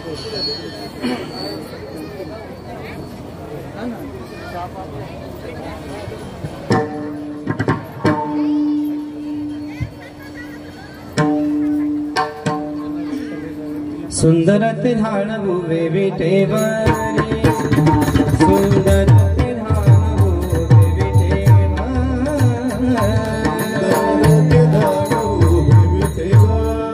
सुंदर तिहान बुवे विटेवरी सुंदर तिहान बुवे विटेवरी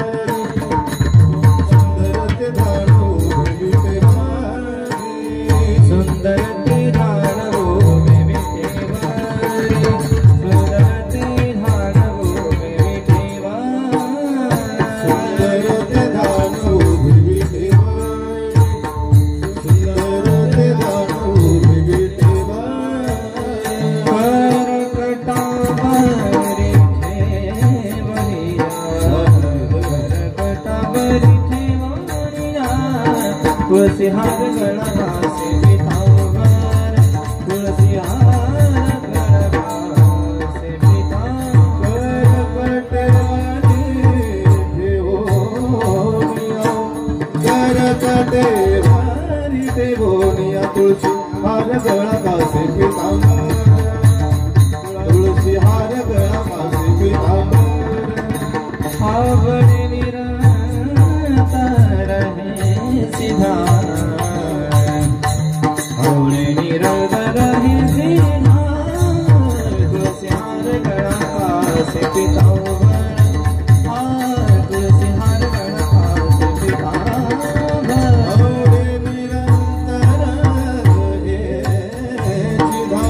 सुंदर तिहान बुवे विटेवरी सुंदर तिहान बुवे तुलसी हार गणा से पितांबर तुलसी हार गणा से पितांबर देवोनिया तुलसी हार गणा से पितांबर तुलसी हार गणा से पितांबर आवड़े निरंतर सीधा हौले निरंतर रहे सीधा तुलसी हार गणा से पितांबर तुलसी हार गणा से पितांबर हौले निरंतर रहे सीधा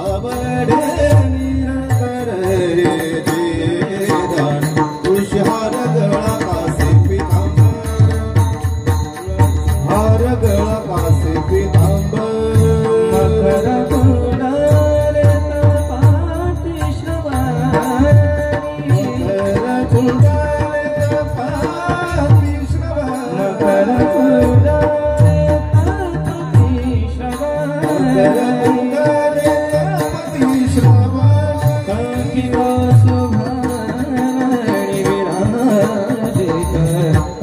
आवड़े निरंतर रहे सीधा तुलसी हार गणा से पितांबर हार गळा कासे पितांबर मकर कुंडल तपाती श्रवणी मकर कुंडल तपाती श्रवणी मकर कुंडल तपाती श्रवणी कंकी कौसुभमणि विराजित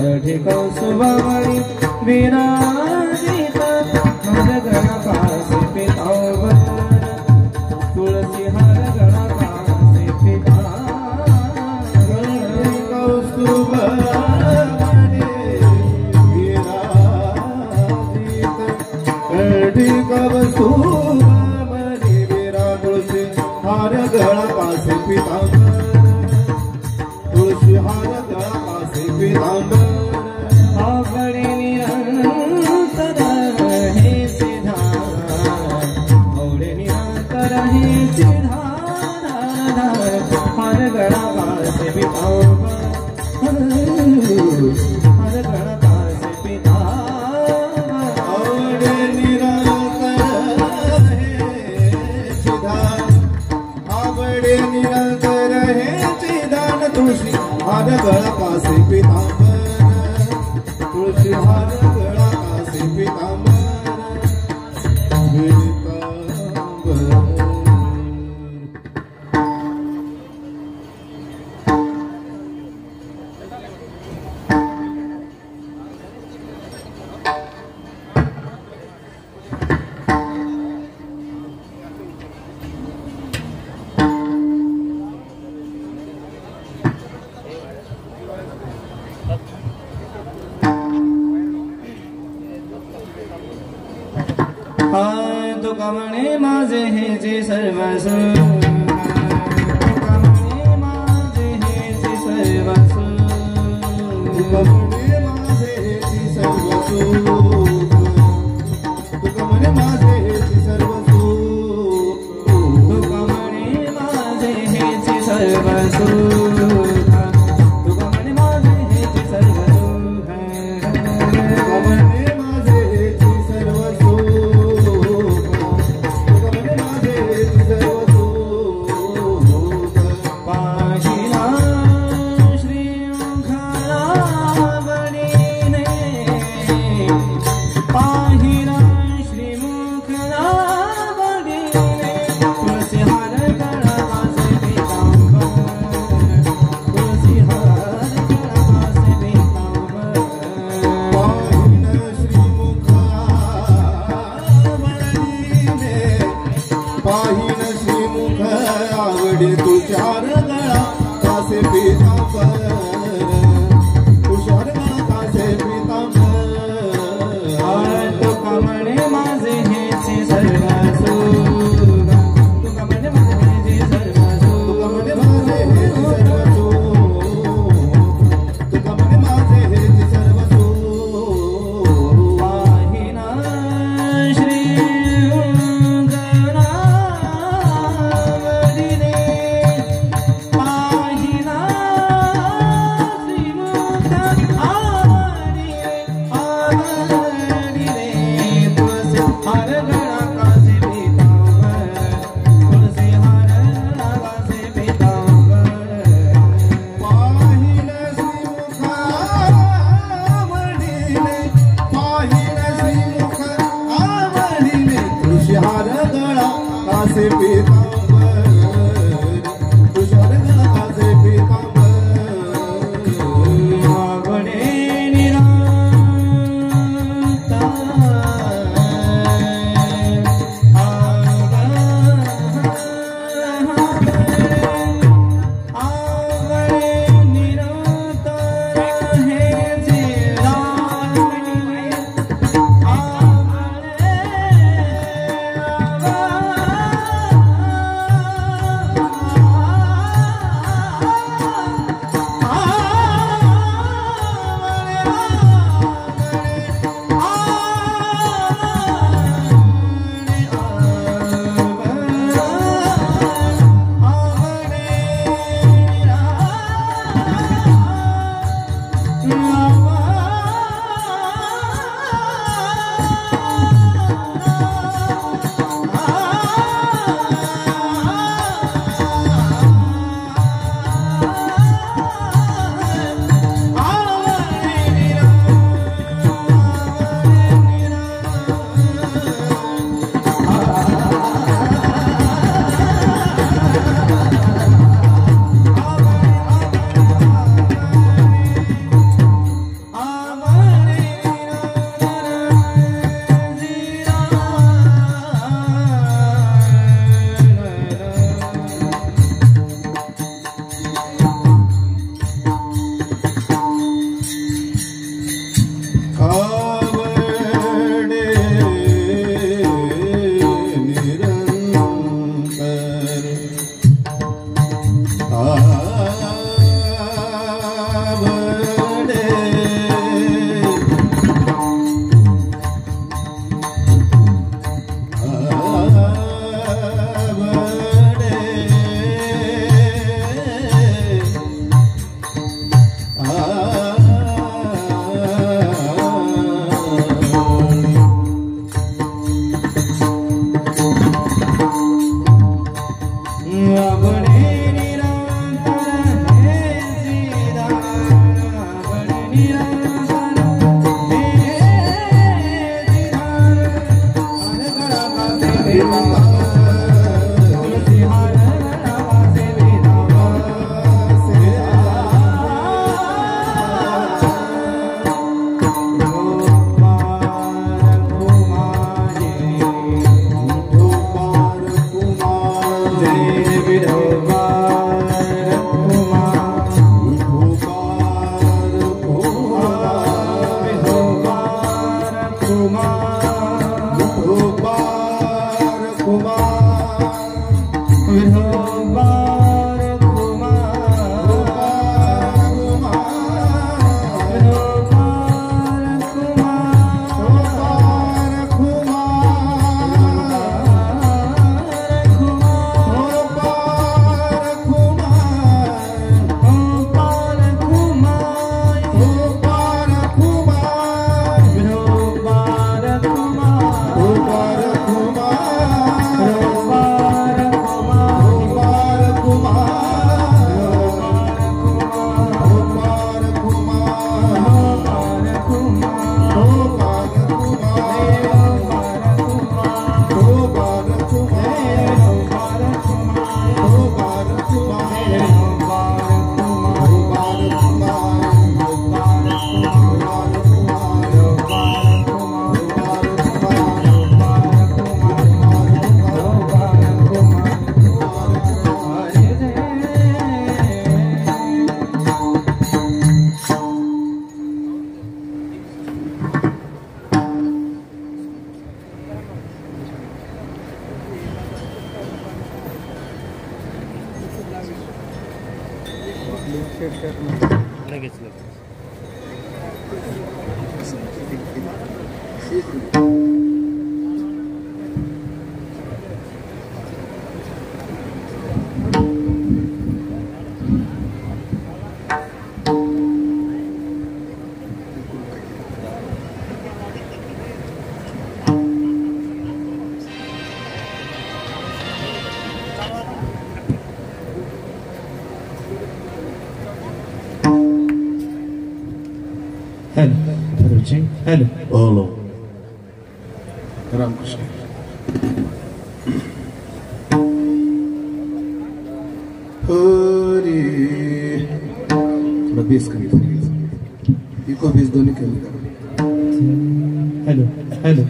अठि कौसुभमणि विराजित हार गणा से पितांबर तुलसी हार गणा से पितांबर कौस्तुभमणि विराजित अठि कौस्तुभमणि विराजित तुलसी हार गणा से पितांबर तुलसी हार गणा से पितांबर आवड़े निरंतर रहे सीधा औड़े निरंतर रहे सीधा हर गणा से पितांबर हर गणा से पितांबर औड़े निरंतर रहे सीधा आवड़े निरंतर रहे सीधा तुलसी हर गणा से पितांबर तुलसी हार गणा से पितांबर तुका म्हणे माझे हे जे सर्वस्व तुका म्हणे माझे हे जे सर्वस्व तुका म्हणे माझे हे जे सर्वस्व तुका म्हणे माझे हे जे सर्वस्व तुका म्हणे माझे हे जे सर्वस्व तुका म्हणे माझे हे जे सर्वस्व पाहिला Shri Hello. Hello. Ram Krishna. Hari थोड़ा बेस करें इको बेस दोनों कमी करो हेलो हेलो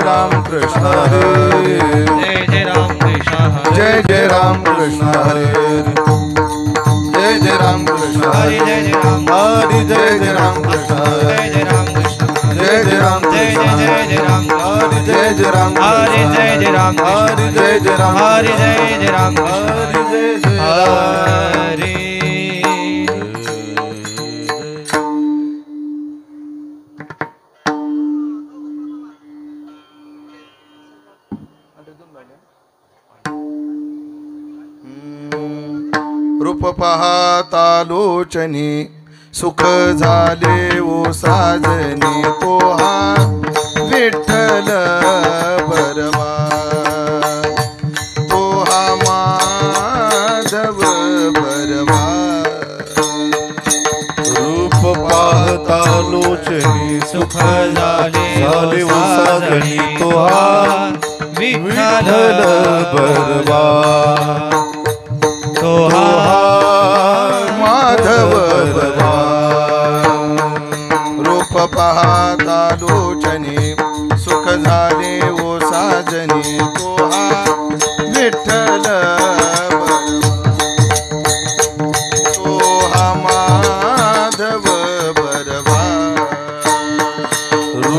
राम कृष्ण जय जय राम कृष्ण हरे जय जय राम कृष्ण हरे जय जय राम हरे जय जय राम कृष्ण जय जय राम कृष्ण जय जय राम जय जय राम हरे जय जय राम हरे जय जय राम हरे जय जय राम हरे जय जय राम हरे जय जय हरे रूप पाहता लोचनी सुख झाले ओ साजनी तो हा विठ्ठल बरवा तो हा माधव बरवा रूप पाहता लोचनी सुख झाले ओ साजनी तो हा विठ्ठल बरवा तो माधव बरवा रूप पाहता लोचनी सुख झाले ओ साजनी तो विठ्ठल तो माधव बरवा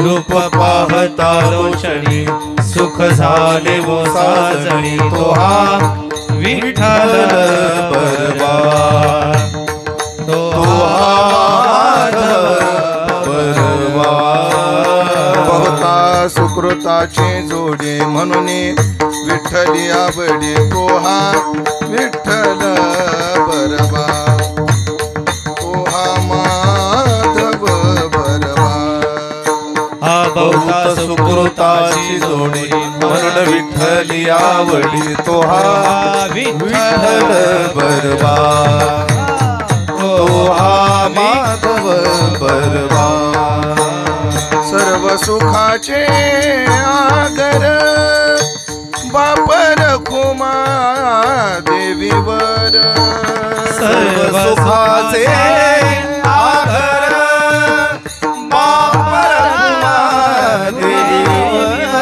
रूप पाहता लोचनी सुख झाले वो साजणी तो विठ्ठल बरवा तो बरवा बहुता सुकृताचे जोडे म्हणून विठ्ठली आवडे तो विठ्ठल बरवा तो माधव बरवा बहुता सुकृताची जोडी म्हणून विठ्ठली आवडी तो विठ्ठल बरवा तो माधव बरवा सर्व सुखाचे आगर बापर खुमा देवीवर सर्व सुखाचे आगर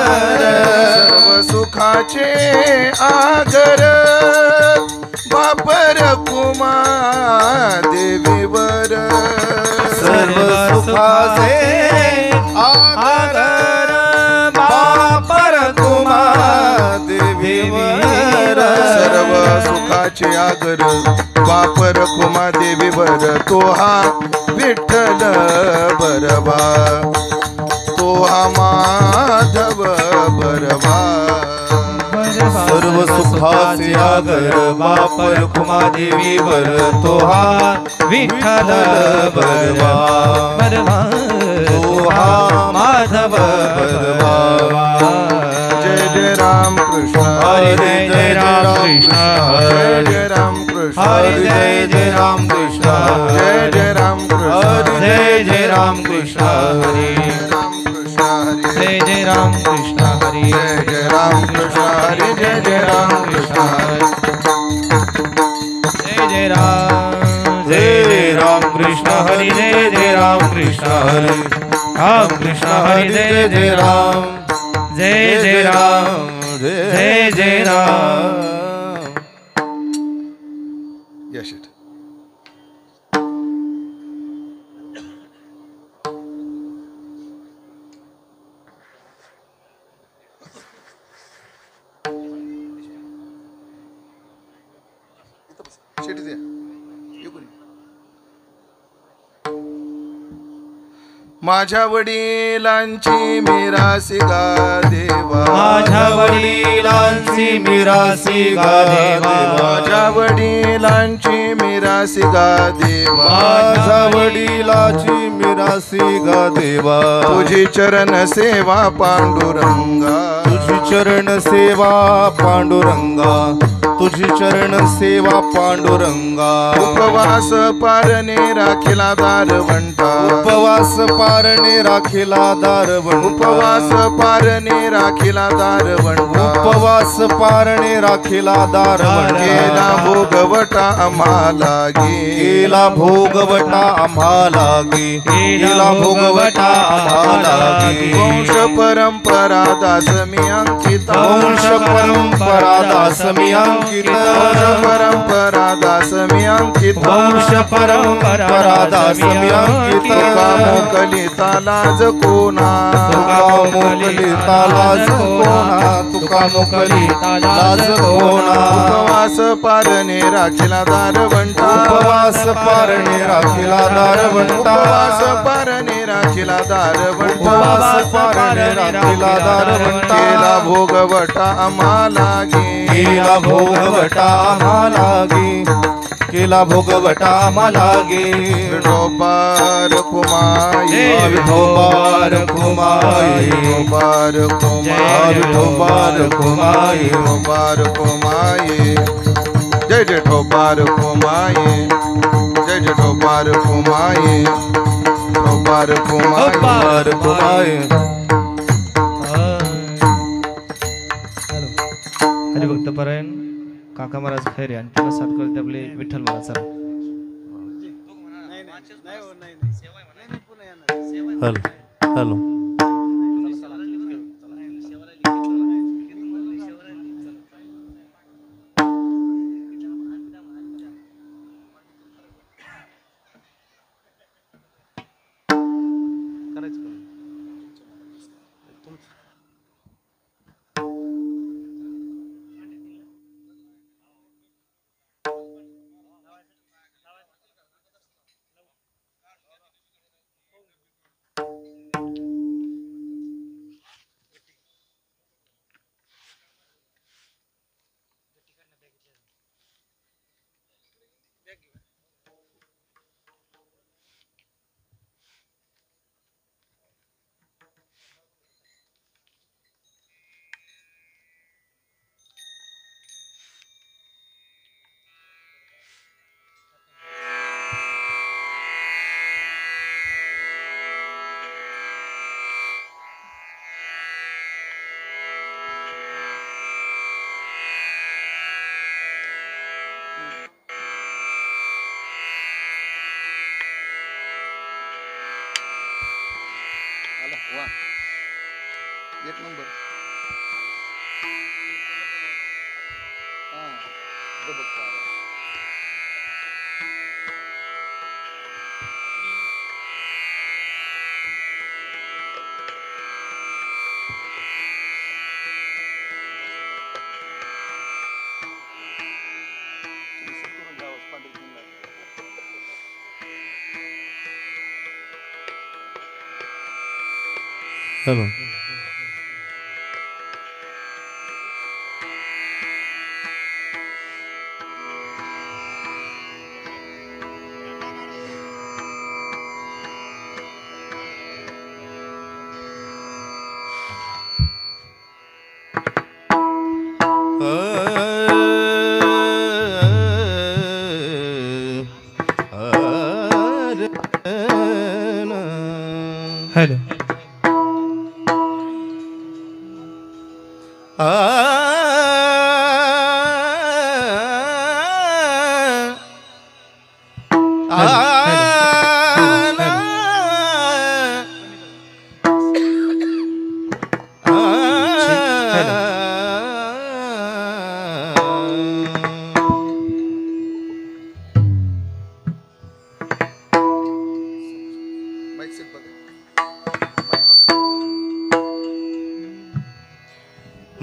सर्व सुखाचे आगर बापर कुमा देवीवर सर्व सुखाचे आगर बापर कुमा देवीवर सर्व सुखाचे आगर बापर कुमा देवीवर तो विठ्ठल बरवा तो माधव बरवा सर्व सुखाचे आगर बापर कुमा देवीवर तो विठ्ठल बरवा तो माधव बरवा जय जय राम कृष्ण हरे जय जय राम कृष्ण जय जय राम कृष्ण हरे जय जय राम कृष्ण जय जय राम कृष्ण जय जय राम कृष्ण हरे जय जय राम कृष्ण हरे जय जय राम कृष्ण हरे जय जय राम कृष्ण जय जय राम कृष्ण हरे जय जय राम कृष्ण हरे राम कृष्ण हरे जय जय राम जय जय राम जय जय राम Yes, it. शेट द्या. माझ्या वडिलांची मिरासी गा देवा, माझ्या वडिलांची मिरासी गा देवा, माझ्या वडिलांची मिरासी गा देवा, माझ्या वडिलाची मिरासी गा देवा, तुझी चरण सेवा पांडुरंगा, तुझी चरण सेवा पांडुरंगा, तुझी चरण सेवा पांडुरंगा, उपवास पारणे राखिला दारवंटा, उपवास पारणे राखिला दारवंटा, उपवास पारणे राखिला दारवंटा, उपवास पारणे राखिला दारवंटा, केला भोगवटा आम्हाला गे, केला भोगवटा आम्हाला गे, केला भोगवटा आम्हाला गे, वंश परंपरा दास मी अंकिता, वंश परंपरा दास मी अंकित, वंश परंपरा दास मी अंकित, वंश परंपरा दास मी अंकित, तुका मोकलिता लाज कोणा, तुका मोकलिता लाज कोणा, तुका मोकलिता लाज कोणा, उपवास पारणे राखिला दारवंटा, उपवास पारणे राखिला दारवंटा, उपवास पारणे राखिला दारवंटा, उपवास पारणे राखिला दारवंटा, केला भोगवटा आम्हाला गे, केला भोगवटा आम्हाला गे, केला भोगवटा आम्हाला गे, विठोबार कुमाई, विठोबार कुमाई, विठोबार कुमाई, विठोबार कुमाई, विठोबार कुमाई, जय जय ठोबार कुमाई, जय जय ठोबार कुमाई, ठोबार कुमाई, ठोबार कुमाई. हरिभक्त परायण काका महाराज खैरे आणि त्याला साथ करते आपले Vitthal Maharaj sir. Hello hello एक नंबर. हॅलो हॅलो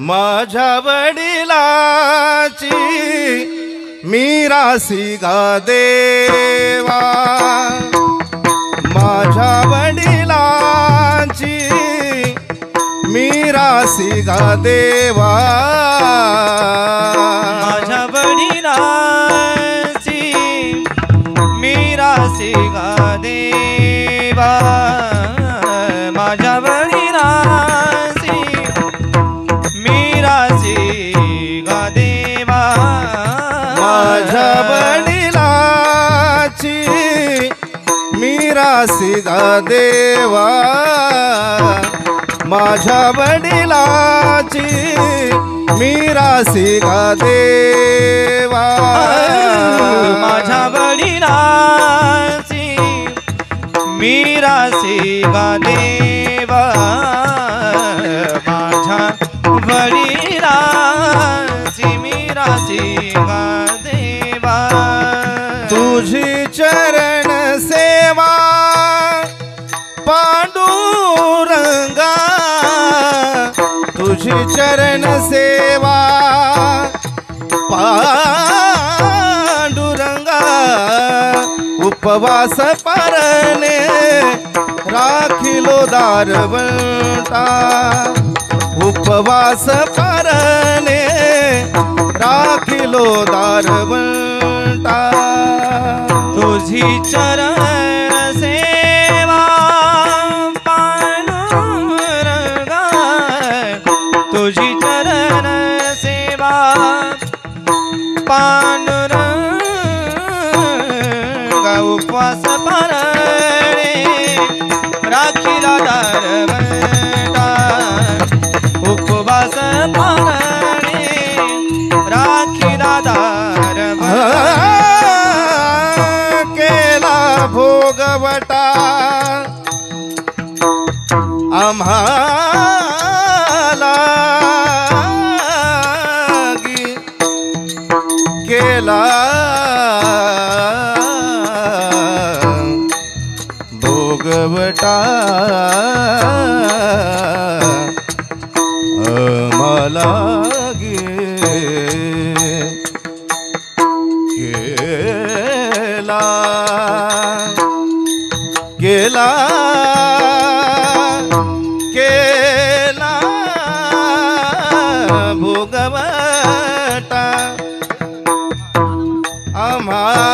माझ्या वडिलाची मिरासी गा देवा, माझ्या वडिला मीरासी गा देवा माझ्या वडिलांची मीरासी गा देवा माझ्या वडिलांची मीरासी गा देवा माझ्या वडिलाची मीरासी गा देवा माझ्या वडिलाची मीरासी गा देवा माझ्या वडिलांची मीरासी गा देवा माझ्या वडिलांची मीरासी गा देवा तुझी चरण सेवा पांडुरंगा तुझी चरण सेवा पांडुरंगा उपवास पारणे राखिलो दारवंटा उपवास पारणे राखिलो दारवंटा तुझी चरण सेवा पांडुरंगा तुझी चरण सेवा पांडुरंगा उपवास पारणे राखीला दारवंटा उपवास पारणे राखीला दारवंटा केला भोगवटा आम्हाला केला भोगवटा आम्हाला केला केला भोगवटा आम्हाला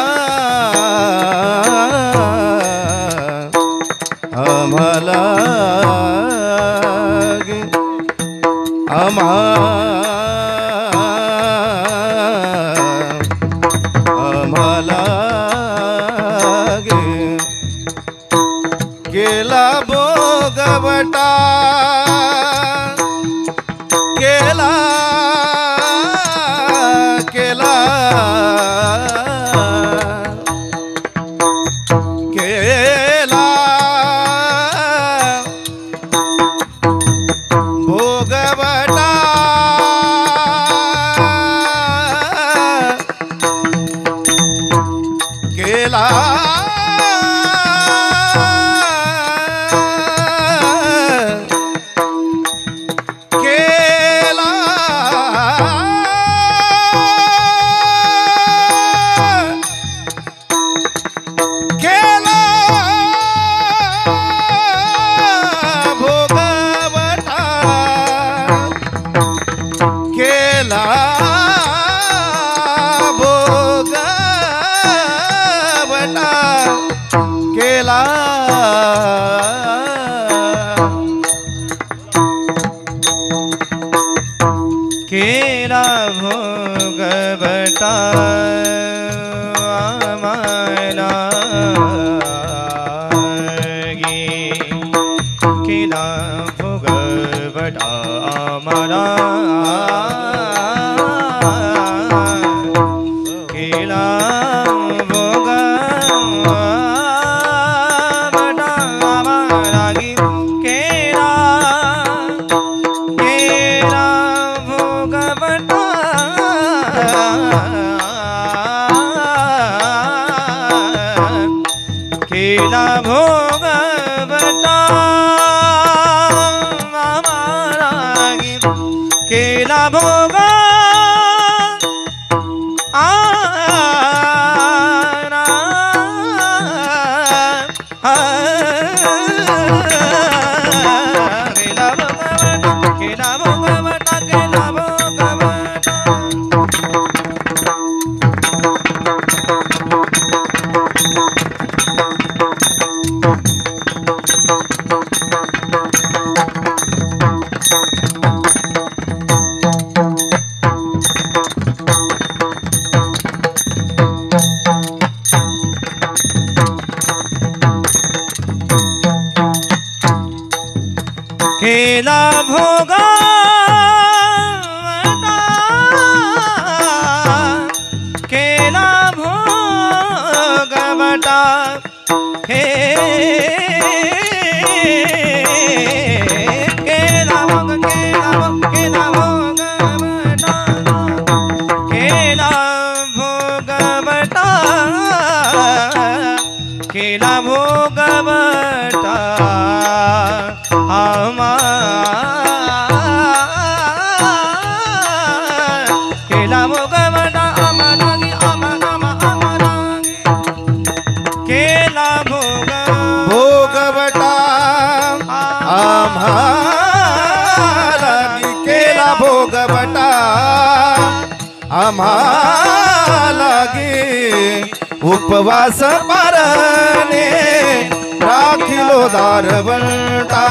आम्हाला केला भोगवटा केला केला केला भोगवटा केला केला भोगवटा आम्हाला केला भोगवटा आम्हाला केला भोगवटा आम्हाला केला केला भोगवटा केला भोगवटा आम्हाला केला भोग केला हे केला भोग केला भोगवटा केला भोगवटा केला भोगवटा केला भोगवटा आम्हालागी आम्हालागी केला भोगवटा आम्हालागी केला भोगवटा आम्हालागी उपवास पारणे राखिलो दारवंटा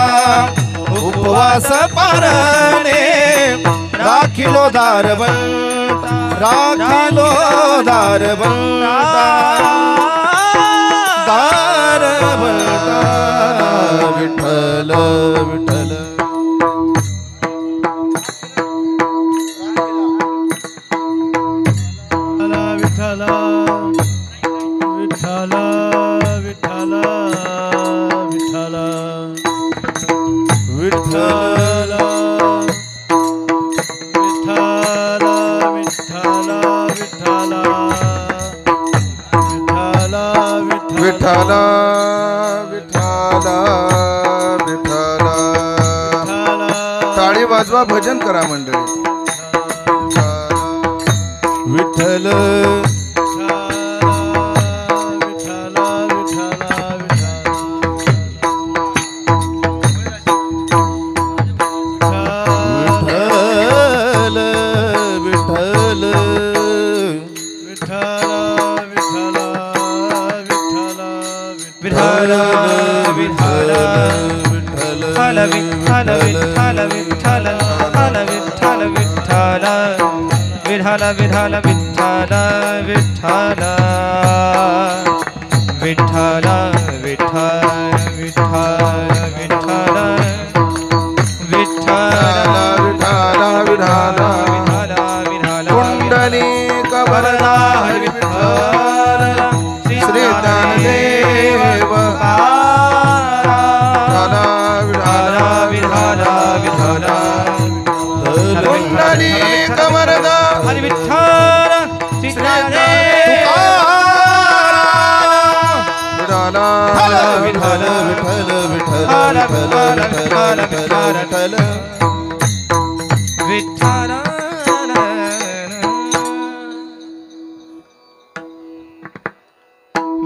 उपवास पारणे राखिलो दारवंटा राखिलो दारवंटा दारवंटा विठ्ठल विठ्ठल विठ्ठल विठ्ठल विठ्ठल विठ्ठल विठ्ठल विठ्ठल विठ्ठल विठ्ठल टाळी वाजवा भजन करा मंडळी विठ्ठल विठ्ठल विठ्ठल विठ्ठल विठ्ठल विठ्ठल विठ्ठल विठ्ठल विठ्ठल विठ्ठल विठ्ठल विठ्ठल विठ्ठल विठ्ठल विठ्ठल कुंडलिक वरदा विठ्ठल श्री ज्ञानदेव कुंडलिक वरदा हरि विठ्ठल श्री ज्ञानदेव विठ्ठल विठ्ठल विठ्ठल विठ्ठल विठ्ठल विठ्ठल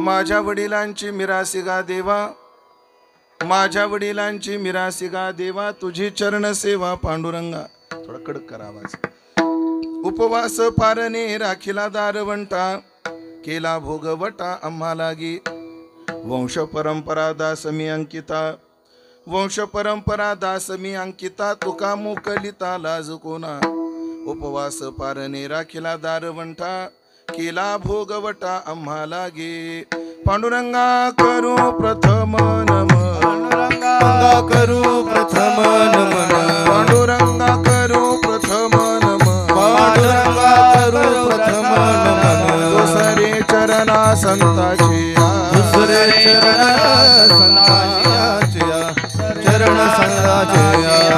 माझ्या वडिलांची मिरासी गा देवा माझ्या वडिलांची मिरासी गा देवा तुझी चरण सेवा पांडुरंगा थोडा कडक करा आवाज उपवास पारणे राखिला दारवंटा केला भोगवटा आम्हालागी वंश परंपरा दासमी अंकिता वंश परंपरा दासमी अंकिता तुका मोकलिता लाज कोणा उपवास पारणे राखिला दारवंटा केला भोगवटा आम्हालागी पांडुरंगा करू प्रथम नमन पांडुरंगा करू प्रथम नमन पांडुरंगा करू प्रथम नमन पांडुरंगा करू प्रथम नमन दुसरे चरणा संताची दुसरे चरण संताची चरण संताची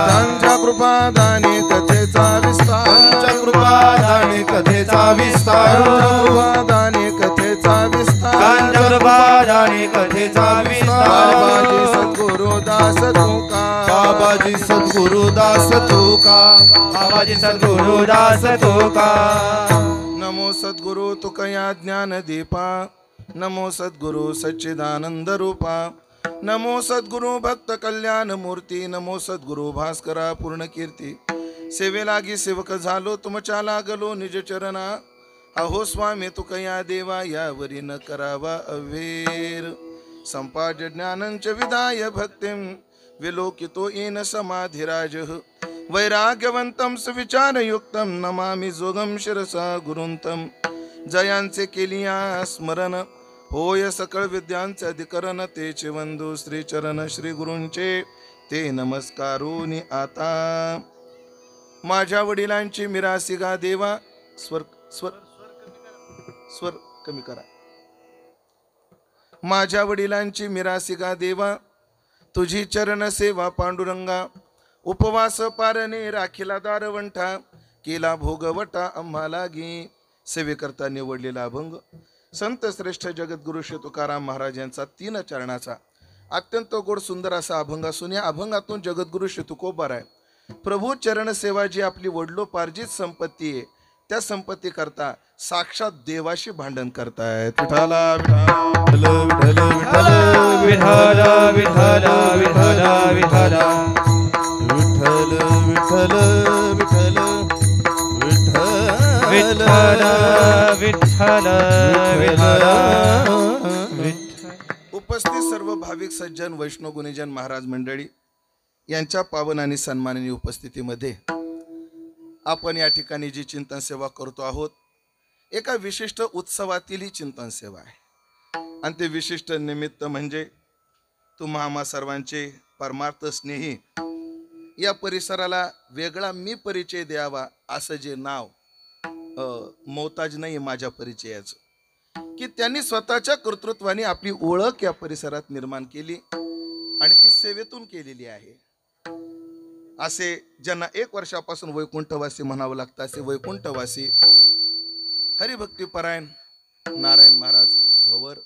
त्यांच्या कृपादानी कथेचा विस्तार त्यांच्या कृपादानी कथेचा विस्तार कृपादानी कथेचा विस्तार कृपादानी कथेचा विस्तार बाबाजी सद्गुरुदास तुका बाबाजी सद्गुरुदास तुका बाबाजी सद्गुरुदास तुका नमो सद्गुरु तुकया ज्ञान दीपा नमो सद्गुरु सच्चिदानंद रूपा नमो सद्गुरु भक्त कल्याण मूर्ती नमो सद्गुरु भास्करा पूर्ण कीर्ती सेवेलागी सेवक झालो तुमच्या लागलो निज चरणा अहो स्वामी तुकया देवा यावरी न करावा अवेर संपाद ज्ञानंच विदाय भक्तिं विलोकितो येन समाधिराज वैराग्यवंतं सुविचारयुक्तं नमामि जोगं शिरसा गुरुंतं जयांचे केलिया स्मरण होय सकळ विद्यांचे अधिकरण तेचे वंदू श्री चरण श्री गुरूंचे ते नमस्कारूनी आता माझ्या वडिलांची मिरासी गा देवा स्वर स्वर स्वर कमी करा माझ्या वडिलांची मिरासिका देवा, तुझी चरण सेवा पांडुरंगा, उपवास पारणे राखीला दारवंठा, केला भोगवटा आम्हाला गी. सेवेकरता निवडलेला अभंग संत श्रेष्ठ जगद्गुरु श्री तुकाराम महाराज यांचा 3 चरणाचा अत्यंत गोड सुंदर असा अभंग असून या अभंगातून जगद्गुरु श्री तुकोबाराय प्रभू चरण सेवा जी आपली वडलोपार्जित संपत्ती आहे त्या संपत्ती करता साक्षात देवाशी भांडण करतायत. विठाला विठाला विठाला विठाला विठाला विठाला विठाला विठ्ठल विठ्ठल विठ्ठल विठ्ठल विठ्ठल. उपस्थित सर्व भाविक सज्जन वैष्णव गुणीजन महाराज मंडळी यांच्या पावन आणि सन्माननीय उपस्थितीमध्ये आपण या ठिकाणी जी चिंतन सेवा करतो आहोत एका विशिष्ट उत्सवातील ही चिंतन सेवा आहे आणि ते विशिष्ट निमित्त म्हणजे तुम्हा आम्हा सर्वांचे परमार्थ स्नेही या परिसराला वेगळा मी परिचय द्यावा असं जे नाव मोहताज नाही माझ्या परिचयाचं की त्यांनी स्वतःच्या कर्तृत्वाने आपली ओळख या परिसरात निर्माण केली आणि ती सेवेतून केलेली आहे. असे ज्यांना 1 वर्षापासून वैकुंठवासी म्हणावं लागतं असे वैकुंठवासी हरिभक्तीपरायण नारायण महाराज भवर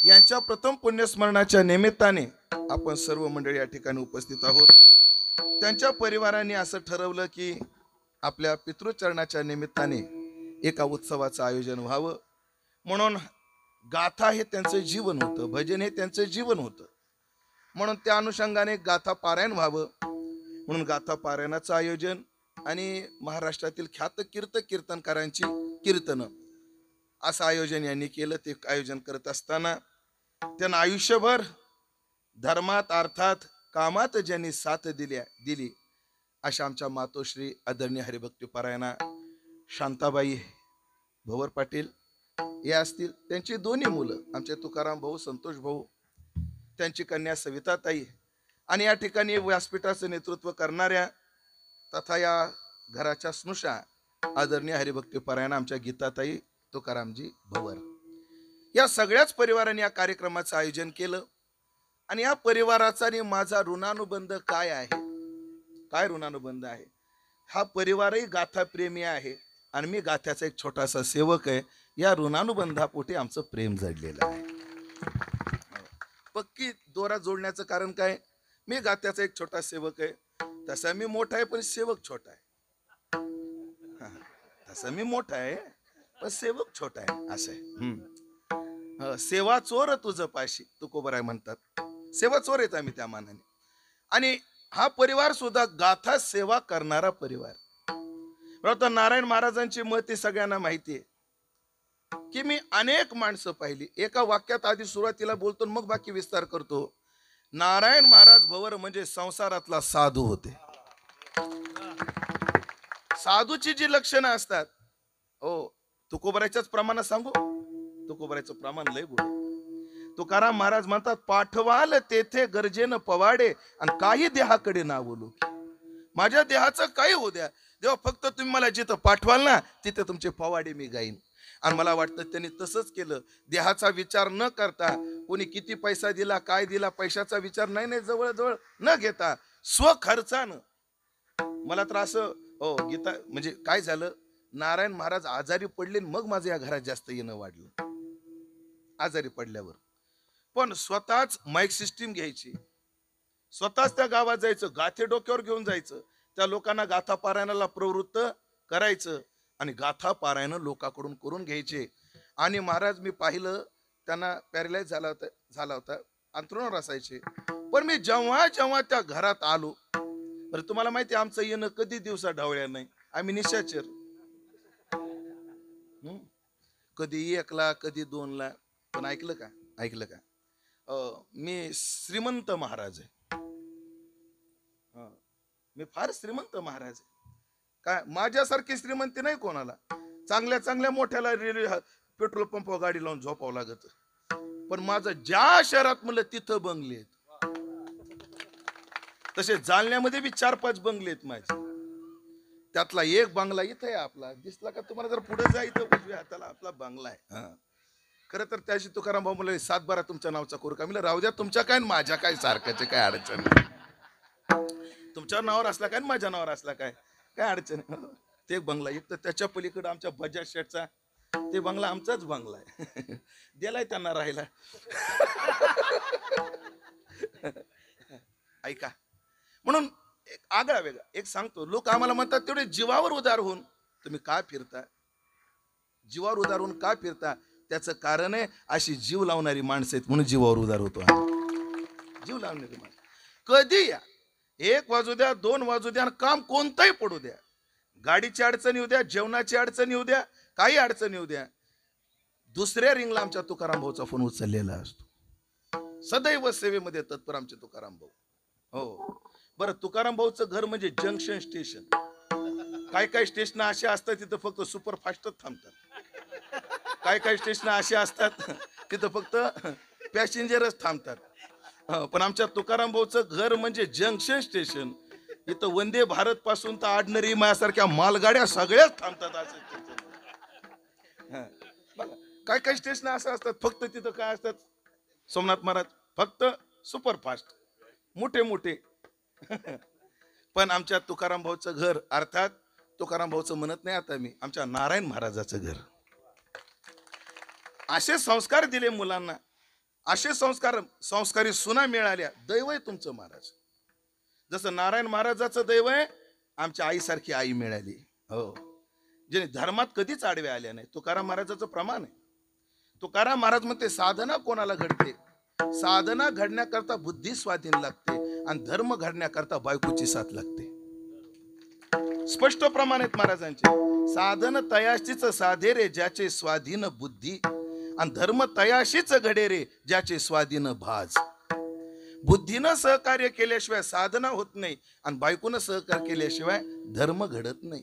यांच्या प्रथम पुण्यस्मरणाच्या निमित्ताने आपण सर्व मंडळी या ठिकाणी उपस्थित आहोत. त्यांच्या परिवाराने असं ठरवलं की आपल्या पितृचरणाच्या निमित्ताने एका उत्सवाचं आयोजन व्हावं म्हणून गाथा हे त्यांचं जीवन होतं, भजन हे त्यांचं जीवन होतं म्हणून त्या अनुषंगाने गाथा पारायण व्हावं म्हणून गाथा पारायणाचं आयोजन आणि महाराष्ट्रातील ख्यात कीर्तनकारांची कीर्तनं असं आयोजन यांनी केलं. ते आयोजन करत असताना त्यांना आयुष्यभर धर्मात अर्थात कामात ज्यांनी साथ दिली अशा आमच्या मातोश्री आदरणीय हरिभक्तीपरायणा शांताबाई भवर पाटील या असतील, त्यांची 2 मुलं आमचे तुकाराम भाऊ संतोष भाऊ, त्यांची कन्या सविताताई आणि या ठिकाणी व्यासपीठाचं नेतृत्व करणाऱ्या तथा या घराच्या स्नुषा आदरणीय हरिभक्तीपरायणा आमच्या गीताताई तुकारामजी भवर या सगळ्याच परिवाराने या कार्यक्रमाचं आयोजन केलं. आणि या परिवाराचा आणि माझा ऋणानुबंध काय आहे, काय ऋणानुबंध आहे? हा परिवारही गाथा प्रेमी आहे आणि मी गाथ्याचा एक छोटासा सेवक आहे. या ऋणानुबंधापोटी आमचं प्रेम जडलेलं आहे. पक्की दोरा जोडण्याचं कारण काय? मी गाथ्याचा एक छोटा सेवक आहे. तसा मी मोठा आहे पण सेवक छोटा आहे. तसा मी मोठा आहे पण सेवक छोटा आहे असं आहे. सेवा चोर तुझं पाशी तुकोबराय म्हणतात. सेवा चोर आहेत आम्ही त्या मानाने. आणि हा परिवार सुद्धा गाथा सेवा करणारा परिवार. बरोबर नारायण महाराजांची मत सगळ्यांना माहिती आहे की मी अनेक माणसं पाहिली. एका वाक्यात आधी सुरुवातीला बोलतो मग बाकी विस्तार करतो. नारायण महाराज भवर म्हणजे संसारातला साधू होते. साधूची जी लक्षणं असतात हो तुकोबरायच्याच प्रमाणात सांगू. तुकोबरायचं प्रमाण लय गोड. तुकाराम महाराज म्हणतात पाठवाल तेथे गरजेनं पवाडे आणि काही देहाकडे ना बोलू. माझ्या देहाचं काही होऊ द्या देवा, फक्त तुम्ही मला जिथं पाठवाल ना तिथे तुमचे पवाडे मी गाईन. आणि मला वाटतं त्यांनी तसंच केलं. देहाचा विचार न करता कोणी किती पैसा दिला काय दिला पैशाचा विचार नाही जवळजवळ न घेता स्वखर्चानं. मला तर असं हो गीता म्हणजे काय झालं नारायण महाराज आजारी पडले मग माझं या घरात जास्त येणं वाढलं. आजारी पडल्यावर पण स्वतःच माईक सिस्टीम घ्यायची, स्वतःच त्या गावात जायचं, गाथे डोक्यावर घेऊन जायचं, त्या लोकांना गाथा पारायणाला प्रवृत्त करायचं आणि गाथा पारायण लोकांकडून करून घ्यायचे. आणि महाराज मी पाहिलं त्यांना पॅरालाइज झाला होता अंथरुणावर असायचे. पण मी जेव्हा जेव्हा त्या घरात आलो बरं तुम्हाला माहिती आमचं येणं कधी दिवसा ढवळ्या नाही. आम्ही निशाचर कधी 1 ला कधी 2 ला. पण ऐकलं का मी श्रीमंत महाराज आहे. मी फार श्रीमंत महाराज आहे. काय माझ्यासारखी श्रीमंती नाही कोणाला. चांगल्या मोठ्याला पेट्रोल पंपावर गाडी लावून झोपावं लागत. पण माझं ज्या शहरात म्हणलं तिथं बंगले आहेत. तसे जालन्यामध्ये बी 4-5 बंगले आहेत माझे. त्यातला एक बंगला इथं आहे आपला. दिसला का तुम्हाला? जर पुढे जा इथं उजव्या हाताला आपला बंगला आहे. खरं तर त्याशी तुकाराम भाऊ म्हणले 7-12 तुमच्या नावचा करू का? मी राहू द्या, तुमच्या काय माझ्या काय सारख्याचे काय अडचण नाही. तुमच्या नावावर असला काय माझ्या नावावर असला काय काय अडचण आहे. ते बंगला एक तर त्याच्या पलीकडे आमच्या बजाज शेठचा ते बंगला आमचाच बंगला आहे. दिलाय त्यांना राहायला. ऐका, म्हणून एक आगळा वेगळा एक सांगतो. लोक आम्हाला म्हणतात तेवढे जीवावर उदार होऊन तुम्ही का फिरता? जीवावर उदार होऊन का फिरता? त्याचं कारण आहे अशी जीव लावणारी माणसं आहेत म्हणून जीवावर उदार होतो. जीव लावणारी माणसं कधी या, 1 वाजू द्या, 2 वाजू द्या, काम कोणतंही पडू द्या, गाडीची अडचण येऊ द्या, जेवणाची अडचण येऊ द्या, काही अडचण येऊ द्या, दुसऱ्या रिंगला आमच्या तुकाराम भाऊचा फोन उचललेला असतो. सदैव सेवेमध्ये तत्पर आमचे तुकाराम भाऊ. हो बरं, तुकाराम भाऊचं घर म्हणजे जंक्शन स्टेशन. काय काय स्टेशन असे असतात तिथं फक्त सुपरफास्टच थांबतात. काय काय स्टेशन असे असतात तिथं फक्त पॅसेंजरच थांबतात. पण आमच्या तुकाराम भाऊचं घर म्हणजे जंक्शन स्टेशन. इथं वंदे भारत पासून तर ऑर्डिनरी माझ्यासारख्या मालगाड्या सगळ्याच थांबतात. असं बघा, काय काय स्टेशन असं असतात फक्त तिथं काय असतात सोमनाथ महाराज फक्त सुपरफास्ट मोठे मोठे. पण आमच्या तुकाराम भाऊचं घर, अर्थात तुकाराम भाऊचं म्हणत नाही आता मी, आमच्या नारायण महाराजाचं घर. असे संस्कार दिले मुलांना, असे संस्कारी सुना मिळाल्या. दैव आहे तुमचं महाराज. जसं नारायण महाराजाचं दैव आहे आमच्या आईसारखी आई मिळाली. हो, जे धर्मात कधीच आडवे आल्या नाही. तुकाराम महाराजाचं प्रमाण आहे. तुकाराम महाराज म्हणते साधना कोणाला घडते? साधना घडण्याकरता बुद्धी स्वाधीन लागते आणि धर्म घडण्याकरता बायकोची साथ लागते. स्पष्ट प्रमाण आहेत महाराजांचे. साधन तयाशीच साधे रे ज्याचे स्वाधीन बुद्धी, आणि धर्म तयाशीच घडे रे ज्याचे स्वाधीन भाज. बुद्धीनं सहकार्य केल्याशिवाय साधना होत नाही आणि बायकोनं सहकार्य केल्याशिवाय धर्म घडत नाही.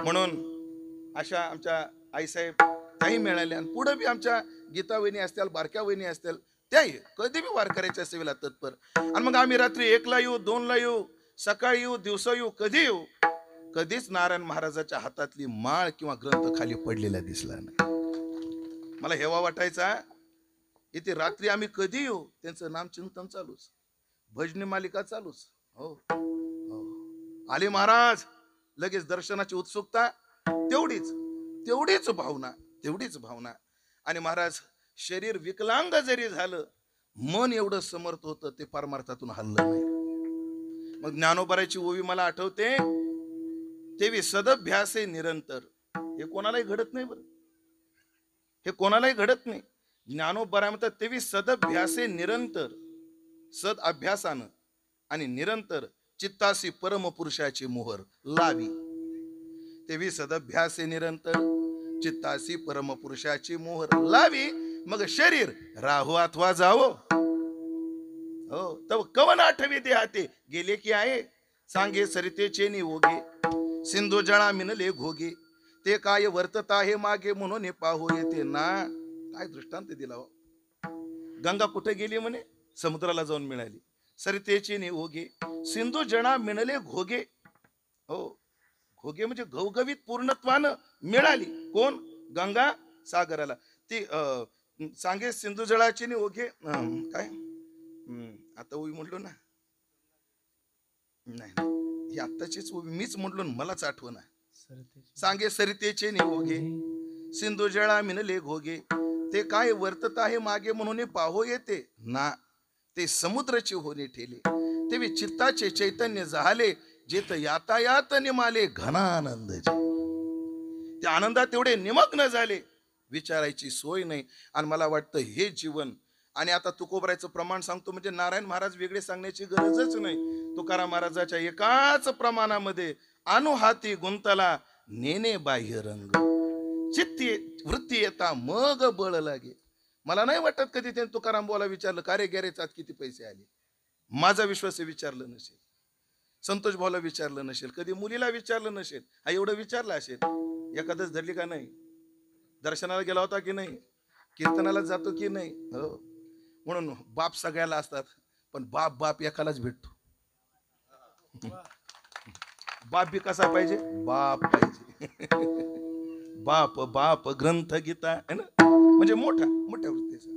म्हणून अशा आमच्या आईसाहेब त्याही मिळाल्या. आणि पुढे बी आमच्या गीता वहिनी असतील, बारक्या वहिनी असतील, त्याही कधी बी वारकऱ्याच्या सेवेला तत्पर. आणि मग आम्ही रात्री 1ला येऊ, 2ला येऊ, सकाळी येऊ, दिवसा येऊ, कधी येऊ, कधीच नारायण महाराजाच्या हातातली माळ किंवा ग्रंथ खाली पडलेला दिसला नाही. मला हेवा वाटायचा इथे रात्री आम्ही कधी येऊ, त्यांचं नामचिंतन चालूच, भजनी मालिका चालूच. हो हो, आले महाराज, लगेच दर्शनाची उत्सुकता, तेवढीच भावना. आणि महाराज शरीर विकलांग जरी झालं, मन एवढं समर्थ होतं ते परमार्थातून हललं नाही. मग ज्ञानोबाराची ओवी मला आठवते, तेवी सदभ्यासे निरंतर. हे कोणालाही घडत नाही बरं, हे कोणालाही घडत नाही. ज्ञानोबा म्हणतात तेवी सदभ्यासे निरंतर, सद अभ्यासानं आणि निरंतर चित्तासी परमपुरुषाची मोहर लावी. तेवी सदभ्यासे निरंतर चित्तासी परमपुरुषाची मोहर लावी. मग शरीर राहो अथवा जावो, हो तव कवन आठवे देहाते गेले की आहे. सांगे सरितेचे निवोगे सिंधू जळा मिनले घोगे. ते काय वर्तत आहे मागे म्हणून पाहू येते ना. काय दृष्टांत दिला हो. गंगा कुठे गेली म्हणे? समुद्राला जाऊन मिळाली. सरितेचे निवोगे सिंधू जळा मिनले घोगे. हो, घोगे म्हणजे घवघवीत पूर्णत्वानं मिळाली. कोण? गंगा सागराला. ती सांगे सिंधू जळाची ओघे काय आता उभी म्हटलो ना, नाही ही आत्ताचीच उभी मीच म्हटलो, मलाच आठवण आहे. सांगे सरितेचे ओघे सिंधू जळा मिनले घोगे. ते काय वर्तत आहे मागे म्हणून पाहो येते ना. ते समुद्राची होणे ठेले. ते चित्ताचे चैतन्य झाले. जेत यातायात निमाले घनानंद. त्या आनंदात तेवढे निमग्न झाले, विचारायची सोय नाही. आणि मला वाटतं हे जीवन. आणि आता तुकोबरायचं प्रमाण सांगतो म्हणजे नारायण महाराज वेगळे सांगण्याची गरजच नाही. तुकाराम महाराजाच्या एकाच प्रमाणामध्ये अनुहाती गुंतला नेने बाह्य रंग. चित्ती वृत्ती येता मग बळ लागे. मला नाही वाटत कधी त्यांनी तुकाराम बोला विचारलं का रे गॅरेजात किती पैसे आले. माझा विश्वास विचारलं नसेल, संतोष भाऊला विचारलं नसेल, कधी मुलीला विचारलं नसेल. हा एवढं विचारलं असेल एखादच धरली का नाही, दर्शनाला गेला होता की नाही, कीर्तनाला जातो की नाही. हो, म्हणून बाप सगळ्याला असतात पण बाप एकालाच भेटतो. बाप बी कसा पाहिजे? बाप पाहिजे. बाप ग्रंथ गीता है ना. म्हणजे मोठ्या वृत्तीचा.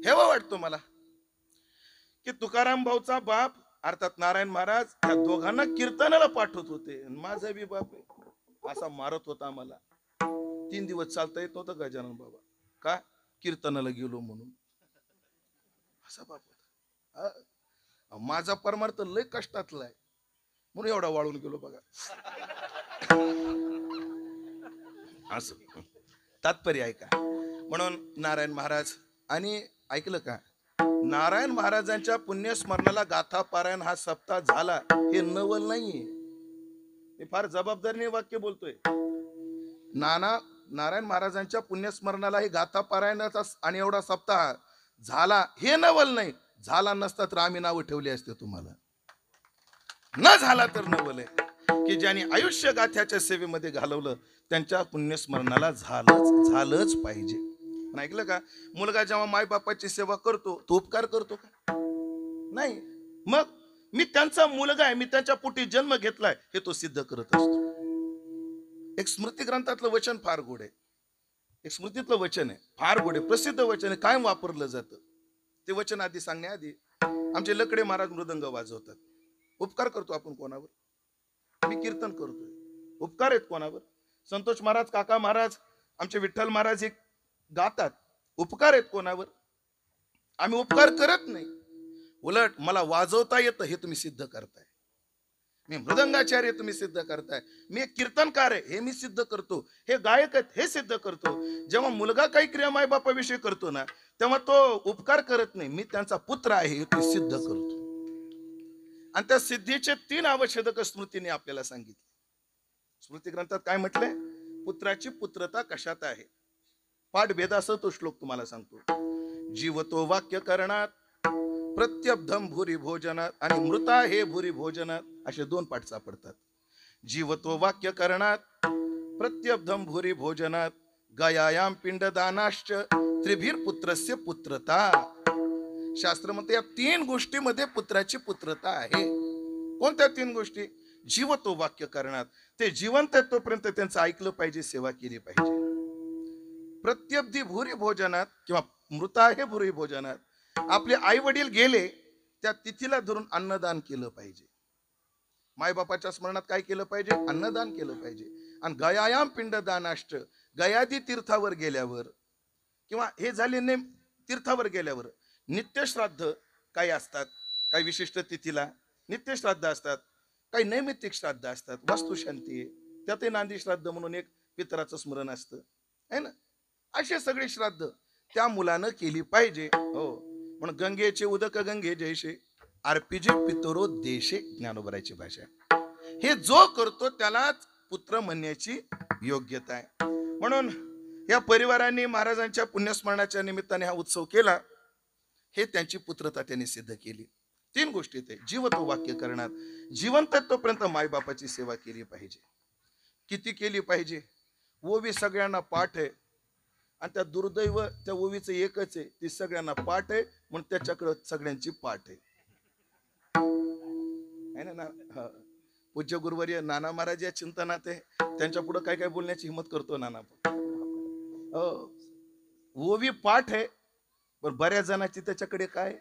हेवा वाटतो मला की तुकाराम भाऊचा बाप अर्थात नारायण महाराज या दोघांना कीर्तनाला पाठवत होते. माझा बी बाप असा मारत होता मला. 3 दिवस चालता येत नव्हतं गजानन बाबा. का? कीर्तनाला गेलो म्हणून. असा बाप होता. माझा परमार्थ लय कष्टातला आहे म्हणून एवढा वाळून गेलो बघा. असं तात्पर्य आहे का? म्हणून नारायण महाराज आणि ऐकलं का, नारायण महाराजांच्या पुण्यस्मरणाला गाथा पारायण हा सप्ताह झाला हे नवल नाहीये. मी फार जबाबदारीने वाक्य बोलतोय. नारायण महाराजांच्या पुण्यस्मरणाला हे गाथा पारायणाचा आणि एवढा सप्ताह झाला हे नवल नाही. झाला नसता तर आम्ही नाव ठेवले असते तुम्हाला. न झाला तर नवल आहे की ज्यांनी आयुष्य गाथ्याच्या सेवेमध्ये घालवलं त्यांच्या पुण्यस्मरणाला झालंच पाहिजे. पण ऐकलं का, मुलगा जेव्हा मायबापाची सेवा करतो तो उपकार करतो का? नाही. मग मी त्यांचा मुलगा आहे, मी त्यांच्या पोटी जन्म घेतलाय हे तो सिद्ध करत असतो. एक स्मृती ग्रंथातलं वचन फार गोड आहे. एक स्मृतीतलं वचन आहे फार गोड आहे, प्रसिद्ध वचन आहे, कायम वापरलं जातं. ते वचन आधी सांगण्याआधी आमचे लकडे महाराज मृदंग वाजवतात. उपकार करतो आपण कोणावर? मी कीर्तन करतोय, उपकार आहेत कोणावर? संतोष महाराज, काका महाराज, आमचे विठ्ठल महाराज एक गातात, उपकार आहेत कोणावर? आम्ही उपकार करत नाही. उलट मला वाजवता येतं हे तुम्ही सिद्ध करताय. मी मृदंगाचार्य तुम्ही सिद्ध करताय. मी एक कीर्तनकार आहे हे मी सिद्ध करतो. हे गायक आहेत हे सिद्ध करतो. जेव्हा मुलगा काही क्रिया माय बापाविषयी करतो ना तेव्हा तो उपकार करत नाही, मी त्यांचा पुत्र आहे हे ते सिद्ध करतो. आणि त्या सिद्धीचे 3 आवश्यक स्मृतीने आपल्याला सांगितले. स्मृती ग्रंथात काय म्हटलंय? पुत्राची पुत्रता कशात आहे? पाठभेदासह तो श्लोक तुम्हाला सांगतो. जीवतो वाक्य करणात प्रत्यब्धम भूरी भोजनात आणि मृता हे भूरी भोजनात असे 2 पाठ सापडतात. जीवतो वाक्य करणात प्रत्यब्धम भूरी भोजनात गयायाम पिंडदानाश्च त्रिभीर पुत्रस्य पुत्रता. शास्त्र म्हणते या 3 गोष्टीमध्ये पुत्राची पुत्रता आहे. कोणत्या 3 गोष्टी? जीवतो वाक्य करणात, ते जिवंत आहेत तोपर्यंत त्यांचं ऐकलं पाहिजे, सेवा केली पाहिजे. प्रत्यब्धी भूरी भोजनात किंवा मृता हे भूरी भोजनात, आपले आई वडील गेले त्या तिथीला धरून अन्नदान केलं पाहिजे. मायबापाच्या स्मरणात काय केलं पाहिजे? अन्नदान केलं पाहिजे. आणि गयायाम पिंडदानाष्ट, गयादी तीर्थावर गेल्यावर किंवा हे झाले तीर्थावर गेल्यावर नित्यश्राद्ध काही असतात. काही विशिष्ट तिथीला नित्यश्राद्ध असतात, काही नैमित्तिक श्राद्ध असतात. वास्तुशांती आहे त्यातही नांदी श्राद्ध म्हणून एक पितराचं स्मरण असतं है ना. असे सगळे श्राद्ध त्या मुलानं केली पाहिजे. हो, म्हणून गंगेचे उदक गंगे जैसे आरपीजे पितरो देशे, ज्ञानोबराची भाषा. हे जो करतो त्यालाच पुत्र म्हणण्याची योग्यता आहे. म्हणून या परिवारांनी महाराजांच्या पुण्यस्मरणाच्या निमित्ताने हा उत्सव केला. हे त्यांची पुत्रता त्यांनी सिद्ध केली. 3 गोष्टी ते जीवतो वाक्य करण्यात, जिवंत तोपर्यंत मायबापाची सेवा केली पाहिजे. किती केली पाहिजे? ओवी सगळ्यांना पाठ आहे आणि त्या दुर्दैव त्या ओवीचं एकच आहे, ती सगळ्यांना पाठ आहे म्हणून त्याच्याकडे सगळ्यांची पाठ आहे ना. पूज्य गुरुवर्य नाना महाराज या चिंतनात आहे, त्यांच्या पुढे काय काय बोलण्याची हिंमत करतो नाना. ओवी पाठ आहे पण बऱ्याच जणांची त्याच्याकडे काय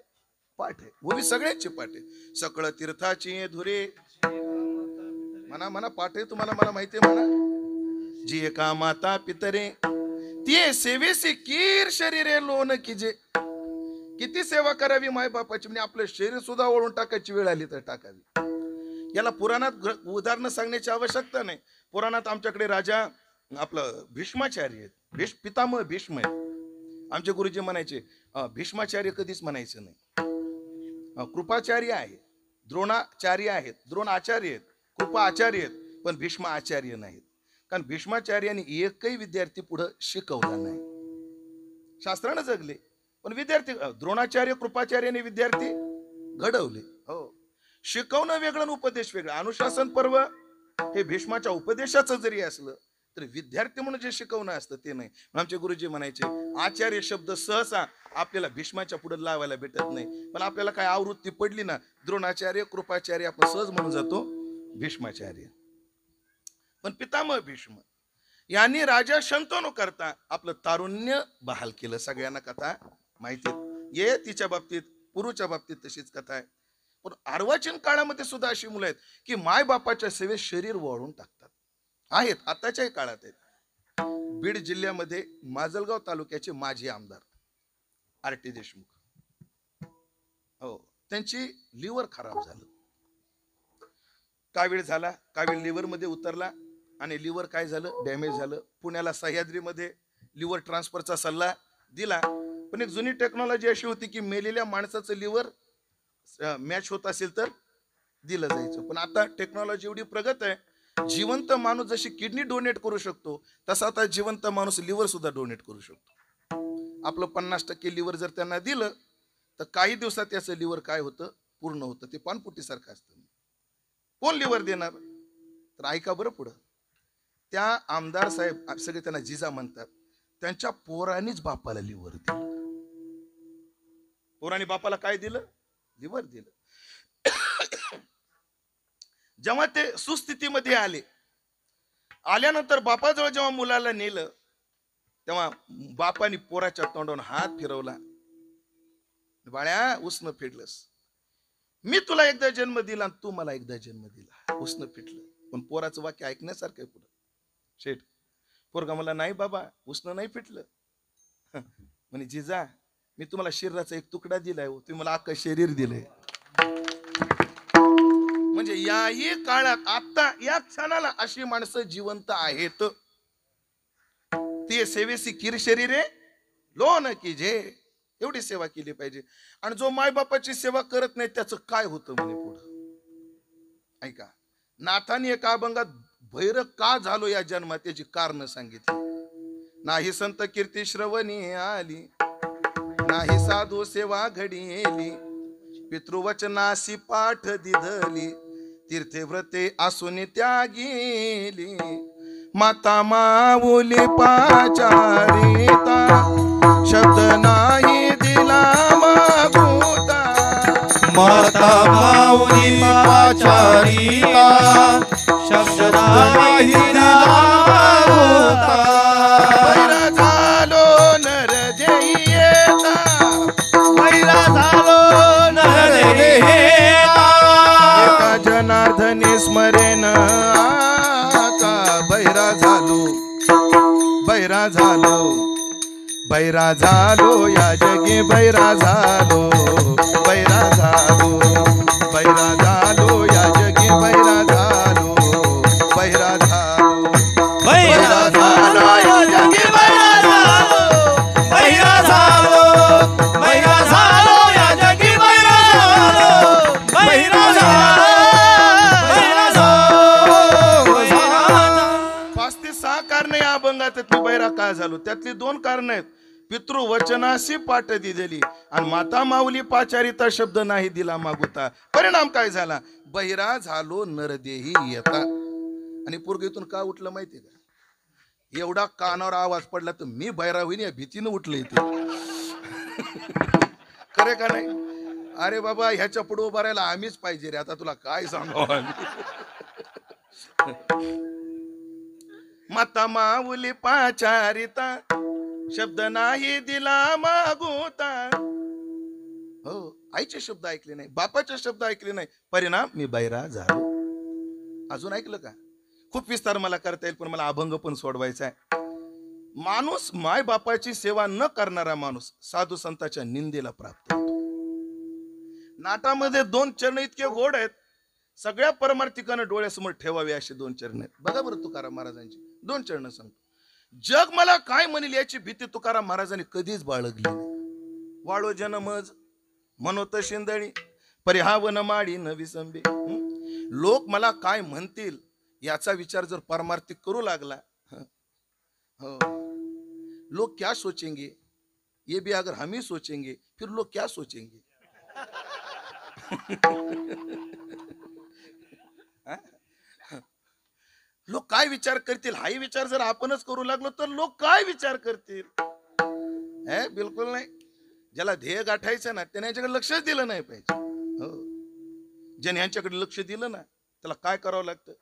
पाठ आहे? ओवी सगळ्यांची पाठ आहे. सकळ तीर्थाची धुरे म्हणा पाठ आहे तुम्हाला, मला माहिती आहे म्हणा. जी एका माता पितरे ती सेवेसी कीर शरीरे लोन कीजे. किती सेवा करावी माय बापाची, म्हणजे आपलं शरीर सुद्धा ओळून टाकायची वेळ आली तर टाकावी. याला पुराणात उदाहरणं सांगण्याची आवश्यकता नाही. पुराणात आमच्याकडे राजा आपलं भीष्माचार्य आहेत, पितामह भीष्म आहेत. आमचे गुरुजी म्हणायचे भीष्माचार्य कधीच म्हणायचं नाही. कृपाचार्य आहे, द्रोणाचार्य आहेत, द्रोण आचार्य आहेत, कृपा आचार्य आहेत, पण भीष्म आचार्य नाहीत. कारण भीष्माचार्यांनी एकही विद्यार्थी पुढे शिकवला नाही. शास्त्रानं जगले पण विद्यार्थी, द्रोणाचार्य कृपाचार्याने विद्यार्थी घडवले. हो, शिकवणं वेगळं, उपदेश वेगळं. अनुशासन पर्व हे भीष्माच्या उपदेशाचं जरी असलं तर विद्यार्थी म्हणून जे शिकवणं असतं ते नाही. आमचे गुरुजी म्हणायचे आचार्य शब्द सहसा आपल्याला भीष्माच्या पुढे लावायला भेटत नाही, पण आपल्याला काय आवृत्ती पडली ना द्रोणाचार्य कृपाचार्य आपण सहज म्हणून जातो भीष्माचार्य. पण पितामह भीष्म यांनी राजा शंतनू करता आपलं तारुण्य बहाल केलं. सगळ्यांना कथा माहिती ये तिच्या बाबतीत, पुरूच्या बाबतीत तशीच कथा आहे. पण अर्वाचीन काळामध्ये सुद्धा अशी मुलं आहेत की माय बापाच्या सेवेत शरीर वळून टाकतात. आहेत, आताच्याही काळात आहेत. बीड जिल्ह्यामध्ये माजलगाव तालुक्याचे माजी आमदार आर.टी. देशमुख, हो, त्यांची लिव्हर खराब झालं. कावीळ झाला, कावीळ लिव्हर मध्ये उतरला आणि लिव्हर काय झालं, डॅमेज झालं. पुण्याला सह्याद्रीमध्ये लिव्हर ट्रान्सफरचा सल्ला दिला. पण एक जुनी टेक्नॉलॉजी अशी होती की मेलेल्या माणसाचं लिव्हर मॅच होत असेल तर दिलं जायचं. पण आता टेक्नॉलॉजी एवढी प्रगत आहे, जिवंत माणूस जशी किडनी डोनेट करू शकतो तसा आता जिवंत माणूस लिव्हर सुद्धा डोनेट करू शकतो. आपलं 50% लिव्हर जर त्यांना दिलं तर काही दिवसात त्याचं लिव्हर काय होतं, पूर्ण होतं. ते पानपुटीसारखं असतं. कोण लिव्हर देणार? तर ऐका बरं पुढं. त्या आमदार साहेब, सगळे त्यांना जिजा म्हणतात, त्यांच्या पोरांनीच बापाला लिव्हर दिलं. पोरांनी बापाला काय दिलं? लिव्हर दिलं. जेव्हा ते सुस्थितीमध्ये आले, आल्यानंतर बापाजवळ जेव्हा मुलाला नेलं तेव्हा बापाने पोराच्या तोंडावर हात फिरवला. बाळ्या, उसनं फेडलंस. मी तुला एकदा जन्म दिला, तू मला एकदा जन्म दिला, उसनं फिटलं. पण पोराचं वाक्य ऐकण्यासारखं आहे. पुढं शेठ पोरगा मला, नाही बाबा, उसनं नाही फिटलं. म्हणे जिजा, मी तुम्हाला शरीराचा एक तुकडा दिलाय, तुम्ही मला अख्खं शरीर दिलंय. म्हणजे याही काळात आता या क्षणाला अशी माणसं जिवंत आहेत. ते सेवेसी किर शरीरे लोन की जे, एवढी सेवा केली पाहिजे. आणि जो मायबापाची सेवा करत नाही त्याचं काय होतं म्हणे पुढं. ऐका, नाथाने एका अभंगात भैर का झालो या जन्मात त्याची कारण सांगितली. नाही संत कीर्ती श्रवणी आली, नाही साधू सेवा घडीली, पितृवचनासी पाठ दिधली, तीर्थे व्रते असून त्यागीली, माता माऊली पाचारिता, शब्द नाही दिला मागुता. माता माऊली पाचारिता, शब्द नाही दिला मागुता. बैरा झालो नर जेई येता, बैरा झालो नर येता, एका जनार्दनी स्मरेन आता. बैरा झालो, बैरा झालो, बैरा झालो या जगी, बैरा झालो, बैरा झालो, बैरा झालो या जगी, बैरा झालो, बैरा झालो, बैरा झालो या जगी, बैरा झालो, बैरा झालो, बैरा झालो या जगी, बैरा झालो, बैरा झालो, बैरा झालो. 5 ते 6 कारण या अभंगात मी बैरा का झालो. त्यातली 2 कारण आहेत. पितृवचनासी पाठ दिलेली आणि माता माऊली पाचारिता, शब्द नाही दिला मागुता. परिणाम काय झाला? बहिरा झालो नरदेही येता. आणि पोरग इथून का उठलं माहितीये का? एवढा कानावर आवाज पडला तर मी बहिरा होईन या भीतीनं उठलं इथे. खरे का नाही? अरे बाबा, ह्याच्या पुढे उभा राहायला आम्हीच पाहिजे रे. आता तुला काय सांगावं आम्ही. माता माऊली पाचारिता, शब्द नाही दिला मागुता. हो, आईचे शब्द ऐकले नाही, बापाचे शब्द ऐकले नाही, परिणाम मी बैरा झालो. अजून ऐकलं का? खूप विस्तार मला करता येईल, पण मला अभंग पण सोडवायचा आहे. माणूस माय बापाची सेवा न करणारा माणूस साधू संतांच्या निंदेला प्राप्त होतो. नाटामध्ये 2 चरण इतके गोड आहेत, सगळ्या परमार्थिकानं डोळ्यासमोर ठेवावे असे 2 चरण आहेत. बघा बरं तुकाराम महाराजांची 2 चरण सांगतो. जग मला काय म्हणेल याची भीती तुकाराम महाराजांनी कधीच बाळगली नाही. वाळो जनमज मनोत शिंदळी, परिहावन माडी न विसंबे. लोक मला काय म्हणतील याचा विचार जर परमार्थिक करू लागला, हो, लोग क्या सोचेंगे, ये भी अगर हम ही सोचेंगे फिर लोग क्या सोचेंगे. लोक काय विचार करतील हाही विचार जर आपणच करू लागलो तर लोक काय विचार करतील. बिलकुल नाही. ज्याला ध्येय गाठायचं ना त्याने याच्याकडे लक्षच दिलं नाही पाहिजे. हो, ज्याने यांच्याकडे लक्ष दिलं ना त्याला काय करावं लागतं.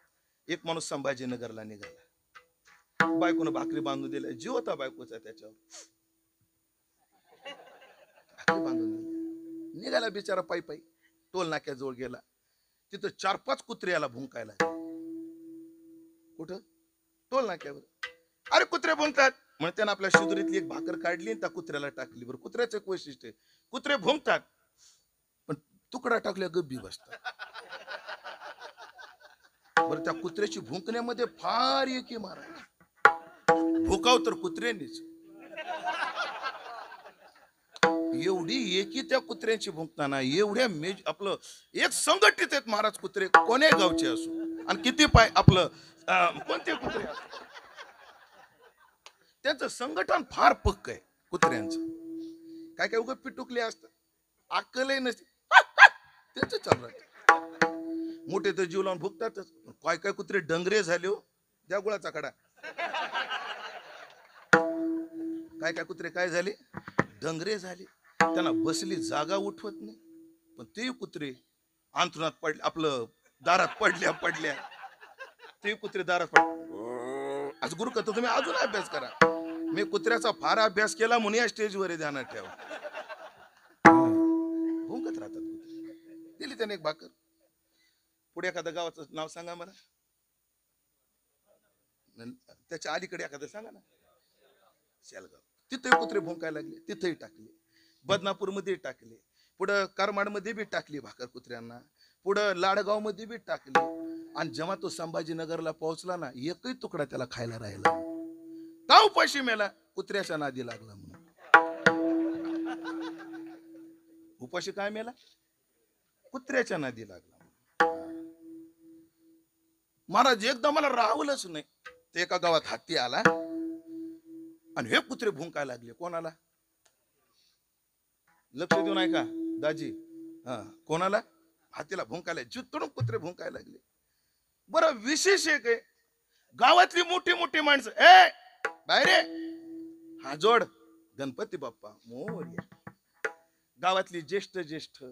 एक माणूस संभाजीनगरला निघाला, बायकोनं भाकरी बांधून दिल्या, जीव होता बायकोचा त्याच्यावर, भाकरी बांधून दिली. निघाला बिचारा पायी पायी, टोल नाक्याजवळ गेला. तिथं 4-5 कुत्रे याला भुंकायला. कुठं? टोल नाक्यावर. अरे कुत्रे भुंकतात म्हणून त्यानं आपल्या शिदुरीतली एक भाकर काढली आणि त्या कुत्र्याला टाकली. बरं, कुत्र्याचं एक वैशिष्ट्य आहे, कुत्रे भुंकतात पण तुकडा टाकल्या गप्पी बसतात. बरं, त्या कुत्र्याची भुंकण्यामध्ये फार एकी महाराज, भुकाव तर कुत्र्यांनीच. एवढी एकी त्या कुत्र्यांची भुंकताना, एवढ्या आपलं एक संघटित आहेत महाराज कुत्रे, कोण्या गावचे असो आणि किती पाय आपलं कोणते कुत्रे असो, त्यांचं संघटन फार पक्क आहे कुत्र्यांचं. काय काय उगा पिटुकले असतात, अक्कलही नसते, त्यांचं चालू राहतं. मोठे तर जीव लावून भुकतातच. काय काय कुत्रे डंगरे झाले हो, त्या गुळाचा कडा. काय काय कुत्रे काय झाले, डंगरे झाले. त्यांना बसली जागा उठवत नाही. पण ते कुत्रे अंथरुणात पडले, आपलं दारात पडल्या ते कुत्रे दारात पडले. आज गुरु करतो, तुम्ही अजून अभ्यास करा. मी कुत्र्याचा फार अभ्यास केला म्हणून या स्टेजवर ध्यानात ठेवा. भुंकत राहतात कुत्रे. दिली त्याने एक भाकर. पुढे एखाद्या गावाचं नाव सांगा मला, त्याच्या अलीकडे एखादं सांगा ना. शेलगाव. तिथे कुत्रे भुंकायला लागले, तिथेही टाकले. बदनापूर मध्ये टाकले, पुढं करमाड मध्ये बी टाकली भाकर कुत्र्यांना, पुढं लाडगाव मध्ये बी टाकली. आणि जेव्हा तो संभाजीनगरला पोहोचला ना, एकही तुकडा त्याला खायला राहिला. का उपाशी मेला? कुत्र्याच्या नादी लागला म्हणून. उपाशी काय मेला? कुत्र्याच्या नादी लागला. महाराज एकदा मला राहवलंच नाही. ते एका गावात हत्ती आला आणि हे कुत्रे भुंकायला लागले. कोणाला? लक्ष देऊन ऐका दाजी, कोणाला? हत्तीला भुंकायला. जिथून कुत्रे भुंकायला लागले. बरं, विशेष एक आहे, गावातली मोठी मोठी माणसं, ए बाहेर, हा जोड गणपती बाप्पा मोरया. गावातली ज्येष्ठ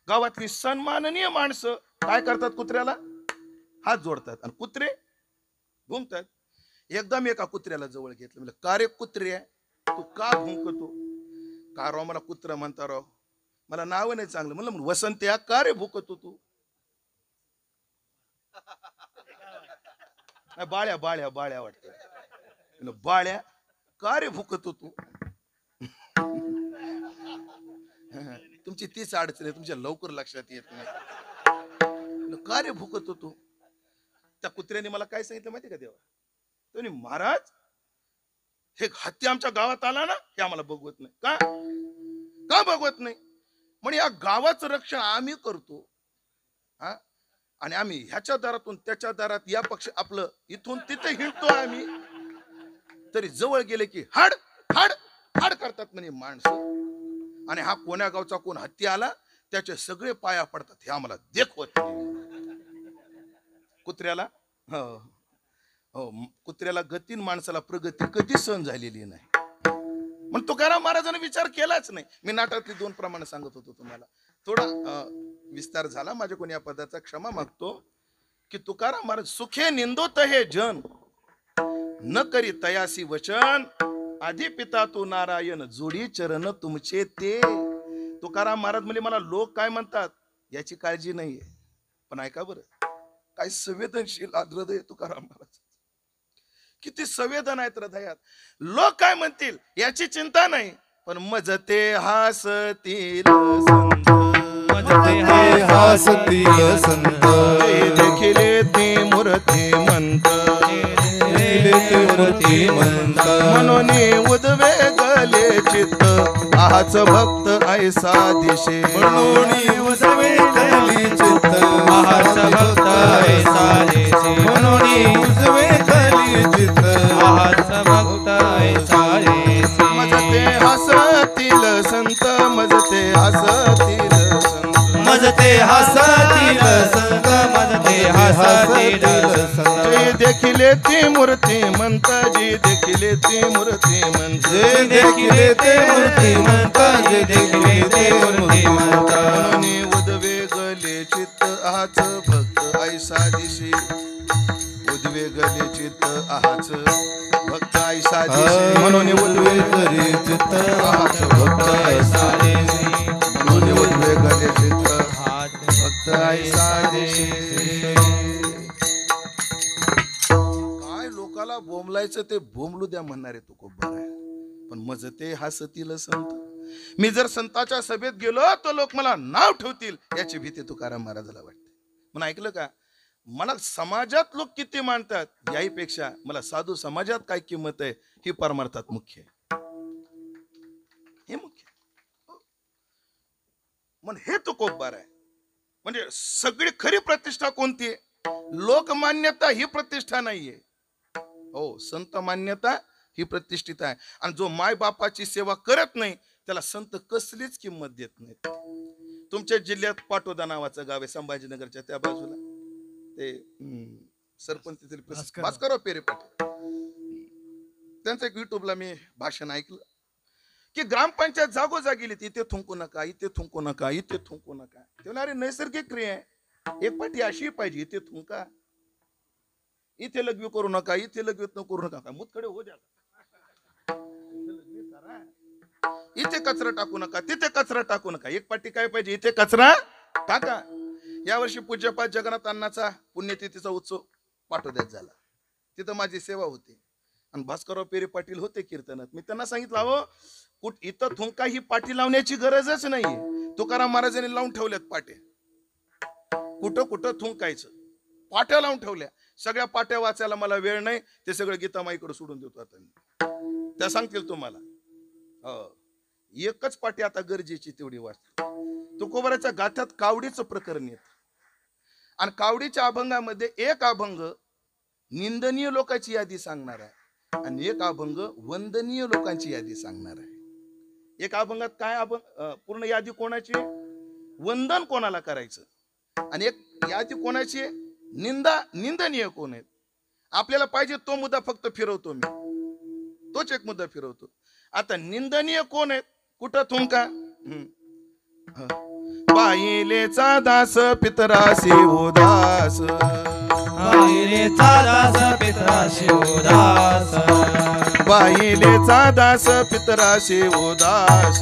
गावातली सन्माननीय माणसं काय करतात? कुत्र्याला हात जोडतात आणि कुत्रे भुंकतात. एकदा मी एका कुत्र्याला जवळ घेतलं. म्हणजे का रे कुत्रे, तू का भुंकतो? का राव मला कुत्रा म्हणता राव, मला नाव नाही चांगलं. म्हणलं वसंत्या, का रे भुंकतो तू? बाळ्या वाटत. बाळ्या, का रे भुंकतो तू? तुमची तीच अडचण आहे, तुमच्या लवकर लक्षात येत नाही. का रे भुंकतो तू? त्या कुत्र्याने मला काय सांगितलं माहिती का तेव्हा? तो महाराज, हे हत्ती आमच्या गावात आला ना, हे आम्हाला बघवत नाही. का बघवत नाही? म्हणजे या गावाचं रक्षण आम्ही करतो, आणि आम्ही ह्याच्या दारातून त्याच्या दारात या पक्ष आपलं इथून तिथे हिंडतो आम्ही, तरी जवळ गेले की हाड हाड हाड करतात म्हणे माणसं. आणि हा कोण्या गावचा कोण हत्ती आला त्याचे सगळे पाया पडतात, हे आम्हाला देखवत नाही. कुत्र्याला कुत्र्याला गतीन, माणसाला प्रगती कधी सहन झालेली नाही. पण तुकाराम महाराजांनी विचार केलाच नाही. मी नाटकातली 2 प्रमाण सांगत होतो तुम्हाला. थोडा विस्तार झाला माझ्याकडून, या पदाचा क्षमा मागतो. की तुकाराम महाराज, सुखे निंदोत हे जन, न करी तयासी वचन, आधी पिता तू नारायण, जोडी चरण तुमचे ते. तुकाराम महाराज म्हणजे मला लोक काय म्हणतात याची काळजी नाहीये, पण ऐका बरं, काय संवेदनशील हृदय तुकाराम महाराज, किती संवेदन आहेत हृदयात. लोक काय म्हणतील याची चिंता नाही, पण मजते हासतील संत, मजते हासतील संत, देखिले ते मूर्ती म्हणत, म्हणून उद्वेगले चित्त, आहाच भक्त ऐसा दिशे, म्हणून उजवेतली चित्त, आहाच भक्त ऐसा दिशे, म्हणून उजवेतली चित्त, आहाच भक्त ऐसा दिशे. मजते हसतील संत, मजते हसतील संत, मजते हसतील संत, मजते हसतील संत, जे देखिले ती मूर्ती म्हणत, जी देखिले ती मूर्ती म्हणत, जे देखिले ते मूर्ती म्हणत, जे देखिले ते मूर्ती म्हणत, म्हणून उद्वेगले चित्त, आहाच भक्त ऐसा दिशे, उद्वेग उद्वेगले चित्त आहाच भक्त ऐसा दिसे म्हणून उद्वेगले चित्त आहाच भक्त ऐसा दिसे म्हणून उद्वेगले चित्त भक्त ऐसा दिसे काय लोकाला बोंबलायचं ते बोंबलू द्या म्हणणारे तू खूप बरं आहे पण मज ते हसतील संत मी जर संताच्या सभेत गेलो तर लोक मला नाव ठेवतील याची भीती तुकाराम महाराजाला वाटते म्हणून ऐकलं का मला समाजात लोक किती मानतात याहीपेक्षा मला साधू समाजात काय किंमत आहे ही परमार्थात मुख्य आहे हे मुख्य म्हणून हे तो खूप बरं आहे म्हणजे सगळी खरी प्रतिष्ठा कोणती आहे लोकमान्यता ही प्रतिष्ठा नाहीये हो संत मान्यता ही प्रतिष्ठित आहे आणि जो माय बापाची सेवा करत नाही त्याला संत कसलीच किंमत देत नाहीत तुमच्या जिल्ह्यात पाटोदा नावाचं गाव आहे संभाजीनगरच्या त्या बाजूला ते सरपंच तिथले भास्करराव पेरे पाटील त्यांचं एक युट्यूबला मी भाषण ऐकलं की ग्रामपंचायत जागोजागी इथे थुंकू नका इथे थुंकू नका इथे थुंकू नका ते अरे नैसर्गिक क्रिया आहे एक पाठी अशी पाहिजे इथे थुंका इथे लघवी करू नका इथे लघवीत न करू नका मुतकडे हो द्या इथे कचरा टाकू नका तिथे कचरा टाकू नका एक पाठी काय पाहिजे इथे कचरा टाका यावर्षी पूज्यपाद जगन्नाथ अण्णाचा पुण्यतिथीचा उत्सव पाटोद्यात झाला तिथं माझी सेवा होती आणि भास्करराव पेरे पाटील होते कीर्तनात मी त्यांना सांगितलं अहो इथं थुंका ही पाठी लावण्याची गरजच नाहीये तुकाराम महाराजांनी लावून ठेवल्यात पाटे कुठं कुठं थुंकायचं पाट्या लावून ठेवल्या सगळ्या पाट्या वाचायला मला वेळ नाही ते सगळं गीतामाईकडे सोडून देतो आता त्या सांगतील तुम्हाला एकच पाटी आता गरजेची तेवढी वाचते तुकोबराच्या गाथ्यात कावडीचं प्रकरण येत आणि कावडीच्या अभंगामध्ये एक अभंग निंदनीय लोकांची यादी सांगणार आहे आणि एक अभंग वंदनीय लोकांची यादी सांगणार आहे एक अभंगात काय अभंग पूर्ण यादी कोणाची वंदन कोणाला करायचं आणि एक यादी कोणाची निंदनीय कोण आहेत आपल्याला पाहिजे तो मुद्दा फक्त फिरवतो मी तोच एक मुद्दा फिरवतो आता निंदनीय कोण आहेत कुठं थुंका पाहिलेचा दास पितराशी उदास पाहिलेचा दास पितराशी उदास पाहिलेचा दास पितराशी उदास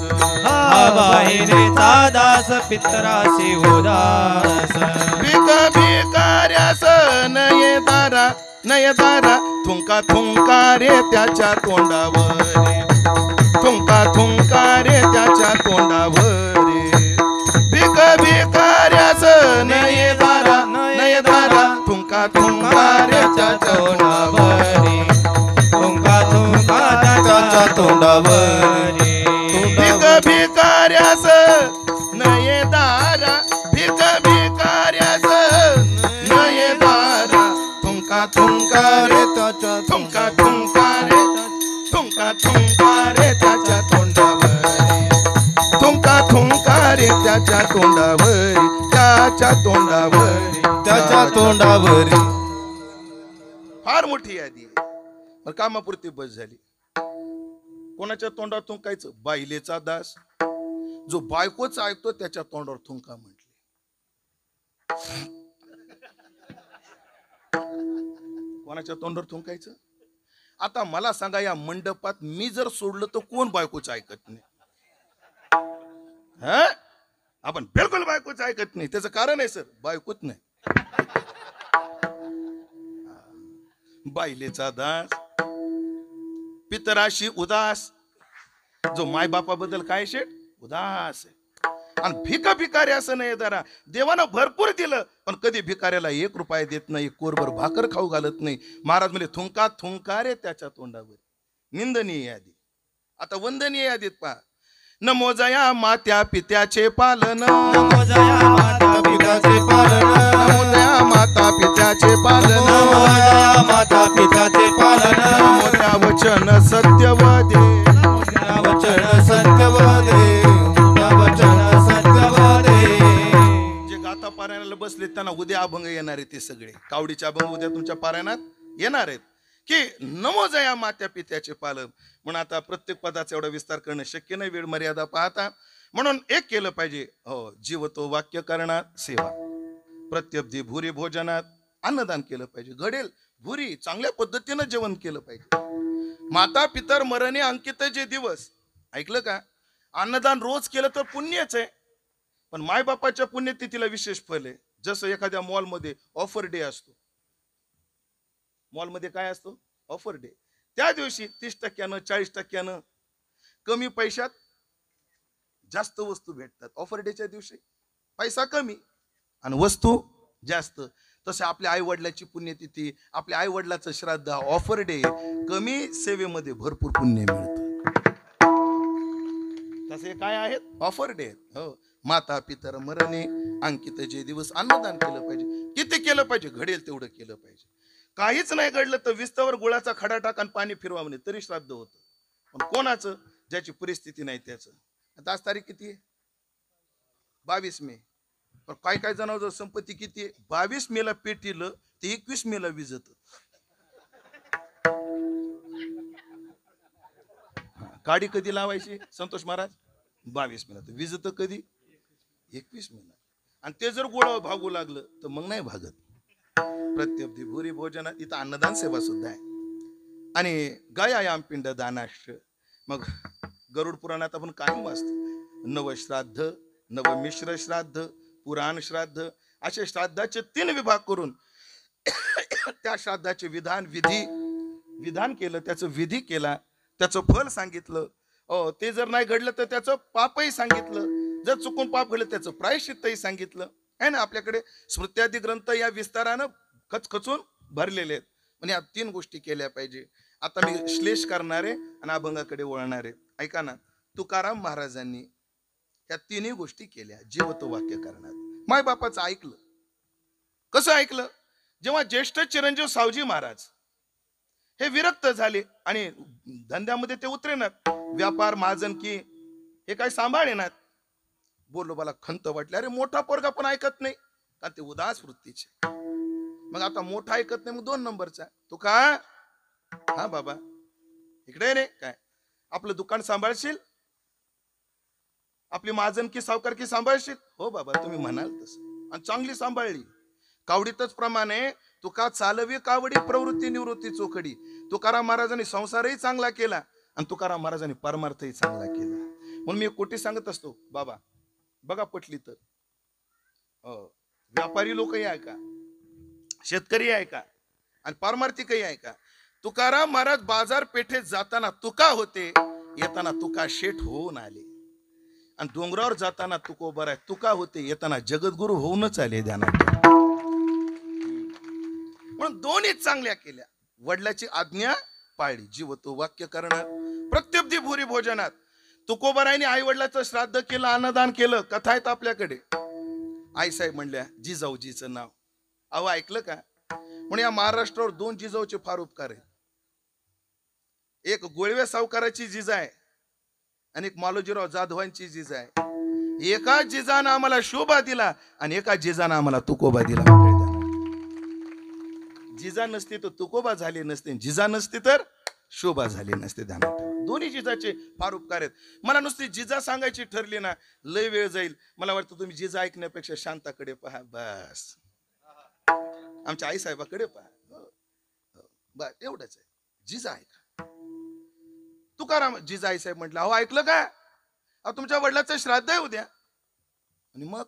पाहिलेचा दास पितराशी उदास भिकार्यास नयदारा थुंका थुंका रे त्याच्या तोंडावरे थुंका थुंका रे त्याच्या तोंडावरे भिकार्यास नयदारा थुंका थुंका रे त्याच्या तोंडावरे थुंका थुंका त्याच्या तोंडावरे भिकार्यास नयदारा भिकार्यास नयदारा थुंका थुंका रे त्याच्या थुंका थुंका रे थुंका थुंका रे त्याच्या तोंडावरी थुंका थुंका रे त्याच्या तोंडावरी त्याच्या तोंडावरी त्याच्या तोंडावरी फार मोठी यादी आहे कामापुरती बस झाली कोणाच्या तोंडावर थुंकायचं बाईलेचा दास जो बायकोच ऐकतो त्याच्या तोंडावर थुंका म्हटले कोणाच्या तोंडावर थुंकायचं आता मला सांगा या मंडपात मी जर सोडलं तर कोण बायकोच ऐकत नाही आपण बिलकुल बायकोच ऐकत नाही त्याचं कारण आहे सर बायकोच नाही बाईलेचा दास पितराशी उदास जो माय बापाबद्दल काय शेट उदास आहे आणि भिकारी असं नाही जरा देवानं भरपूर दिलं पण कधी भिकाऱ्याला 1 रुपया देत नाही कोरभर भाकर खाऊ घालत नाही महाराज म्हणजे थुंका थुंका रे त्याच्या तोंडावर निंदनीय यादी आता वंदनीय यादीत पहा नमो जया मात्या पित्याचे पालन नमो जया माता पित्याचे पालन नमो जया माता पित्याचे पालन नमो जया माता पित्याचे पालन नमो त्या वचन सत्यवदे त्या वचन सत्यवदे त्या वचन सत्यवदे जे गाथा पारायणाला बसले त्यांना उद्या अभंग येणार आहे ते सगळे कावडीचे अभंग उद्या तुमच्या पारायणात येणार आहेत की नमो जया मात्या पित्याचे पालन म्हणून आता प्रत्येक पदाचा एवढा विस्तार करणं शक्य नाही वेळ मर्यादा पाहता म्हणून एक केलं पाहिजे हो जीवतो वाक्य करणात सेवा प्रत्यब्धी भूरी भोजनात अन्नदान केलं पाहिजे घडेल भुरी चांगल्या पद्धतीनं जेवण केलं पाहिजे. माता पितर मरणे अंकित जे दिवस, ऐकलं का? अन्नदान रोज केलं तर पुण्यच आहे, पण मायबापाच्या पुण्यतिथीला विशेष फल आहे. जसं एखाद्या मॉलमध्ये ऑफर डे असतो, मॉलमध्ये काय असतो? Offer day. त्या दिवशी 30%, 40% कमी पैशात जास्त वस्तू भेटतात. ऑफर डेच्या दिवशी पैसा कमी आणि वस्तू जास्त. तसे आपल्या आई वडिलाची पुण्यतिथी, आपल्या आई वडिलाचं श्राद्ध, ऑफर डे, कमी सेवेमध्ये भरपूर पुण्य मिळतं. तसे काय आहेत? Offer day. हो. माता पितर मरणे अंकित जे दिवस, अन्नदान केलं पाहिजे. किती केलं पाहिजे? घडेल तेवढं केलं पाहिजे. काहीच नाही घडलं तर विस्तावर गुळाचा खडा टाक आणि पाणी फिरवा म्हणे, तरी श्राद्ध होतं. पण कोणाचं? ज्याची परिस्थिती नाही त्याचं. आता आज तारीख किती आहे? 22 मे. पण काय काय जणांवर संपत्ती किती आहे? 22 मेला पेटीलं ते 21 मेला विजत. काडी कधी लावायची संतोष महाराज? 22 मेला. तर विजत कधी? 21 मेला. आणि ते जर गोळा भागू लागलं तर मग नाही भागत. प्रत्यब्धी भूरी भोजनात, इथं अन्नदान सेवा सुद्धा आहे. आणि गयायाम पिंड दानाश्र. मग गरुड पुराणात आपण कायम वाचतो, नवश्राद्ध, नवमिश्र श्राद्ध, पुराण श्राद्ध, असे श्राद्धाचे 3 विभाग करून त्या श्राद्धाचे विधान केलं, त्याचं विधी केला, त्याचं फल सांगितलं. ते जर नाही घडलं तर त्याचं पापही सांगितलं. जर चुकून पाप घडलं त्याचं प्रायश्चित्तही सांगितलं आहे ना. आपल्याकडे स्मृत्यादी ग्रंथ या विस्तारानं खचखचून भरलेले आहेत. म्हणजे या 3 गोष्टी केल्या पाहिजे. आता मी श्लेष करणारे आणि अभंगाकडे वळणारे. ऐका ना, तुकाराम महाराजांनी या 3 गोष्टी केल्या जीवत वाक्य करण्यात. मायबापाचं ऐकलं. कसं ऐकलं? जेव्हा ज्येष्ठ चिरंजीव सावजी महाराज हे विरक्त झाले आणि धंद्यामध्ये ते उतरेनात, व्यापार महाजनकी हे काय सांभाळेनात. बोललो मला खंत वाटली, अरे मोठा पोरगा पण ऐकत नाही, कारण ते उदास वृत्तीचे. मग आता मोठा ऐकत नाही, मग 2 नंबरचा. तू का? हा बाबा इकडे रे, काय आपलं दुकान सांभाळशील? आपली महाजनकी सावकारकी सांभाळशील? हो बाबा तुम्ही म्हणाल तसं. आणि चांगली सांभाळली. कावडीतच प्रमाणे तुका चालवी कावडी प्रवृत्ती निवृत्ती चोखडी. तुकाराम महाराजांनी संसारही चांगला केला आणि तुकाराम महाराजांनी परमार्थही चांगला केला. म्हणून मी कोटी सांगत असतो, बाबा बघा पटली तर व्यापारी लोकही आहे का, शेतकरी आहे का, आणि पारमार्थिकही आहे का. तुकाराम महाराज बाजारपेठेत जाताना तुका होते, येताना तुका शेठ होऊन आले. आणि डोंगरावर जाताना तुकोबर आहे, तुका होते, येताना जगद्गुरु होऊनच आले. ध्यानात म्हणून दोन्ही चांगल्या केल्या. वडिलाची आज्ञा पाळली, जीवतो वाक्य करणार, प्रत्यब्धी भूरी भोजनात. तुकोबरायने आई वडिलाचं श्राद्ध केलं, अन्नदान केलं. कथा आहेत आपल्याकडे. आईसाहेब म्हणल्या जिजाऊजीचं नाव. अहो ऐकलं का? म्हणून या महाराष्ट्रावर 2 जिजाऊचे फार उपकार आहेत. एक गोळवे सावकाराची जिजा आहे आणि एक मालोजीराव जाधवांची जिजा आहे. एका जिजानं आम्हाला शोभा दिला आणि एका जिजानं आम्हाला तुकोबा दिला. जिजा नसती तर तुकोबा झाले नसते, जिजा नसती तर शोभा झाली नसते. ध्यानात ठेवा. दोन्ही जिजाचे फार उपकार आहेत. मला नुसती जिजा सांगायची ठरली ना, लय वेळ जाईल. मला वाटतं तुम्ही जिजा ऐकण्यापेक्षा शांताकडे पहा, बस आमच्या आई साहेबाकडे पहा, बस एवढंच आहे. जिजा ऐका. तुकाराम जिजा आई साहेब म्हटलं, अहो ऐकलं का? अहो तुमच्या वडिलाचं श्राद्ध आहे उद्या. आणि मग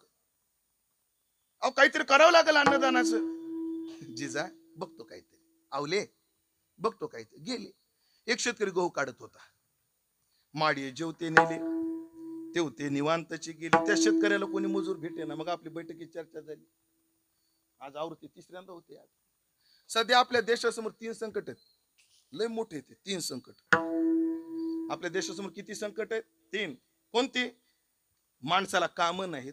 अहो काहीतरी करावं लागेल अन्नदानाचं. जिजा बघतो काहीतरी. आवले बघतो काहीतरी. गेले. एक शेतकरी गहू काढत होता. माडी जेवते नेले, तेवते निवांतची गेली. त्या शेतकऱ्याला कोणी मजूर भेटे ना. मग आपली बैठकीत चर्चा झाली. आज आवृत्ती 3ऱ्यांदा होते. आज सध्या आपल्या देशासमोर 3 संकट आहेत. लय मोठे ते 3 संकट. आपल्या देशासमोर किती संकट आहेत? 3. कोणती? माणसाला काम नाहीत,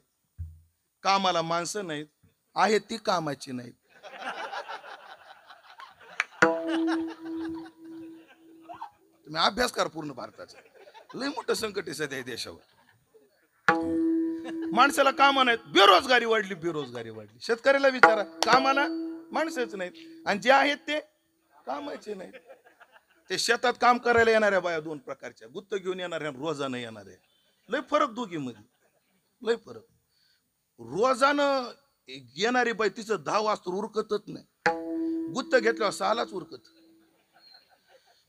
कामाला माणसं नाहीत, आहेत ती कामाची नाहीत. तुम्ही अभ्यास करा पूर्ण भारताचा. लय मोठं संकट आहे सध्या देशावर. माणसाला काम नाहीत, बेरोजगारी वाढली. शेतकऱ्याला विचारा, कामाला माणसंच नाहीत आणि जे आहेत ते कामाचे नाहीत. ते शेतात काम करायला येणाऱ्या बाया 2 प्रकारच्या, गुत्त घेऊन येणाऱ्या, रोजानं येणाऱ्या. लय फरक दोघीमध्ये, लय फरक. रोजानं येणारी बाई तिचं 10 वाजता उरकतच नाही. गुत्त घेतल्यावर सालाच उरकत.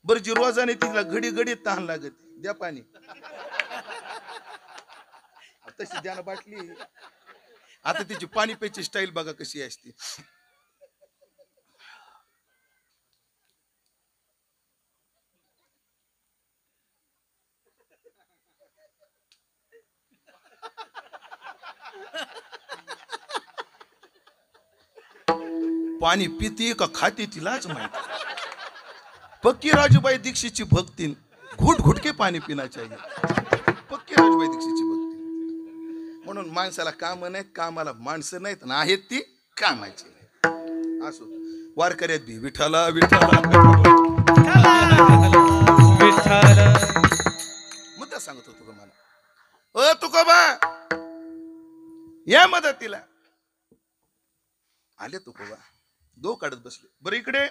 बरं जी रोजाने तिला घडी घडीत तहान लागत, द्या पाणी. तशी द्या ना बाटली. आता तिची पाणी प्यायची स्टाईल बघा कशी असते. पाणी पिती का खाती तिलाच माहिती. पक्की राजूबाई दीक्षितची भक्ती, घुट घुट के पाणी पिना चाहिए. पक्की राजूबाई दीक्षितची भक्ती. म्हणून माणसाला काम नाहीत, कामाला माणसं नाहीत ना, आहेत ती कामाची. असो वारकऱ्यात बी विठ्ठला विठ्ठला विठ्ठल. मुद्दा सांगत होतो तुम्हाला. तुकोबा या मदतीला आले. तुकोबा गहू काढत बसले. बरं इकडे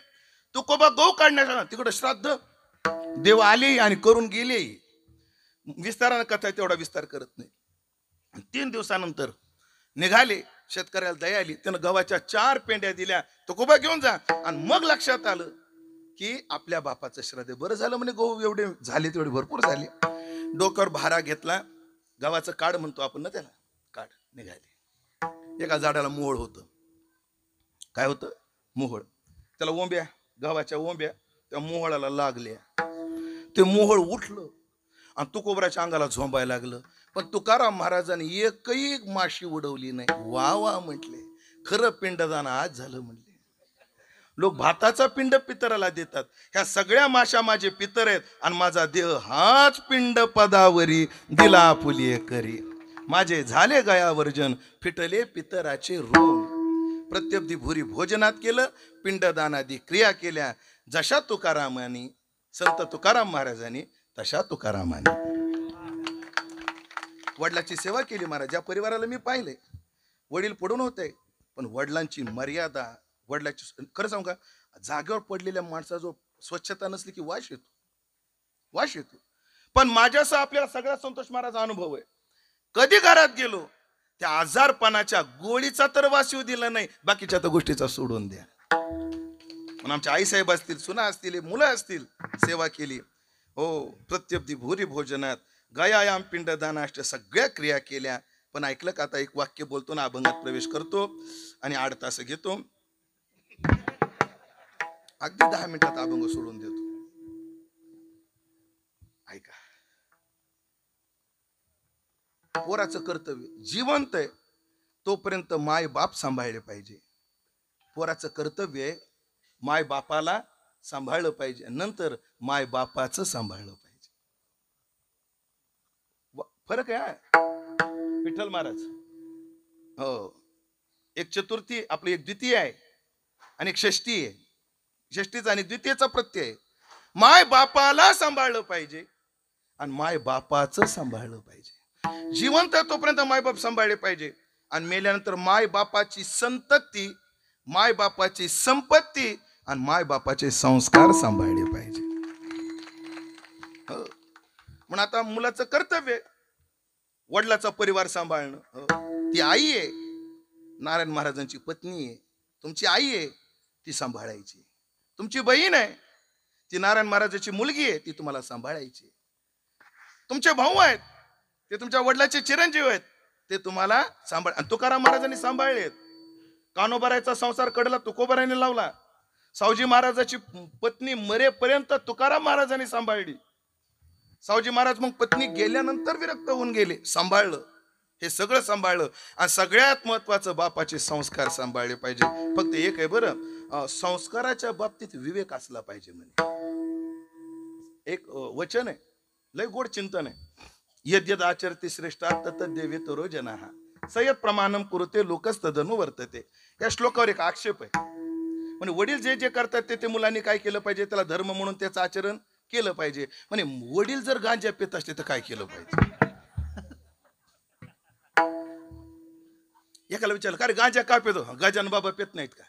तुकोबा गहू काढण्याचा, तिकडे श्राद्ध देव आले आणि करून गेले. विस्तारानं कथा तेवढा विस्तार करत नाही. 3 दिवसानंतर निघाले. शेतकऱ्याला दया आली, त्यानं गव्हाच्या 4 पेंड्या दिल्या. तुकोबा घेऊन जा. आणि मग लक्षात आलं की आपल्या बापाचं श्राद्ध. बरं झालं म्हणे, गहू एवढे झाले तेवढे भरपूर झाले. डोक्यावर भारा घेतला. गव्हाचं काढ म्हणतो आपण ना त्याला, काढ. निघाले. एका झाडाला मोहळ होतं. काय होतं? मोहळ. त्याला ओंब्या, गव्हाच्या ओंब्या त्या मोहळाला लागल्या. ते मोहळ उठलं आणि तुकोबराच्या अंगाला झोंबायला लागलं. पण तुकाराम महाराजांनी एकही माशी उडवली नाही. वा वा म्हटले, खरं पिंडदान आज झालं म्हटले. लोक भाताचा पिंड पितराला देतात. ह्या सगळ्या माशा माझे पितर आहेत आणि माझा देह हाच पिंड पदावरी दिला फुलिये करी. माझे झाले गयावर्जन, फिटले पितराचे ऋण. प्रत्यब्दी भुरी भोजनात केलं, पिंडदानादी क्रिया केल्या. जशा तुकारामानी, संत तुकाराम महाराजांनी तशा तुकारामानी वडिलाची सेवा केली. महाराज ज्या परिवाराला मी पाहिले, वडील पडून होते, पण वडिलांची मर्यादा, वडिलाची खरं सांगू का, जागेवर पडलेल्या माणसाजवळ स्वच्छता नसली की वास येतो, वास येतो. पण माझ्यासह आपल्याला सगळ्या संतोष महाराज अनुभव आहे. कधी घरात गेलो त्या आजारपणाच्या गोळीचा तर वास येऊ दिला नाही, बाकीच्या तर गोष्टीचा सोडून द्या. पण आमच्या आईसाहेब असतील, सुना असतील, मुलं असतील, सेवा केली. हो, प्रत्यब्दी भूरी भोजनात, गयायाम पिंडदानाष्ट सगळ्या क्रिया केल्या. पण ऐकलं का, आता एक वाक्य बोलतो ना, अभंगात प्रवेश करतो आणि 8 तास घेतो. अगदी 10 मिनिटात अभंग सोडून देतो. ऐका, पोराचं कर्तव्य जिवंत आहे तोपर्यंत माय बाप सांभाळले पाहिजे. पोराचं कर्तव्य आहे माय बापाला सांभाळलं पाहिजे, नंतर माय बापाचं सांभाळलं पाहिजे. फरक आहे विठ्ठल महाराज. हो, एक चतुर्थी आपली, एक द्वितीय आहे आणि एक षष्ठी आहे. षष्ठीचा आणि द्वितीयचा प्रत्यय आहे. माय बापाला सांभाळलं पाहिजे आणि माय बापाचं सांभाळलं पाहिजे. जिवंत तोपर्यंत मायबाप सांभाळले पाहिजे आणि मेल्यानंतर माय बापाची संतती, माय बापाची संपत्ती आणि माय बापाचे संस्कार सांभाळले पाहिजे. म्हणून आता मुलाचं कर्तव्य वडिलाचा परिवार सांभाळणं. ती आई आहे, नारायण महाराजांची पत्नी आहे, तुमची आई आहे, ती सांभाळायची. तुमची बहीण आहे, ती नारायण महाराजांची मुलगी आहे, ती तुम्हाला सांभाळायची. तुमचे भाऊ आहेत, ते तुमच्या वडिलाचे चिरंजीव आहेत, ते तुम्हाला सांभाळ. आणि तुकाराम महाराजांनी सांभाळलेत. कानोबारायचा संसार कडला तुकोबारायने लावला. सावजी महाराजाची पत्नी मरेपर्यंत तुकाराम महाराजांनी सांभाळली. सावजी महाराज मग पत्नी गेल्यानंतर विरक्त होऊन गेले, सांभाळलं. हे सगळं सांभाळलं. आणि सगळ्यात महत्वाचं बापाचे संस्कार सांभाळले पाहिजे. फक्त एक आहे बरं, संस्काराच्या बाबतीत विवेक असला पाहिजे. म्हणजे एक वचन आहे, लय गोड चिंतन आहे. यद्यद आचरते श्रेष्ठात तद्देवेतरो जनाः सयत प्रमाणम कुरुते लोकस्तदनु वर्तते. या श्लोकावर एक आक्षेप आहे. म्हणजे वडील जे जे करतात ते मुलांनी काय केलं पाहिजे, त्याला धर्म म्हणून त्याचं आचरण केलं पाहिजे. म्हणजे वडील जर गांजा पित असते तर काय केलं पाहिजे. एकाला विचारलं, का रे गांजा का पितो? गजान बाबा पित नाहीत का?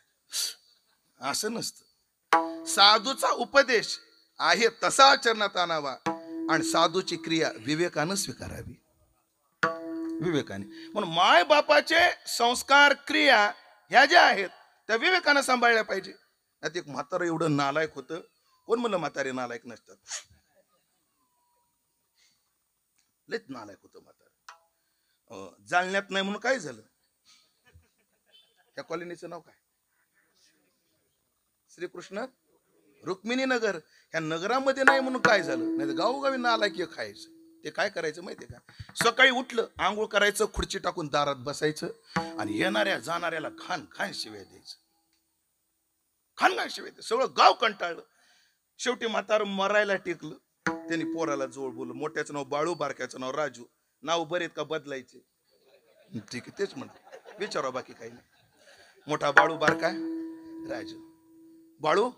असं नसतं. साधूचा उपदेश आहे तसा आचरणात आणावा आणि साधूची क्रिया विवेकानं स्वीकारावी. विवेकाने. म्हणून माय बापाचे संस्कार क्रिया ह्या ज्या आहेत त्या विवेकानं सांभाळल्या पाहिजे. त्यात एक म्हातारं एवढं नालायक होतं. कोण म्हणलं म्हातारे नालायक नसतात? लयच नालायक होतं म्हातारं. जालन्यात नाही म्हणून काय झालं? त्या कॉलनीचं नाव काय? श्रीकृष्ण रुक्मिणी नगर. ह्या नगरामध्ये नाही म्हणून काय झालं? नाही तर गावोगावी नालायक खायचं. ते काय करायचं माहितीये का? सकाळी उठलं, आंघोळ करायचं, खुर्ची टाकून दारात बसायचं आणि येणाऱ्या जाणाऱ्याला खान खान शिव्या द्यायचं. खान खान शिव्या द्यायचं. सगळं गाव कंटाळलं. शेवटी म्हातारं मरायला टेकलं. त्यांनी पोराला जवळ बोललं. मोठ्याचं नाव बाळू, बारक्याचं नाव राजू. नाव बरेत का बदलायचे? ठीक आहे, तेच म्हणतो. विचारा, बाकी काही नाही. मोठा बाळू, बारका राजू. बाळू,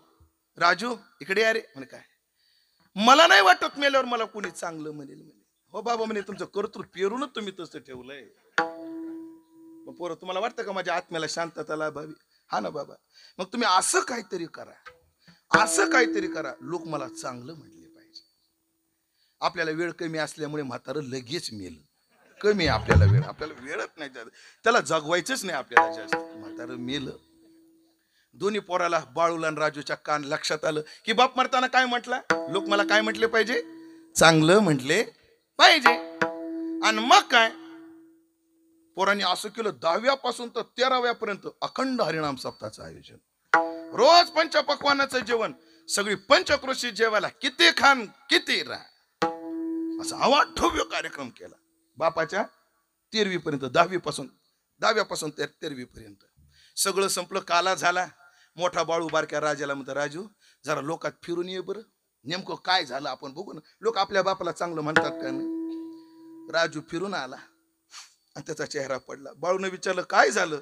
राजू इकडे या रे. म्हणे काय? मला नाही वाटत मेल्यावर मला कोणी चांगलं म्हणेल. म्हणे हो बाबा, म्हणे तुमचं कर्तृत्व पेरूनच तुम्ही तसं ठेवलंय. मग पोरं, तुम्हाला वाटतं का माझ्या आत्म्याला शांतता लाभावी? हा ना बाबा. मग तुम्ही असं काहीतरी करा, असं काहीतरी करा, लोक मला चांगलं म्हणले पाहिजे. आपल्याला वेळ कमी असल्यामुळे म्हातारं लगेच मेलं. कमी आहे आपल्याला वेळ, आपल्याला वेळच नाही, त्याला जगवायचंच नाही आपल्याला जास्त. म्हातारं मेलं. दोन्ही पोराला, बाळूला आणि राजूच्या कान लक्षात आलं की बाप मरताना काय म्हटलं? लोक मला काय म्हटले पाहिजे? चांगलं म्हटले पाहिजे. आणि मग काय? पोरांनी असं केलं. 10व्या पासून तर 13व्या पर्यंत अखंड हरिनाम सप्ताहाचं आयोजन. रोज पंचपक्वानाचं जेवण. सगळी पंचक्रोशी जेवायला. किती खान किती राह, असा अवाढव्य कार्यक्रम केला. बापाच्या 13वी पर्यंत, 10व्या पासून 13वी पर्यंत सगळं संपलं. काला झाला. मोठा बाळू बारक्या राजाला म्हणतो, राजू जरा लोकात फिरून ये बरं, नेमकं काय झालं आपण बघू ना. लोक आपल्या बापाला चांगलं म्हणतात का नाही? राजू फिरून आला आणि त्याचा चेहरा पडला. बाळूने विचारलं, काय झालं?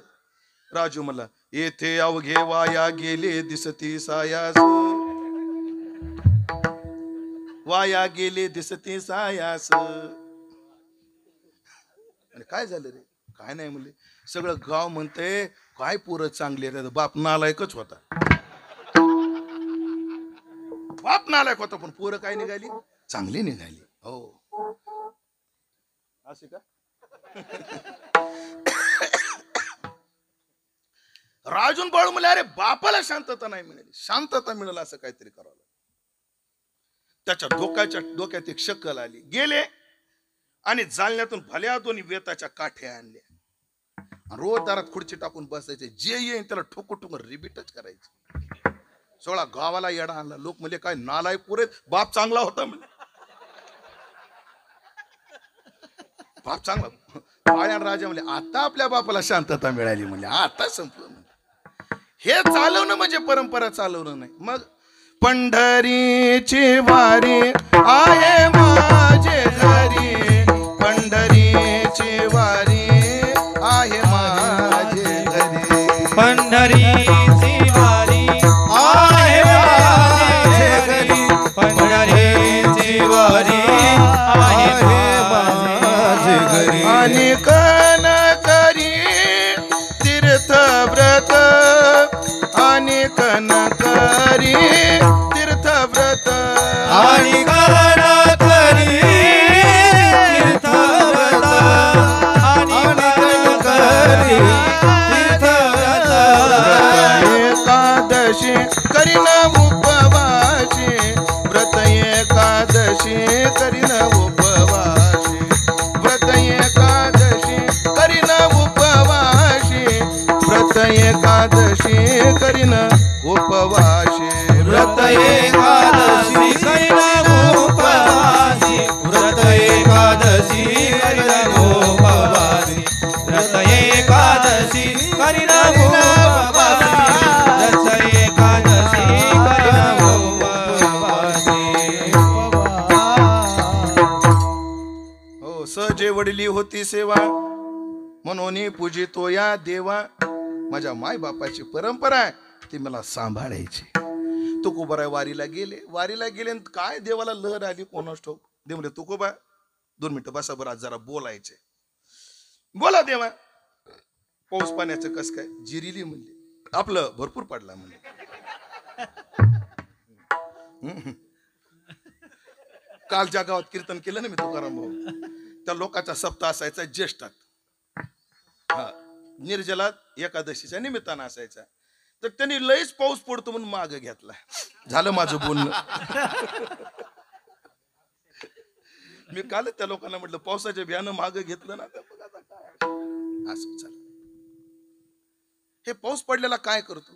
राजू म्हणला, येथे अवघे वाया गेले दिसती सायास, वाया गेले दिसती सायास. काय झालं रे? काय नाही म्हणले. सगळं गाव म्हणते काय पोरं चांगली आहे. बाप नालायकच होता. बाप नालायक होता, पण पोरं काय निघाली? चांगली निघाली. हो, असे का? राजून बाळू म्हणले, अरे बापाला शांतता नाही मिळाली, शांतता मिळेल असं काहीतरी करावं. त्याच्या डोक्यात एक शक्कल आली. गेले आणि जालन्यातून भल्या 2 वेताच्या काठ्या आणल्या. रोज दारात खुर्ची टाकून बसायचे. जे येईन त्याला ठोकू ठोकून रिपीटच करायचं. सोळा गावाला येडा आणला. लोक म्हणजे काय नालायक पुरे. बाप चांगला होता म्हणजे, बाप चांगला. बाळ्यान राजा म्हणले, आता आपल्या बापाला शांतता मिळाली. म्हणजे आता संपलं. हे चालवणं म्हणजे परंपरा चालवणं नाही. मग पंढरीची वारी आहे माझे घरी, पंढरीची वारी आहे माझे घरी, पंढरीची वारी आहे माझे घरी, पंढरीची वारी आहे माझे घरी. आणि कन करी तीर्थ व्रत, आणि कन करी तीर्थ व्रत, आणि कन करी तीर्थ व्रत, आणि कन करी तीर्थ व्रत. एकादशी करीन उपवासी, व्रत एकादशी करीन उपवासी, व्रत एकादशी करीन उपवासी, व्रत एकादशी करीन उपवासी, व्रत एकादशी करीन उपवासी, व्रत एकादशी करीन उपवासी, व्रत एकादशी करीन उपवासी, व्रत एकादशी करीन उपवासी. हो, सहजे वडली होती सेवा, म्हणून पूजितो या देवा. माझ्या माय बापाची परंपरा आहे, ती मला सांभाळायची. तुकोबा वारीला गेले. काय देवाला लहर आली कोणास ठाऊक. देव म्हणले, तुकोबा 2 मिनिटं बसा बरं, आज जरा बोलायचे. बोला देवा. पाऊस पाण्याचं कस काय? जिरिली म्हणले. आपलं भरपूर पडला म्हणले. कालच्या गावात कीर्तन केलं ना मी, तुकाराम भाऊ. त्या लोकांचा सप्ताह असायचा ज्येष्ठात, निर्जलात एकादशीच्या निमित्तानं असायचा. तर त्यांनी लयच पाऊस पडतो म्हणून माग घेतला. झालं माझं बोलणं. मी काल त्या लोकांना म्हटलं पावसाच्या भ्यानं माग घेतलं ना, असं चाल. हे पाऊस पडलेला काय करतो?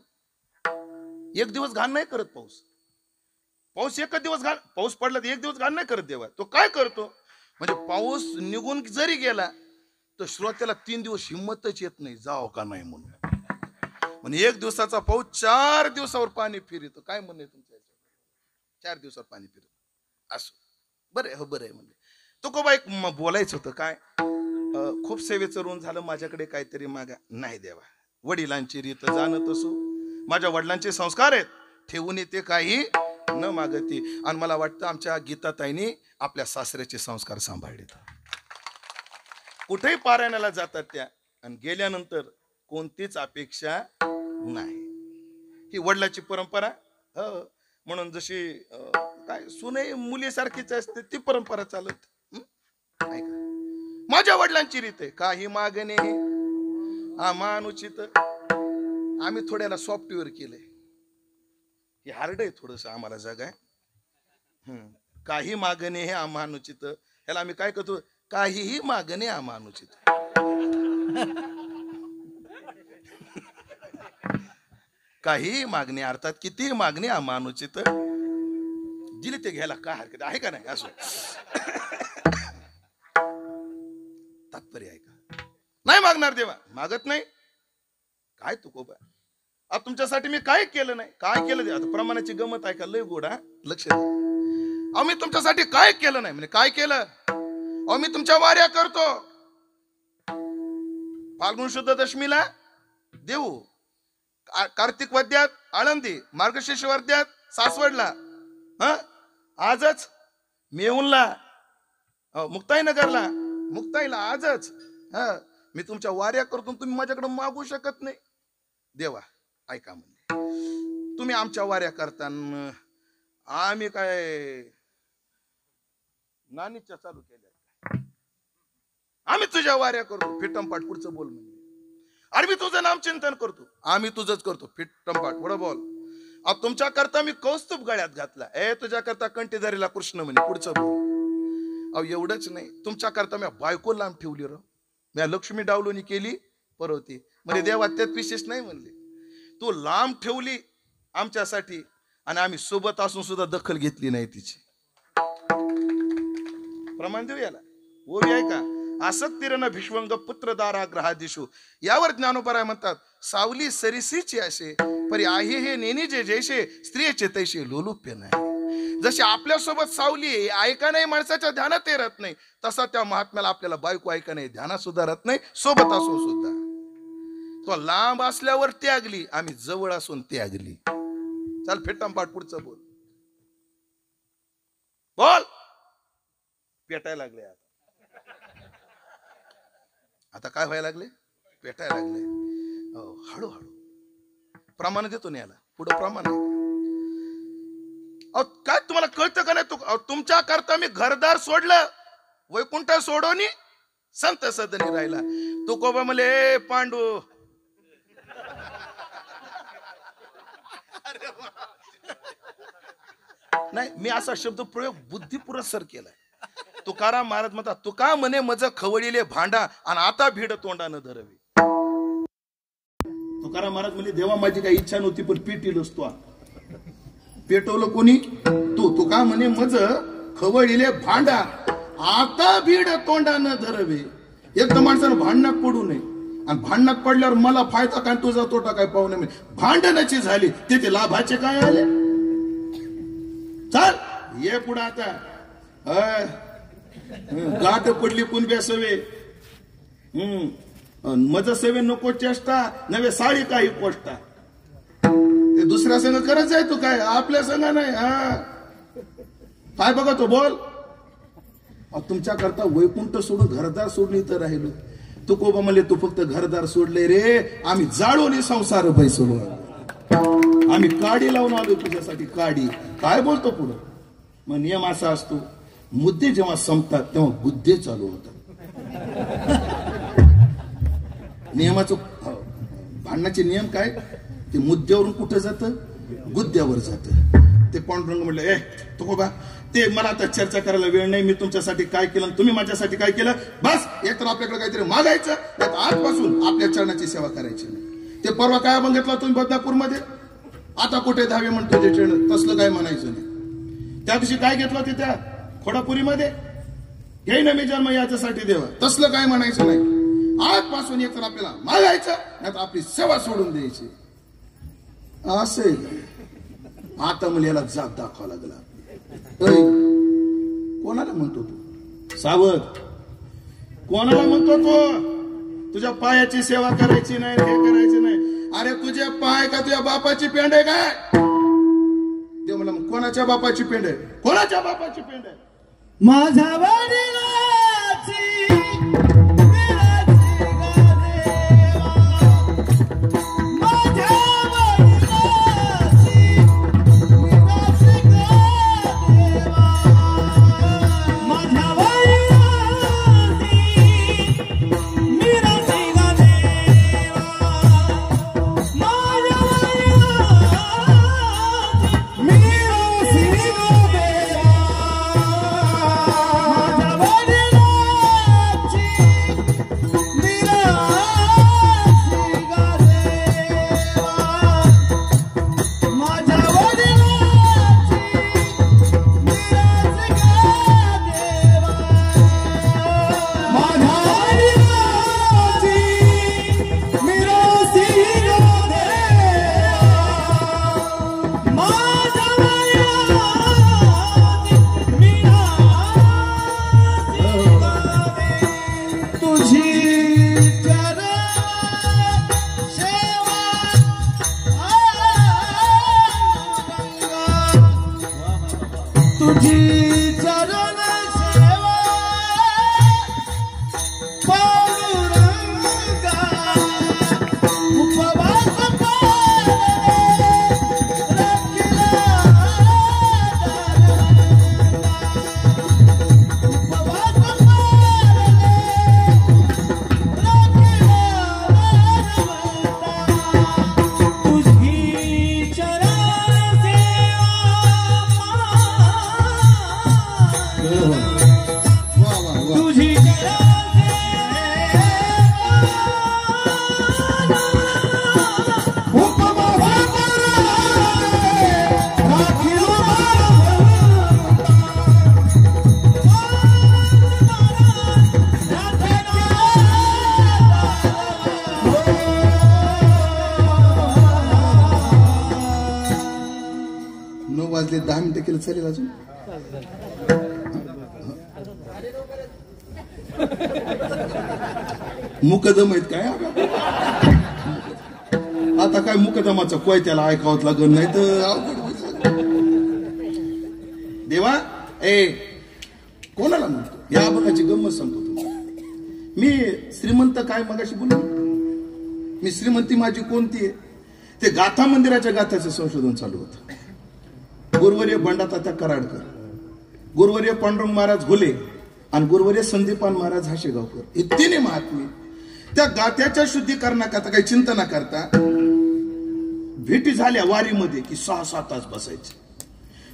एक दिवस घाण नाही करत पाऊस. पाऊस एकच दिवस घाण, पाऊस पडला तर एक दिवस घाण नाही करत देवा. तो काय करतो म्हणजे पाऊस निघून जरी गेला तर श्रोत्याला 3 दिवस हिंमतच येत नाही जाओ का नाही म्हणून. म्हणजे 1 दिवसाचा पाऊस 4 दिवसावर पाणी फिरतो. काय म्हणणे तुमच्या 4 दिवसावर पाणी फिरत असो. बरं हो बरं आहे म्हणले. तो कोबा एक बोलायचं होतं काय, खूप सेवेचं ऋण झालं, माझ्याकडे काहीतरी मागा. नाही देवा, वडिलांची रीत जाणत असो, माझ्या वडिलांचे संस्कार आहेत, ठेवून येते काही न मागती. आणि मला वाटतं आमच्या गीताताईंनी आपल्या सासऱ्याचे संस्कार सांभाळले. कुठेही पारायणाला जातात त्या, आणि गेल्यानंतर कोणतीच अपेक्षा नाही. ही वडिलाची परंपरा. म्हणून जशी काय सुने मुलीसारखीच असते ती परंपरा चालत. माझ्या वडिलांची रीत आहे, काही मागणे अमानुचित. आम्ही थोड्याला सॉफ्टवेअर केलंय, हे हार्ड आहे थोडस आम्हाला जगाय. काही मागणे हे अमानुचित, ह्याला आम्ही काय करतो, काहीही मागणे अमानुचित. काही मागणी अर्थात कितीही मागणी अमानुचित. दिली ते घ्यायला काय हरकत आहे का नाही? असो. तात्पर्य आहे का? नाही मागणार देवा, मागत नाही. काय तू कोबा, आता तुमच्यासाठी मी काय केलं नाही? काय केलं दे? आता प्रमाणाची गमत आहे का? लय गोडा, लक्ष द्या. अहो मी तुमच्यासाठी काय केलं नाही? म्हणजे काय केलं? अहो मी तुमच्या वाऱ्या करतो. फाल्गुन शुद्ध दशमीला देऊ, कार्तिक वद्यात आळंदी, मार्गशीर्ष वद्यात सासवडला, आजच मेहुणला, मुक्ताईनगरला, मुक्ताईला आजच. मी तुमच्या वाऱ्या करतो, तुम्ही माझ्याकडे मागू शकत नाही. देवा ऐका म्हणजे, तुम्ही आमच्या वाऱ्या करताना आम्ही काय नानीच्या चालू केल्या? आम्ही तुझ्या वाऱ्या करतो. फिटमपाट पुढचं बोल म्हणजे. अरे मी तुझं नाम चिंतन करतो. आम्ही तुझंच करतो. फिटमपाट पुढं बोल. अब तुमच्या करता मी कौस्तुभ गळ्यात घातला. तुझ्या करता कंठीधरीला कृष्ण म्हणे. पुढचं बोल. अहो एवढंच नाही, तुमच्या करता मी बायको लांब ठेवली र. मी लक्ष्मी डावलोनी केली परवती. म्हणजे देवा त्यात विशेष नाही म्हणले. तू लांब ठेवली आमच्यासाठी, आणि आम्ही सोबत असून सुद्धा दखल घेतली नाही तिची. प्रमाण देऊ याला. ओवी आहे का? आसक्तीरन भिष्वंग पुत्र दाराग्रहादिशु. यावर ज्ञानोबराय म्हणतात, सावली सरिसीची असे परी आहे हे नेनी जे जैसे स्त्रियेचे तैसे लोलुप्य नाही. जशी आपल्यासोबत सावली ऐका नाही माणसाच्या ध्यानात येत नाही, तसा त्या महात्म्याला आपल्याला बायको ऐका नाही ध्यानात सुद्धा राहत नाही, सोबत असून सुद्धा. तो लांब असल्यावर त्यागली, आम्ही जवळ असून त्यागली. चल फेटांपाट पुढचं बोल. बोल. पेटायला लागले आता काय व्हायला लागले? पेटायला लागले. हळूहळू प्रमाण देतो याला. पुढं प्रमाण आहे. काय तुम्हाला कळतं का नाही? तुमच्या करता मी घरदार सोडलं, वैकुंठ सोडवणी संत सदनी राहिला. तू कोबा मले पांडू. नाही, मी असा शब्द प्रयोग बुद्धिपुरस्सर केलाय. तुकाराम महाराज म्हणतात, तुका म्हणे मज खवळीले भांडा आणि आता भीड तोंडानं धरवी. तुकाराम महाराज म्हणजे देवा माझी काही इच्छा नव्हती पण पेटीलच तू. पेटवलं कोणी? तू. तुका म्हणे मज खवळीले भांडा आता भीड तोंडानं धरवे. एक तर माणसानं भांडणात पडू नये, आणि भांडणात पडल्यावर मला फायदा काय तुझा तोटा काय पाहू नये. भांडणाची झाली तिथे लाभाचे काय आले? चल ये पुढे आता. गाठ पडली पुनब्या सवे. मज सवे नको चेष्टा नवे साळी काही पोष्टा. ते दुसऱ्या संघ करत जाय तू, काय आपल्या संघ नाही. काय बघा तो बोल. तुमच्या करता वैकुंठ सोडून घरदार सोडली तर राहिलो. तू कोबा म्हणले तू फक्त घरदार सोडले रे, आम्ही जाळून संसार बैसलो. आम्ही काडी लावून आलो तुझ्यासाठी काडी. काय बोलतो पुढं? मग नियम असा असतो, मुद्दे जेव्हा संपतात तेव्हा बुद्धे चालू होतात. नियमाचं भांडणाचे नियम काय? ते मुद्द्यावरून कुठं जातं, गुद्द्यावर जातं. ते पांडुरंग म्हणलं, ए तुकोबा, ते मला आता चर्चा करायला वेळ नाही. मी तुमच्यासाठी काय केलं, तुम्ही माझ्यासाठी काय केलं, बस एक तर आपल्याकडे काहीतरी मागायचं, त्यात आजपासून आपल्या चरणाची सेवा करायची नाही. ते परवा काय बघितलं तुम्ही बदनापूरमध्ये, आता कुठे धावे म्हणतो जे चरण, तसलं काय म्हणायचं नाही. त्या दिवशी काय घेतलं ते त्या खोडापुरीमध्ये, घेईन मी जन्म याच्यासाठी देवा, तसलं काय म्हणायचं नाही. आजपासून एक तर आपल्याला मागायचं, नाही तर आपली सेवा सोडून द्यायची. असं आता मला याला जाग दाखवा लागला. कोणाला म्हणतो तू सावध, कोणाला म्हणतो तो? तुझ्या पायाची सेवा करायची नाही, हे करायची नाही. अरे तुझे पाय का तुझ्या बापाची पेंड आहे काय? ते म्हणलं मग कोणाच्या बापाची पेंड आहे? कोणाच्या बापाची पेंड आहे? माझ्या वडिलाची वाजले 10 मिनिटं केलं चालेल अजून. मुकदम आहेत काय आता? काय मुकदमाचं कोय त्याला ऐकावत लागत नाही तर अवघड. देवा कोणाला म्हणतो? या अभंगाची गंमत सांगतो तुम्हाला. मी श्रीमंत काय मगाशी बोललो, मी श्रीमंती माझी कोणती आहे ते गाथा मंदिराच्या गाथ्याचं संशोधन चालू होतं. गुरुवर्य बंडातात्या कराडकर, गुरुवर्य पांडुरंग महाराज घोले आणि गुरुवर्य संदीपान महाराज हाशेगावकर, हे तिन्ही महात्मे त्या गाथ्याच्या शुद्धीकरणाकरता काही चिंता न करता भेटी झाल्या वारीमध्ये की 6-7 तास बसायचे.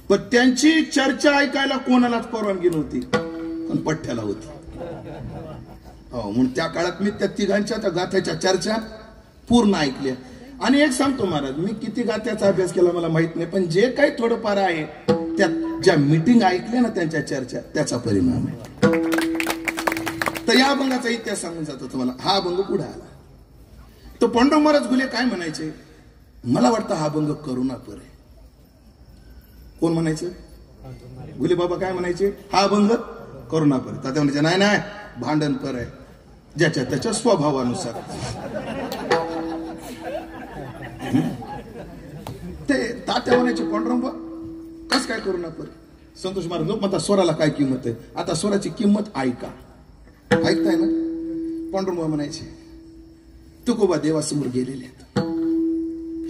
पण त्यांची चर्चा ऐकायला कोणालाच परवानगी नव्हती, पण पठ्ठ्याला होती. हो, म्हणून त्या काळात मी त्या तिघांच्या त्या गाथ्याच्या चर्चा पूर्ण ऐकल्या. आणि एक सांगतो महाराज, मी किती गाथ्याचा अभ्यास केला मला माहित नाही, पण जे काही थोडंफार आहे त्या ज्या मीटिंग ऐकल्या ना त्यांच्या चर्चा, त्याचा परिणाम आहे. तर या अभंगाचा इतिहास सांगून जातो तुम्हाला. हा अभंग पुढे आला तो पांडुरंग महाराज घुले काय म्हणायचे, मला वाटतं हा अभंग करुणापर आहे. कोण म्हणायचं? घुले बाबा काय म्हणायचे? हा अभंग करुणापर आहे. तात्या म्हणायचे नाही नाही भांडणपर आहे, ज्याच्या त्याच्या स्वभावानुसार. ते तात्या म्हणायचे पांडुरंग कस काय करुणापर? संतोष महाराज लोक म्हणतात स्वराला काय किंमत आहे. आता स्वराची किंमत ऐका, ऐकताय ना? पांडुरंग म्हणायचे तुकोबा देवासमोर गेलेले आहेत.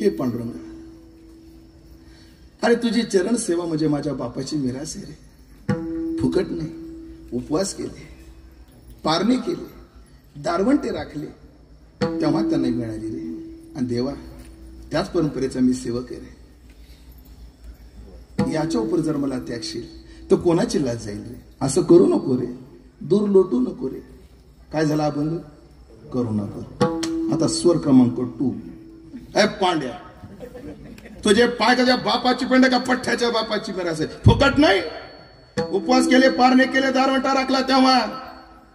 हे पांडुरंग, अरे तुझी चरण सेवा म्हणजे माझ्या बापाची मिरास आहे रे. फुकट नाही, उपवास केले, पारणे केले, दारवंटे राखले, तेव्हा त्यांना मिळाली रे. आणि देवा त्याच परंपरेचा मी सेवक आहे रे. याच्या उपर जर मला त्यागशील तर कोणाची लाज जाईल रे. असं करू नको रे, दूर लोटू नको रे. काय झाला अभंग? करू नको. आता स्वर क्रमांक 2. पांड्या, तुझे पाय का बापाची पेंड का पठ्ठ्याच्या बापाची मिरासे फुकट नाही. उपवास केले, पारणे केले, दारवंटा राखला तेव्हा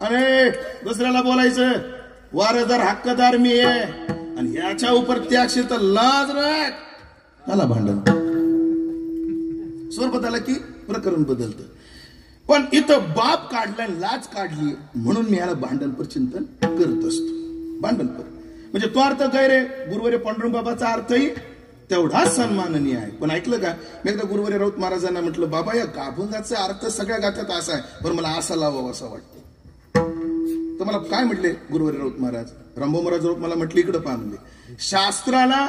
अरे दुसऱ्याला बोलायचं वारसदार हक्कदार मी आहे आणि याच्या उपर त्यागशील तर लाज राख. त्याला भांडण. स्वर बदलला की प्रकरण बदलतं. पण इथं बाप काढला, लाज काढली म्हणून मी याला भांडणपर चिंतन करत असतो. भांडणपर म्हणजे तो अर्थ काय रे? गुरुवारी पांडुरंग बाबाचा अर्थही तेवढाच सन्माननीय आहे. पण ऐकलं का, मी एकदा गुरुवारी राऊत महाराजांना म्हटलं, बाबा या गाभंगाचा अर्थ सगळ्या गाथ्यात असा आहे, पण मला असा लावावा असं वाटतं. तर मला काय म्हटले गुरुवारी राऊत महाराज? रामभाऊ महाराज राऊत मला म्हटले, इकडे पहा म्हणले, शास्त्राला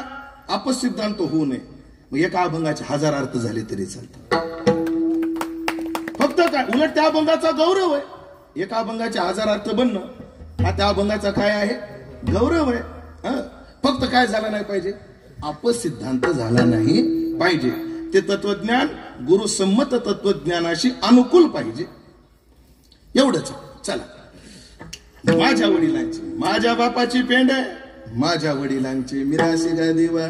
अपसिद्धांत होऊ नये. मग एका अभंगाचे 1000 अर्थ झाले तरी चालतात. फक्त काय, उलट त्या अभंगाचा गौरव आहे. एका अभंगाचे 1000 अर्थ बनणं हा त्या अभंगाचा काय आहे? गौरव आहे. फक्त काय झाला नाही पाहिजे? अपसिद्धांत झाला नाही पाहिजे. ते तत्वज्ञान गुरुसम्मत तत्वज्ञानाशी अनुकूल पाहिजे. एवढंच. चला, माझ्या वडिलांची, माझ्या बापाची पेंड आहे, माझ्या वडिलांची मिरासी गा देवा.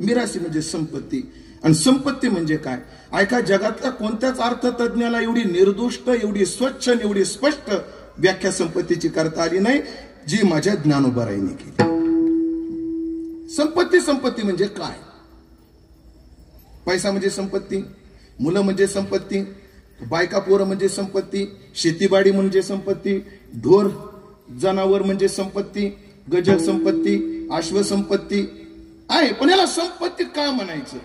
मिरासी म्हणजे संपत्ती. आणि संपत्ती म्हणजे काय? ऐका, जगातल्या कोणत्याच अर्थतज्ञाला एवढी निर्दोष्ट, एवढी स्वच्छ, एवढी स्पष्ट व्याख्या संपत्तीची करता आली नाही जी माझ्या ज्ञानोबाराईने केली. संपत्ती, संपत्ती म्हणजे काय? पैसा म्हणजे संपत्ती, मुलं म्हणजे संपत्ती, बायका पोरं म्हणजे संपत्ती, शेतीबाडी म्हणजे संपत्ती, ढोर जनावर म्हणजे संपत्ती, गजक संपत्ती, अश्व संपत्ती आहे. पण याला संपत्ती का म्हणायचं?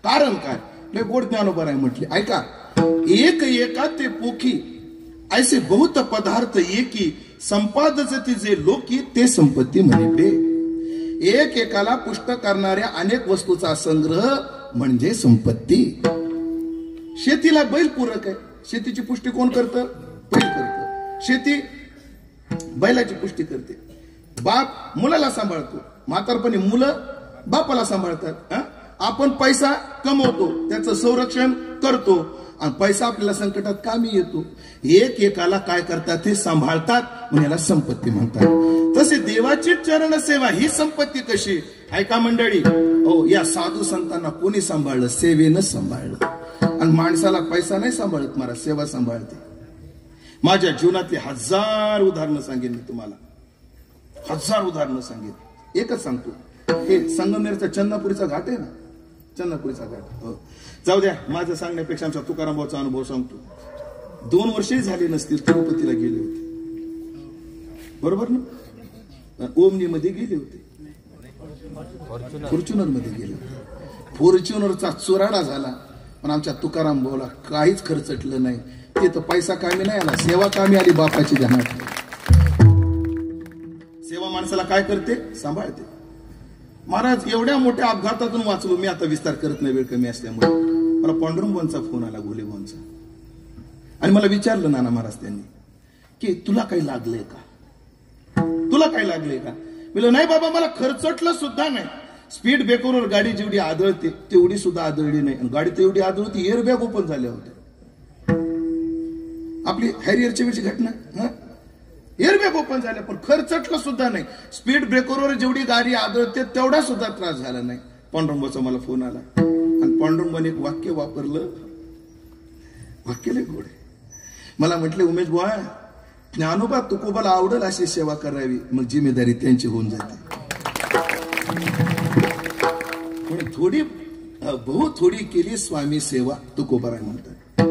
कारण काय? लय गोड ज्ञानोबाराय म्हटले. ऐका, एक एका ते पोखी ऐसे बहुत पदार्थ एकी संपादजती जे लोकी ते संपत्ती म्हणे. एक एकाला पुष्ट करणाऱ्या अनेक वस्तूचा संग्रह म्हणजे संपत्ती. शेतीला बैल पूरक आहे. शेतीची पुष्टी कोण करतं? बैल करतं. शेती बैलाची पुष्टी करते. बाप मुलाला सांभाळतो, म्हातारपणी मुलं बापाला सांभाळतात. आपण पैसा कमवतो, त्याचं संरक्षण करतो आणि पैसा आपल्याला संकटात कामी येतो. एक एकाला काय करतात ते सांभाळतात म्हणून याला संपत्ती म्हणतात. तसे देवाची चरण सेवा ही संपत्ती कशी? ऐका मंडळी, हो, या साधू संतांना कोणी सांभाळलं? सेवेनं सांभाळलं. आणि माणसाला पैसा नाही सांभाळत महाराज, सेवा सांभाळते. माझ्या जीवनातली 1000 उदाहरणं सांगेन मी तुम्हाला. 1000 उदाहरणं सांगेन. एकच सांगतो, हे संगमनेरचा चंदनापुरीचा घाट आहे ना, चंदनापुरीचा घाट. जाऊ द्या, माझं सांगण्यापेक्षा आमचा तुकाराम भाऊचा अनुभव सांगतो. 2 वर्षही झाले नसतील तिरुपतीला गेले होते, बरोबर ना? ओमनी मध्ये गेले होते, फॉर्च्युनर मध्ये गेले होते. फॉर्च्युनरचा चुराडा झाला, पण आमच्या तुकाराम भाऊला काहीच खर्चटलं नाही. ते तर पैसा कामी नाही आला, सेवा कामी आली बापाची ध्यानात. सेवा माणसाला काय करते? सांभाळते. महाराज, एवढ्या मोठ्या अपघातातून वाचलो मी. आता विस्तार करत नाही, वेळ कमी असल्यामुळे. मला पांडुरंगांचा फोन आला, घोलेगावचा, आणि मला विचारलं नाना महाराज त्यांनी की तुला काही लागलंय का? तुला काही लागलंय का? मी नाही बाबा, मला खर्चटलं सुद्धा नाही. स्पीड ब्रेकरवर गाडी जेवढी आदळते तेवढी सुद्धा आदळली नाही. गाडी तेवढी आदळती, एअरबॅग ओपन झाल्या होत्या. आपली हॅरियरच्या वेळची घटना, एअरबॅग ओपन झाल्या, पण खर्चटलं सुद्धा नाही. स्पीड ब्रेकरवर जेवढी गाडी आदळते तेवढा सुद्धा त्रास झाला नाही. पांडुरंगाचा मला फोन आला आणि पांडुरंगाने एक वाक्य वापरलं. वाक्य लय गोड आहे. मला म्हटले, उमेश बुवा, ज्ञानोबा तुकोबाला आवडेल अशी सेवा करावी, मग जिम्मेदारी त्यांची होऊन जाते. थोडी बहुत थोडी केली स्वामी सेवा, तुकोबाराय म्हणतात.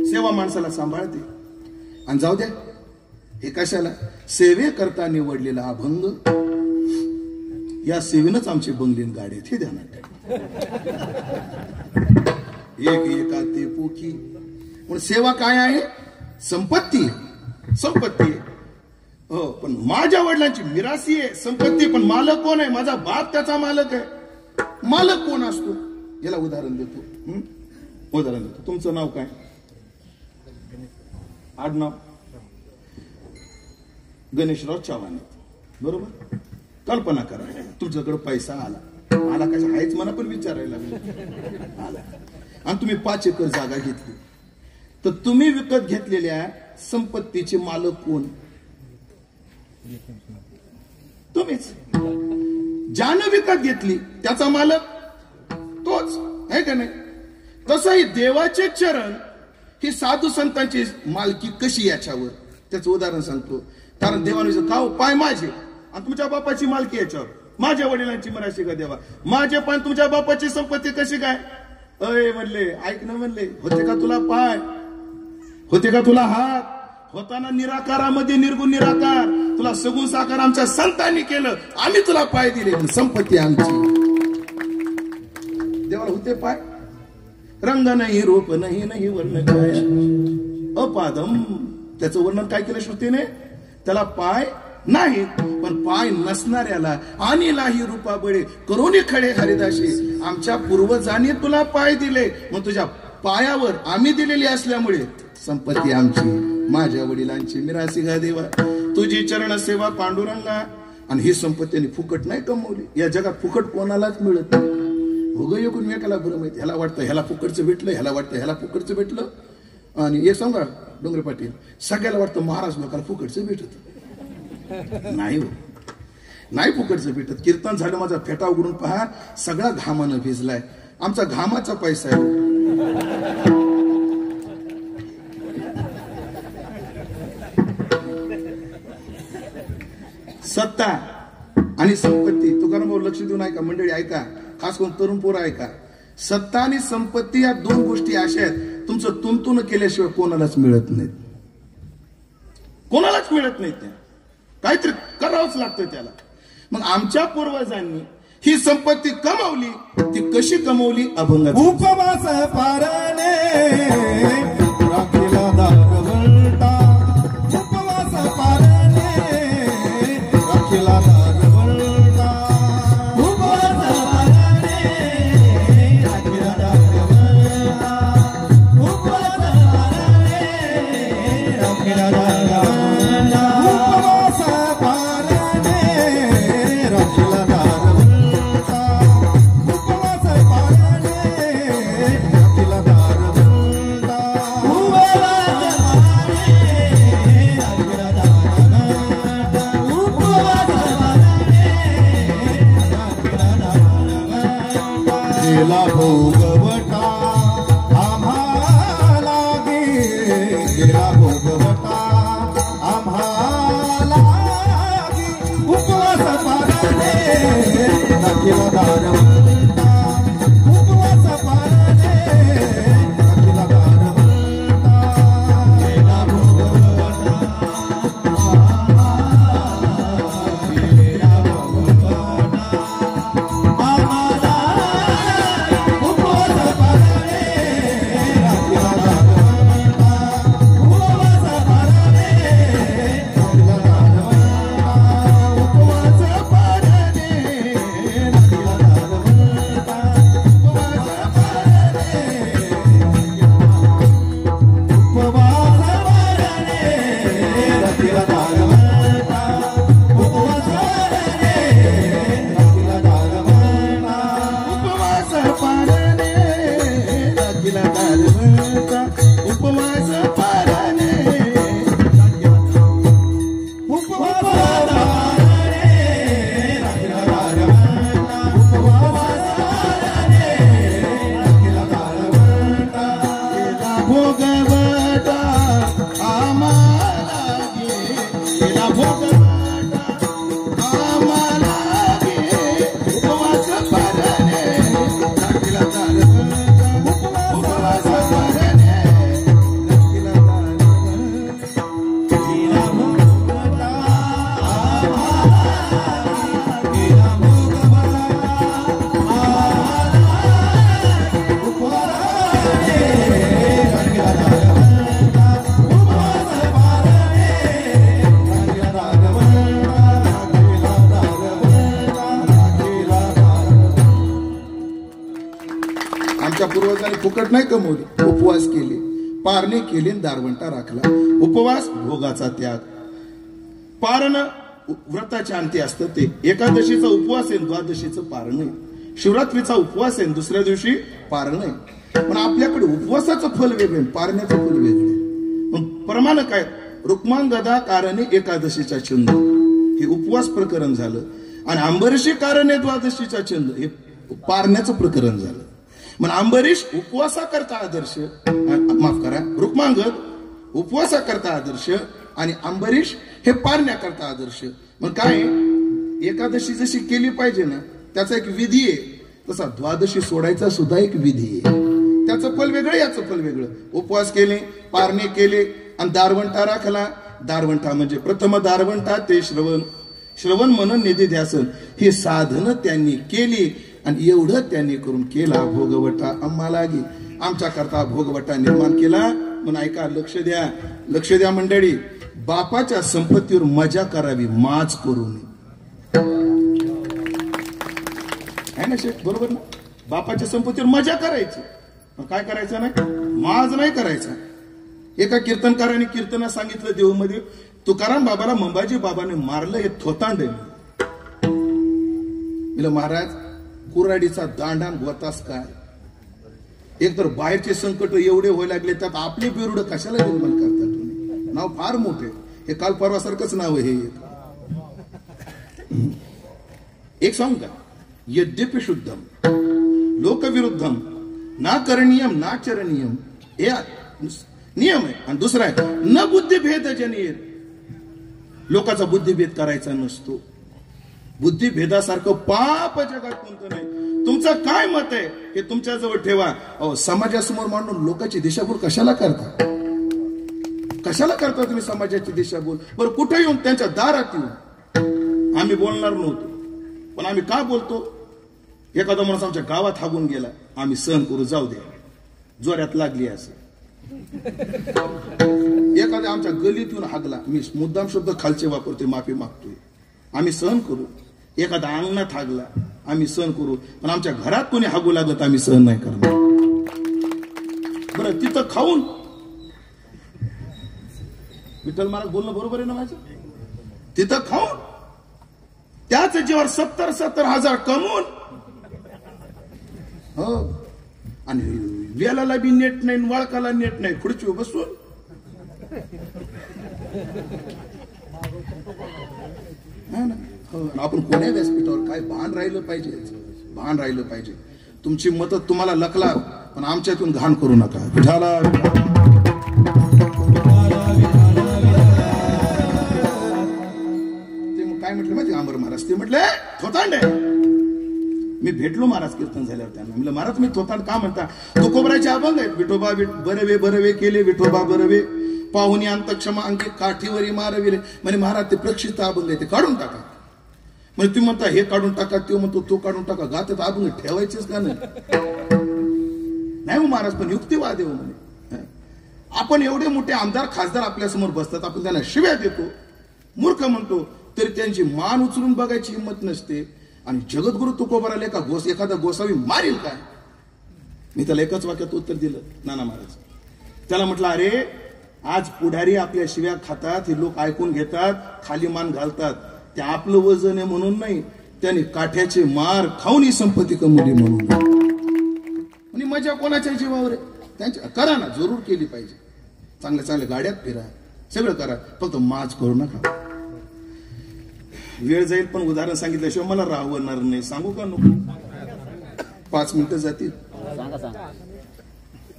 सेवा माणसाला सांभाळते. आणि जाऊ द्या, हे कशाला? सेवे करता निवडलेला अभंग, या सेवेनच आमचे बंगलीन गाड्यात, हे ध्यानात ठेवा. एक एका ते पोखी. पण सेवा काय आहे? संपत्ती. संपत्ती, हो, पण माझ्या वडिलांची मिरासी आहे. संपत्ती, पण मालक कोण आहे? माझा बाप त्याचा मालक आहे. मालक कोण असतो? याला उदाहरण देतो. उदाहरण देतो. तुमचं नाव काय? आडनाव? गणेशराव चव्हाण, बरोबर? कल्पना करा, तुमच्याकडे पैसा आला, मला कशा आहेच मला पण विचारायला लागलं. आणि तुम्ही 5 एकर जागा घेतली, तर तुम्ही विकत घेतलेल्या संपत्तीचे मालक कोण? तुम्हीच. ज्यानं विकत घेतली त्याचा मालक तोच आहे का नाही? तसंही देवाचे चरण ही साधू संतांची मालकी कशी याच्यावर, त्याचं उदाहरण सांगतो. कारण देवाने का पाय माझे आणि तुमच्या बापाची मालकी याच्यावर, माझ्या वडिलांची मराशी का देवा, माझे पण तुमच्या बापाची संपत्ती कशी काय? अय म्हणले, ऐक ना म्हणले, होते का तुला पाय, होते का तुला हात, होताना निराकारामध्ये निर्गुण निराकार, तुला सगुण साकार आमच्या संतांनी केलं, आम्ही तुला पाय दिले, पण संपत्ती आमची. देवाला होते पाय? रंग नाही, रूप नाही, नाही वर्ण काय अपादम. त्याचं वर्णन काय केलं श्रुतीने? त्याला पाय नाही, पण पाय नसणाऱ्याला आणि लाही रूपा बळे करोनी खडे हरिदाशी, आमच्या पूर्वजांनी तुला पाय दिले, मग तुझ्या पायावर आम्ही दिलेली असल्यामुळे संपत्ती आमची, माझ्या वडिलांची मिरासी गा देवा, तुझी चरण सेवा पांडुरंगा. आणि ही संपत्तीने फुकट नाही कमवली. या जगात फुकट कोणालाच मिळत नाही. भोग एकमेकाला बरं माहिती, ह्याला वाटतं ह्याला फुकटचं भेटलं, ह्याला वाटतं ह्याला फुकटचं भेटलं. आणि एक सांगा डोंगरे पाटील, सगळ्याला वाटतं महाराज लोकांना फुकटचं भेटत नाही. हो, नाही फुकटचं भेटत. कीर्तन झालं, माझा फेटा उघडून पहा, सगळा घामानं भिजलाय. आमचा घामाचा पैसा आहे. सत्ता आणि संपत्ती, तुकाराम भाऊ लक्ष देऊन ऐका, मंडळी ऐका, खास करून तरुण पोरं ऐका. सत्ता आणि संपत्ती या 2 गोष्टी अशा आहेत, तुमचं तुंतुन केल्याशिवाय कोणालाच मिळत नाहीत. कोणालाच मिळत नाहीत. त्या काहीतरी करावंच लागतं त्याला. मग आमच्या पूर्वजांनी ही संपत्ती कमावली, ती कशी कमावली? अभंग. उपवास पारणे राखीला दारवंटा, उपवास पारणे राखीला दारवंटा, उपवास पारणे राखीला दारवंटा, उपवास पारणे राखीला दारवंटा, उपवास पारणे राखीला दारवंटा, उपवास पारणे राखीला दारवंटा, उपवास गेला भोगवटा आम्हाला गे, गेला भोगवटा आम्हाला गे, उपवास पारणे राखीला दारवंटा, उपवास पारणे राखीला दारवंटा, गेला भोगवटा गेला भोगवटा आम्हाला उपवास पारणे राखीला दारवंटा, उपवास पारणे राखीला दारवंटा, उपवास पारणे राखीला दारवंटा, उपवास पारणे उपवास पारणे राखीला दारवंटा, उपवास पारणे राखीला दारवंटा, उपवास पारणे राखीला दारवंटा, उपवास पारणे उपवास पारणे राखीला दारवंटा, उपवास पारणे राखीला दारवंटा, गेला भोगवटा आम्हाला गे, गेला भोगवटा आम्हाला गे, उपवास पारणे राखीला दारवंटा, उपवास पारणे राखीला दारवंटा, गेला भोगवटा आम्हाला गे, गेला भोगवटा आम्हाला गे, उपवास पारणे राखीला दारवंटा, उपवास पारणे राखीला दारवंटा, राखीला दारवंटा, राखीला दारवंटा. आमच्या पूर्वजांनी फुकट नाही कमवली, उपवास केले, पारणे केले, दारवंटा राखला. उपवास भोगाचा त्याग. पारण व्रताच्या अंती असतं ते. एकादशीचा उपवास आहे, द्वादशीचं पारण आहे. शिवरात्रीचा उपवास आहे, दुसऱ्या दिवशी पारण आहे. पण आपल्याकडे उपवासाचं फल वेगळं, पारण्याचं फल वेगळं. पण प्रमाण काय? रुक्मांगदा कारणे एकादशीचा छंद, हे उपवास प्रकरण झालं. आणि अंबरीशी कारणे द्वादशीचा छंद, हे पारण्याचं प्रकरण झालं. मग अंबरीश उपवासाकरता आदर्श, माफ करा, रुक्मांगद उपवासाकरता आदर्श आणि अंबरीश हे पारण्याकरता आदर्श. मग काय, एकादशी जशी केली पाहिजे ना, त्याचा एक विधी आहे, तसा द्वादशी सोडायचा सुद्धा एक विधी आहे. त्याचं फल वेगळं, याचं फल वेगळं. उपवास केले, पारणे केले आणि दारवंटा राखला. दारवंटा म्हणजे प्रथम दारवंटा ते श्रवण, श्रवण मनन निधी ध्यासन, ही साधनं त्यांनी केली. आणि एवढं त्यांनी करून केला भोगवटा आम्हाला गी, आमच्या करता भोगवटा निर्माण केला. म्हणून ऐका, लक्ष द्या, लक्ष द्या मंडळी. बापाच्या संपत्तीवर मजा करावी, माज करू नये. आहे ना शेठ, बरोबर ना? बापाच्या संपत्तीवर मजा करायची, काय करायचं नाही, माज नाही करायचा. एका कीर्तनकाराने कीर्तना सांगितलं देऊमध्ये, तुकाराम बाबाला मंबाजी बाबाने मारलं, हे थोतांड आहे. महाराज, कुऱ्हाडीचा दांडान गोतास काय? एक तर बाहेरचे संकट एवढे व्हायला लागले, त्यात आपले बिरुड कशाला निर्माण करता तुम्ही? नाव फार मोठे, हे काल परवासारखंच नाव आहे हे. एक सांगू का, यद्यपि शुद्धम लोकविरुद्धम ना करणीयम ना चरणीयम, हे नियम आहे. आणि दुसरा आहे, न बुद्धिभेद जनिय, लोकांचा बुद्धिभेद करायचा नसतो. बुद्धिभेदासारखं पाप जगात कोणतं नाही. तुमचं काय मत आहे हे तुमच्या जवळ ठेवा. अहो, समाजासमोर मांडून लोकांची दिशाभूल कशाला करता? कशाला करता तुम्ही समाजाची दिशाभूल? बरं, कुठे येऊन त्यांच्या दारात येऊन आम्ही बोलणार नव्हतो, पण आम्ही का बोलतो? एखादा माणूस आमच्या गावात हागून गेला, आम्ही सहन करू, जाऊ द्या, जोऱ्यात लागली असं. एखाद्या आमच्या गलीत येऊन हागला, मी मुद्दाम शब्द खालचे वापरतोय, माफी मागतोय, आम्ही सहन करू. एखादा अंगणात हागला, आम्ही सहन करू. पण आमच्या घरात कोणी हागू लागत आम्ही सहन नाही करणार. बरं, तिथं खाऊन, विठ्ठल महाराज बोलणं बरोबर आहे ना माझं? तिथं खाऊन त्याच जीवावर 70,000 कमवून, हो, आणि वेलाला बी नेट नाही, वाळकाला नेट नाही, खुर्चीवर बसून आपण कोण्या व्यासपीठावर काय भान राहिलं पाहिजे, भान राहिलं पाहिजे. तुमची मतं तुम्हाला लकला, पण आमच्यातून घाण करू नका. विठाला ते मग काय म्हटलं माहिती आंबर महाराज? ते म्हटले थोतांड आहे. मी भेटलो महाराज कीर्तन झाल्यावर त्यांना, म्हणलं महाराज मी थोतांड का म्हणता? तुकोबराचे अभंग आहेत, विठोबा बरवे बरवे केले, विठोबा बरवे पाहुणी अंत क्षमा अंकी काठीवरी मारविले. म्हणजे महाराज ते प्रक्षित अभंग आहे, ते काढून टाका. म्हणजे तुम्ही म्हणता हे काढून टाका, तो म्हणतो तो काढून टाका. गातात अभंग ठेवायचेच का नाही हो महाराज? पण युक्तिवाद आहे म्हणे. आपण एवढे मोठे आमदार खासदार आपल्या समोर बसतात, आपण त्यांना शिव्या देतो, मूर्ख म्हणतो, तरी त्यांची मान उचलून बघायची हिंमत नसते. आणि जगद्गुरु तुकोबाराला एखादा गोसावी मारील काय? मी त्याला एकच वाक्यात उत्तर दिलं, नाना महाराज. त्याला म्हटलं, अरे आज पुढारी आपल्या शिव्या खातात, हे लोक ऐकून घेतात, खाली मान घालतात, ते आपलं वजन आहे म्हणून नाही, त्याने काठ्याचे मार खाऊन ही संपत्ती कमवली म्हणून. आणि मजा कोणाच्या जीवावर आहे? त्यांच्या करा ना, जरूर केली पाहिजे. चांगल्या चांगल्या गाड्यात फिरा, सगळं करा, फक्त माज करू नका. वेळ जाईल, पण उदाहरण सांगितल्याशिवाय मला राहणार नाही. सांगू का नको? 5 मिनिटं जातील.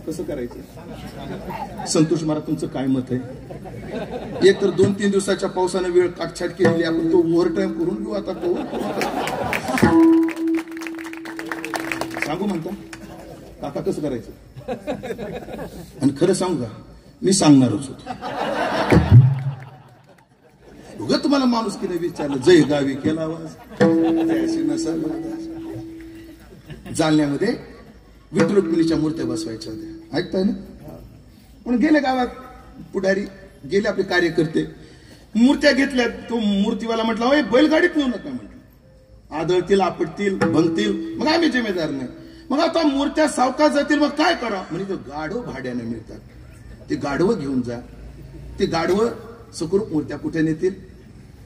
कसं करायचं? संतोष महाराज, तुमचं काय मत आहे? एक तर 2-3 दिवसाच्या पावसाने वेळ काटछाट केलेली, आपण तो ओव्हर टाइम करून घेऊ. आता तो सांगू म्हणता काका, कसं करायचं? आणि खरं सांगू का, मी सांगणारच होतो. उगत तुम्हाला माणूस की नाही विचारलं, जय गावी केला आवाज, जालन्यामध्ये विठ्ठल रुक्मिणीच्या मूर्त्या बसवायच्या होत्या, ऐकताय ना? पण गेले गावात पुढारी, गेले आपले कार्यकर्ते, मूर्त्या घेतल्या. तो मूर्तीवाला म्हटला, होय बैलगाडीत नेऊ नका म्हटलं, आदळतील, आपटतील, भंगतील, मग आम्ही जिम्मेदार नाही. मग आता मूर्त्या सावकाश जातील, मग काय करा? म्हणजे गाढव भाड्याने मिळतात, ते गाढवं घेऊन जा. ते गाढवं सुखरूप मूर्त्या कुठे नेतील?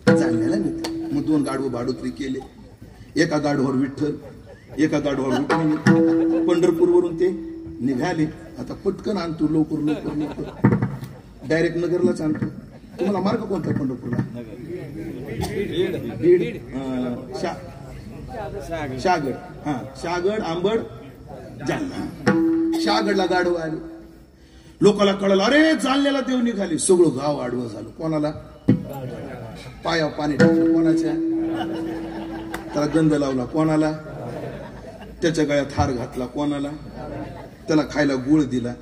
जालन्याला नेतील. मग 2 गाढवं भाडोत्री केले. एका गाढवावर विठ्ठल, एका गाडवावर रुक्मिणी पंढरपूरवरून ते निघाले. आता पटकन आणतो, लवकर लवकर लवकर डायरेक्ट नगरलाच आणतो. तुम्हाला मार्ग कोणता पंढरपूरला? बीड, शहागड. हा, शहागड, आंबड, जालना. शहागडला गाडव आले. लोकांना कळलं, अरे जालन्याला देव निघाले. सगळं गाव आडवं झालं. कोणाला? पायावर पाणी टाकलं. कोणाच्या? त्याला गंध लावला. कोणाला? त्याच्या गळ्यात हार घातला. कोणाला? त्याला खायला गुळ दिला.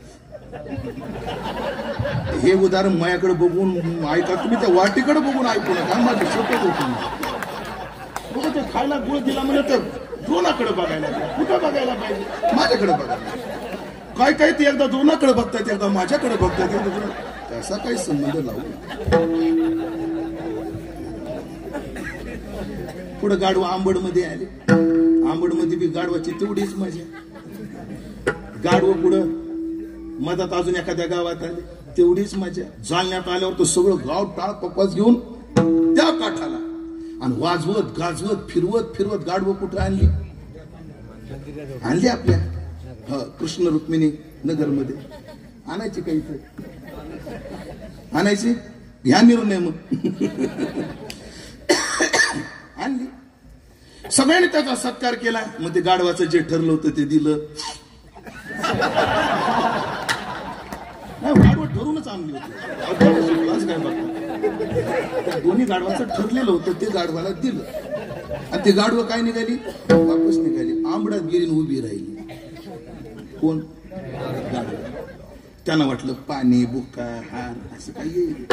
हे उदाहरण मायाकडे बघून ऐका तुम्ही, त्या वाटीकडे बघून ऐकू नका. माझं शपथ होती. बघा, ते खायला गुळ दिला म्हणजे तर द्रोणाकडे बघायला, कुठं बघायला पाहिजे? माझ्याकडे बघायला. काय काय ते एकदा द्रोणाकडे बघतायत, एकदा माझ्याकडे बघतायत. त्याचा काही संबंध लावू. पुढे गाडवा आंबड मध्ये आले. आंबड मध्ये बी गाडवाची तेवढीच मजा. गाडव पुढं मधात अजून एखाद्या गावात आले, तेवढीच मजा. जालन्यात आल्यावर तो सगळं गाव टाळ पप्पाच घेऊन त्या काठाला आणि वाजवत गाजवत फिरवत फिरवत गाडव कुठं आणली? आणली आपल्या कृष्ण रुक्मिणी नगर मध्ये. आणायची काही आणायची, ह्या निर्णय मग आणली. सगळ्यांनी त्याचा सत्कार केला. मग ते गाडवाचं जे ठरलं होतं ते दिलं. गाडवं ठरूनच आणली होती. काय बघा, दोन्ही गाडवाचं ठरलेलं होतं ते गाडवाला दिलं. आणि ते गाडवं काय निघाली? वापस निघाली. आंबडात गेली, उभी राहिली. कोण? गाडव. त्यांना वाटलं पाणी, बुक्का, हार असं काही येईल,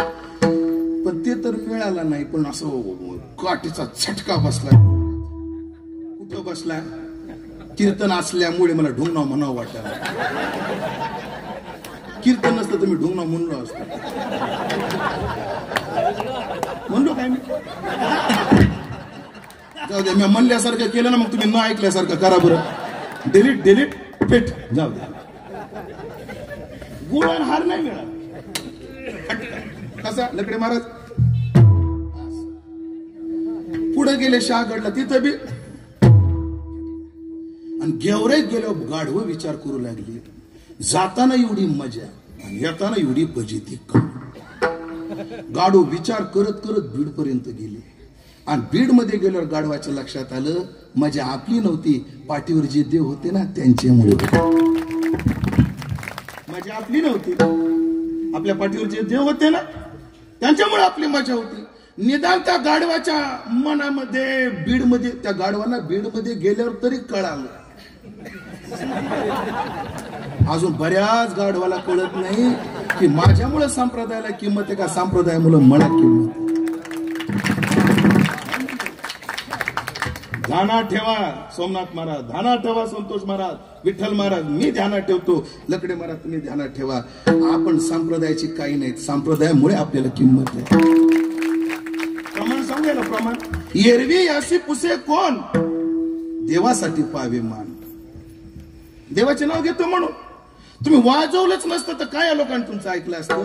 पण ते तर मिळाला नाही. पण असं काठीचा झटका बसला. कुठं बसला? कीर्तन असल्यामुळे मला ढुंगणाव म्हणावं वाटलं. कीर्तन नसतं तर मी ढुंगणाव म्हणलो असतो. म्हणलो काय मी? जाऊ द्या, मी म्हणल्यासारखं केलं ना, मग तुम्ही न ऐकल्यासारखं करा बरं. डिलीट डिलीट पेट. जाऊ द्या. गुळ आणि हार नाही मिळाला. कसा? लकडे महाराज पुढे गेले शहागडला. तिथं बी आणि गेवराईत गेल्यावर गाढवं विचार करू लागली. जाताना एवढी मजा आणि येताना एवढी बजेती का? गाढव विचार करत करत बीड पर्यंत गेले. आणि बीड मध्ये गेल्यावर गाढवाच्या लक्षात आलं, मजा आपली नव्हती, पाठीवर जे देव होते ना त्यांच्यामुळे. मजा आपली नव्हती, आपल्या पाठीवर जे देव होते ना त्यांच्यामुळे आपली मजा होती. निदान त्या गाढवाच्या मनामध्ये बीड मध्ये, त्या गाढवाला बीड मध्ये गेल्यावर तरी कळालं. अजून बऱ्याच गाढवाला कळत नाही की माझ्यामुळे संप्रदायाला किंमत आहे का संप्रदायामुळे मला किंमत. ध्यानात ठेवा सोमनाथ महाराज, ध्यानात ठेवा संतोष महाराज, विठ्ठल महाराज, मी ध्यानात ठेवतो. लकडे महाराज तुम्ही ध्यानात ठेवा. आपण संप्रदायाची काही नाही, संप्रदायामुळे आपल्याला किंमत आहे. प्रमाण सांगायला प्रमाण. एरवी अशी पुसे कोण? देवासाठी पावे मान. देवाचे नाव घेतो म्हणून. तुम्ही वाजवलंच नसतं तर काय या लोकांनी तुमचं ऐकलं असतं?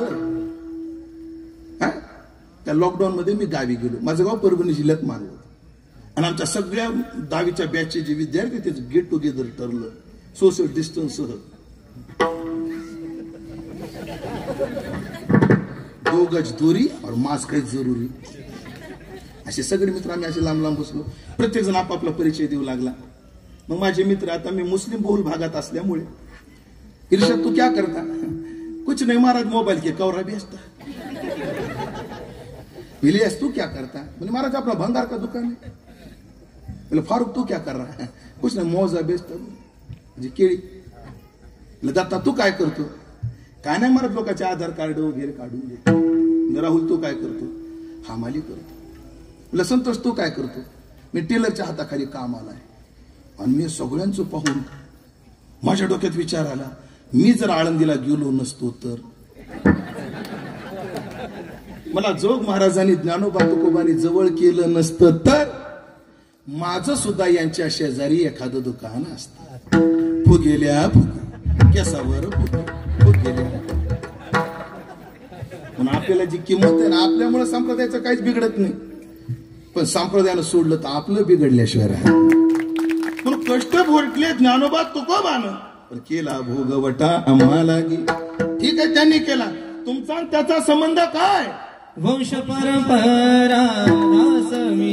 त्या लॉकडाऊन मध्ये मी गावी गेलो. माझं गाव परभणी जिल्ह्यात मानवत. आणि आमच्या सगळ्या 10वीच्या बॅचचे जे विद्यार्थी त्याचं गेट टुगेदर ठरलं सोशल डिस्टन्स सह. 2 गज दूरी और मास्क है जरुरी. असे सगळे मित्र आम्ही असे लांब लांब बसलो. प्रत्येक जण आपापला परिचय देऊ लागला. मग माझे मित्र, आता मी मुस्लिम बहुल भागात असल्यामुळे, इर्षद तू क्या करता? कुछ नहीं महाराज, मोबाइल के कवरा बेचता. इलियास तू क्या करता? बोले महाराज अपना भंगार का दुकान है. बोले फारूक तू क्या कर रहा है? कुछ नहीं, मौजा बेचता म्हणजे केळी. दत्ता तू काय करतो? काय नाही महाराज, लोकांचे आधार कार्ड वगैरे काढून घे. राहुल तू काय करतो? हमाली करतो. बोले संतोष तू काय करतो? मी टेलरच्या हाताखाली काम आलाय. आणि मी सगळ्यांचं पाहून माझ्या डोक्यात विचार आला, मी जर आळंदीला गेलो नसतो तर, मला जोग महाराजांनी ज्ञानोबा तुकोबांनी जवळ केलं नसतं तर, माझं सुद्धा यांच्या शेजारी एखादं दुकान असतं. फुगेल्या फुगे केसावर फुगेल्या. पण आपल्याला जी किंमत आहे ना, आपल्यामुळे संप्रदायाचं काहीच बिघडत नाही. पण संप्रदायानं सोडलं तर आपलं बिघडल्याशिवाय राहत. म्हणून कष्ट भोगले ज्ञानोबा तुकोबान, पण केला भोगवटा आम्हाला गी. ठीक आहे, त्यांनी केला. तुमचा आणि त्याचा संबंध काय? वंश परंपरा दास मी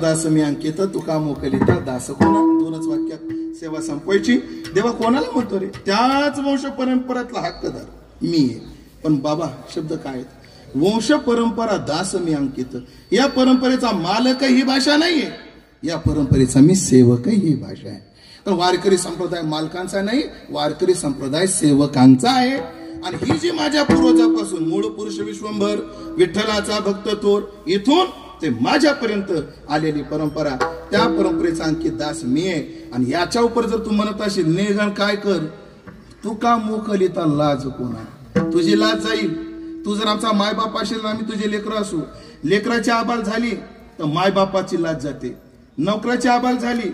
दास मी अंकित तुका मोकलिता दास कोणा. दोनच वाक्यात सेवा संपवायची. देवा कोणाला म्हणतो रे? त्याच वंश परंपरातला हक्कदार मी आहे. पण बाबा शब्द काय? वंश परंपरा दास मी अंकित. या परंपरेचा मालक ही भाषा नाहीये, या परंपरेचा मी सेवक ही भाषा आहे. पण वारकरी संप्रदाय मालकांचा नाही, वारकरी संप्रदाय सेवकांचा आहे. आणि ही जी माझ्या पूर्वजापासून मूळ पुरुष विश्वंभर विठ्ठलाचा भक्त थोर इथून ते माझ्यापर्यंत आलेली परंपरा, त्या परंपरेचा अंकित दास मी आहे. आणि याच्या उपर जर तू म्हणत असेल नेगण काय कर, तू का मोकलिता लाज कोणा? तुझी लाज जाईल. तू जर आमचा मायबाप असेल, आम्ही तुझे लेकर असू, लेकराची आबाल झाली तर मायबापाची लाज जाते, नोकराची आबाल झाली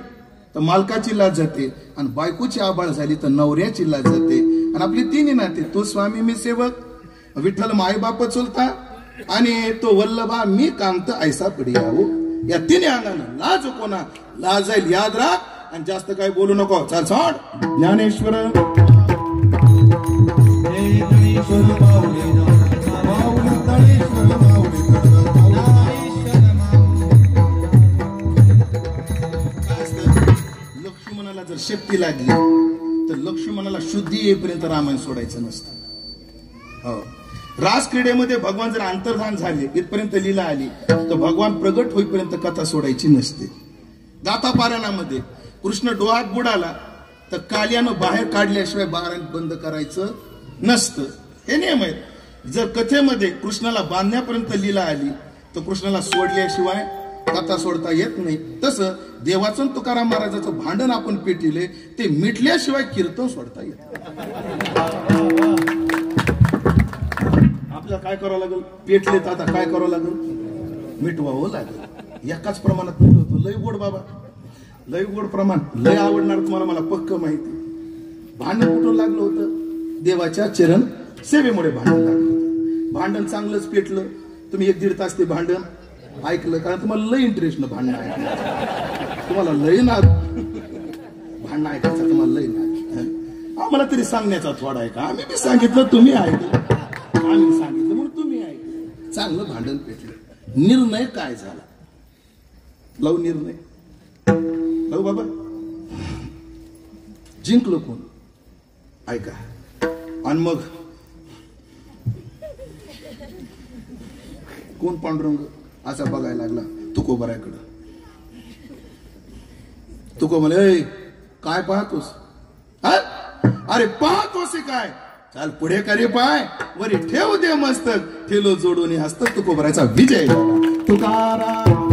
तर मालकाची लाज जाते, आणि बायकोची आबाळ झाली तर नवऱ्याची लाज जाते. आणि आपली तिन्ही नाते, तो स्वामी मी सेवक, विठ्ठल मायबाप चुलता, आणि तो वल्लभा मी कांत ऐसा पडिया हो. या तिन्ही अंगानं लाज कोणा? लाज जाईल, याद राख. आणि जास्त काही बोलू नको. चाल सोड. ज्ञानेश्वर लक्ष्मणाला जर शक्ती लागली तर लक्ष्मणाला शुद्धी येईपर्यंत रामायण सोडायचं नसतं. हो, रास क्रीडेमध्ये भगवान जर अंतर्धान झाले, इथपर्यंत लीला आली, तर भगवान प्रगट होईपर्यंत कथा सोडायची नसते. गाथा पारायणामध्ये कृष्ण डोहात बुडाला तर काल्यानं बाहेर काढल्याशिवाय पारायण बंद करायचं नसतं. हे नियम आहेत. जर कथेमध्ये कृष्णाला बांधण्यापर्यंत लीला आली तर कृष्णाला सोडल्याशिवाय कथा सोडता येत नाही. तसं देवाचं तुकाराम महाराजाचं भांडण आपण पेटिले, ते मिटल्याशिवाय कीर्तन सोडता येत. आपल्याला काय करावं लागेल? पेटले तर आता काय करावं लागेल? मिटवावं लागेल. एकाच प्रमाणात मिटवतो. लय गोड बाबा, लय गोड प्रमाण, लय आवडणार तुम्हाला, मला पक्क माहिती. भांडण कुठून लागलं होतं? देवाच्या चरण सेवेमुळे भांडण लागलं होतं. भांडण चांगलंच पेटलं. तुम्ही 1-1.5 तास ते भांडण ऐकलं, कारण तुम्हाला लय इंटरेस्ट न भांडण ऐकायचं. तुम्हाला लय ना भांडण ऐकायचं, तुम्हाला लय ना. आम्हाला तरी सांगण्याचा थोडा आहे का? आम्ही बी सांगितलं, तुम्ही ऐकलं. आम्ही सांगितलं म्हणून तुम्ही ऐकलं. चांगलं भांडण पेटलं. निर्णय काय झाला? लव निर्णय लव बाबा. जिंकलो कोण? ऐका. आणि मग कोण? पांडुरंग असा बघायला लागला तुकोबराकडं. तुको म्हणे, काय पाहतोस? अरे पाहतोस काय? चाल पुढे करे पाय, वरी ठेव दे मस्तक, ठेलो जोडून हस्तक तुकोबराचा विजय झाला. तुकाराम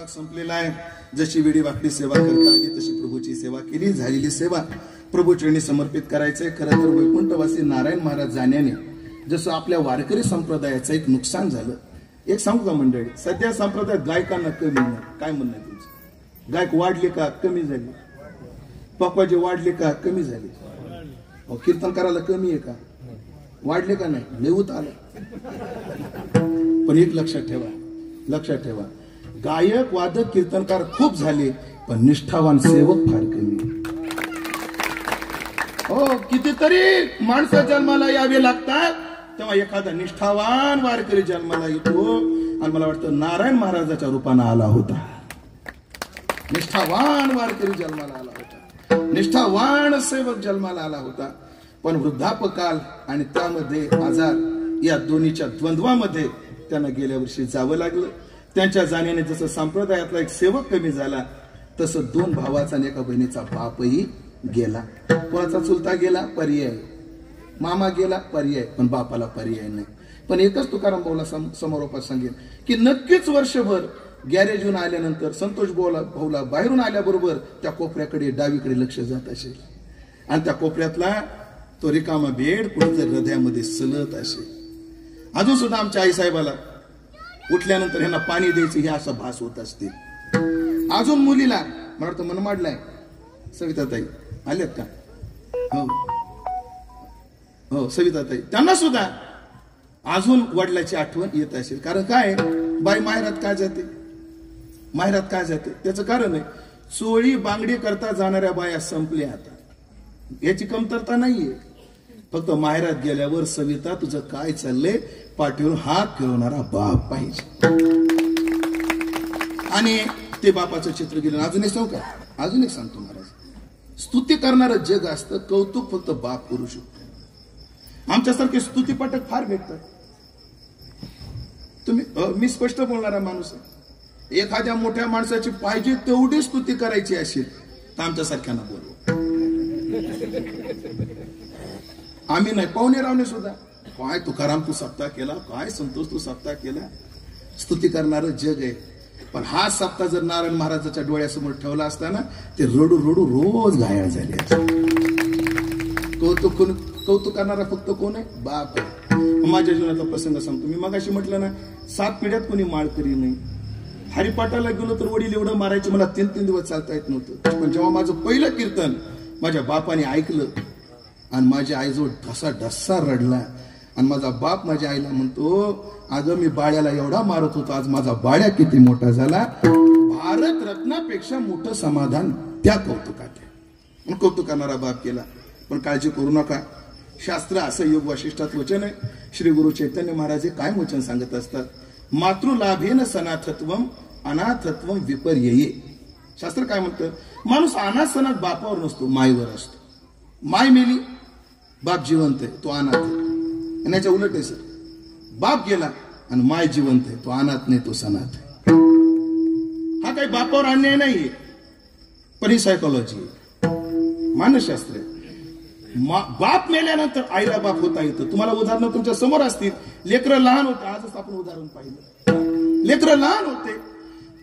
संपलेला आहे. जशी वेळी वाकडी सेवा करता आली तशी प्रभूची सेवा केली. झालेली सेवा प्रभू चरणी समर्पित करायचंय. खरं तर वैकुंठवासी नारायण महाराज जाण्याने जसं आपल्या वारकरी संप्रदायाचं एक नुकसान झालं. एक सांगू का मंडळी, सध्या संप्रदायात गायकांना कमी नाही. काय म्हणणं आहे तुमचं? गायक वाढले का कमी झाले? पक्वाजे वाढले का कमी झाले? कीर्तनकाराला कमी आहे का? वाढले का नाही? लेऊत आलं. पण एक लक्षात ठेवा, गायक वादक कीर्तनकार खूप झाले पण निष्ठावान सेवक फार कमी. हो, कितीतरी माणसं जन्माला यावे लागतात तेव्हा एखादा निष्ठावान वारकरी जन्माला येतो. आणि मला वाटतं नारायण महाराजाच्या रूपानं आला होता. निष्ठावान वारकरी जन्माला आला होता, निष्ठावान सेवक जन्माला आला होता. पण वृद्धापकाल आणि त्यामध्ये आजार या दोन्हीच्या द्वंद्वामध्ये त्यांना गेल्या वर्षी जावं लागलं. त्यांच्या जाण्याने जसं संप्रदायातला एक सेवक कमी झाला तसं दोन भावाचा आणि एका बहिणीचा बापही गेला. कोणाचा चुलता गेला? पर्याय. मामा गेला? पर्याय. पण बापाला पर्याय नाही. पण एकच तुकाराम भाऊला समारोपात सांगेन की नक्कीच वर्षभर गॅरेजहून आल्यानंतर संतोष भाऊला बाहेरून आल्याबरोबर त्या कोपऱ्याकडे डावीकडे लक्ष जात असेल आणि त्या कोपऱ्यातला तो रिकामा बेड कुठेतरी हृदयामध्ये सलत असेल. अजून सुद्धा आमच्या आईसाहेबाला उठल्यानंतर ह्यांना पाणी द्यायचं हे असा भास होत असते. अजून मुलीला मला वाटतं मनमाडलाय सविताताई आल्यात का? हो सविताताई, त्यांना सुद्धा अजून वडिलाची आठवण येत असेल. कारण काय, बाई माहेरात काय जाते त्याचं कारण आहे चोळी बांगडी करता जाणाऱ्या बाया संपल्या आता. याची कमतरता नाहीये. फक्त माहेरात गेल्यावर सविता तुझं काय चाललंय पाठीवर हात फिरवणारा बाप पाहिजे. आणि ते बापाचं चित्र गेलं. अजून एक सांगू का? अजून एक सांगतो महाराज, स्तुती करणारं जग असतं, कौतुक फक्त बाप करू शकतो. आमच्यासारखे स्तुतीपाठक फार भेटतात. मी स्पष्ट बोलणारा माणूस आहे. एखाद्या मोठ्या माणसाची पाहिजे तेवढी स्तुती करायची असेल तर आमच्यासारख्यांना बोलवा. आम्ही नाही, पाहुणे रावणे सुद्धा काय तुकाराम तू सप्ताह केला, काय संतोष तू सप्ताह केला. स्तुती करणारं जग आहे. पण हा सप्ताह जर नारायण महाराजाच्या डोळ्यासमोर ठेवला असताना ते रडू रडू रोज घायाळ झाले. कौतुक करणारा फक्त कोण आहे? बाप आहे. माझ्या जीवनाचा प्रसंग सांगतो. मी मगाशी म्हटलं ना, 7 पिढ्यात कोणी माळकरी नाही. हरिपाठाला गेलो तर वडील एवढं मारायचे, मला 3 दिवस चालता येत नव्हतं. पण जेव्हा माझं पहिलं कीर्तन माझ्या बापाने ऐकलं आणि माझ्या आईजवळ ढसा रडला आणि माझा बाप माझ्या आईला म्हणतो, अगं मी बाळ्याला एवढा मारत होतो, आज माझा बाळ्या किती मोठा झाला. भारत रत्नापेक्षा मोठं समाधान त्या कौतुकात आहे. कौतुक करणारा बाप केला. पण काळजी करू नका, शास्त्र असं योग वाशिष्ठात वचन आहे. श्री गुरु चैतन्य महाराज काय वचन सांगत असतात? मातृलाभेन सनाथत्वम अनाथत्वम विपर्यये. शास्त्र काय म्हणतं? माणूस अनाथ सनाथ बापावर नसतो, मायवर असतो. माय मेली, बाप जिवंत आहे, तो अनाथ आहे. आणि याच्या उलट आहे सर, बाप गेला आणि माय जिवंत आहे, तो अनाथ नाही, तो सनाथ आहे. हा काही बापावर अन्याय नाहीये, पण ही सायकोलॉजी आहे, मानसशास्त्र आहे. बाप मेल्यानंतर आईला बाप होता येतं. तुम्हाला उदाहरणं तुमच्या समोर असतील. लेकरं लहान होते, आजच आपण उदाहरण पाहिलं. लेकरं लहान होते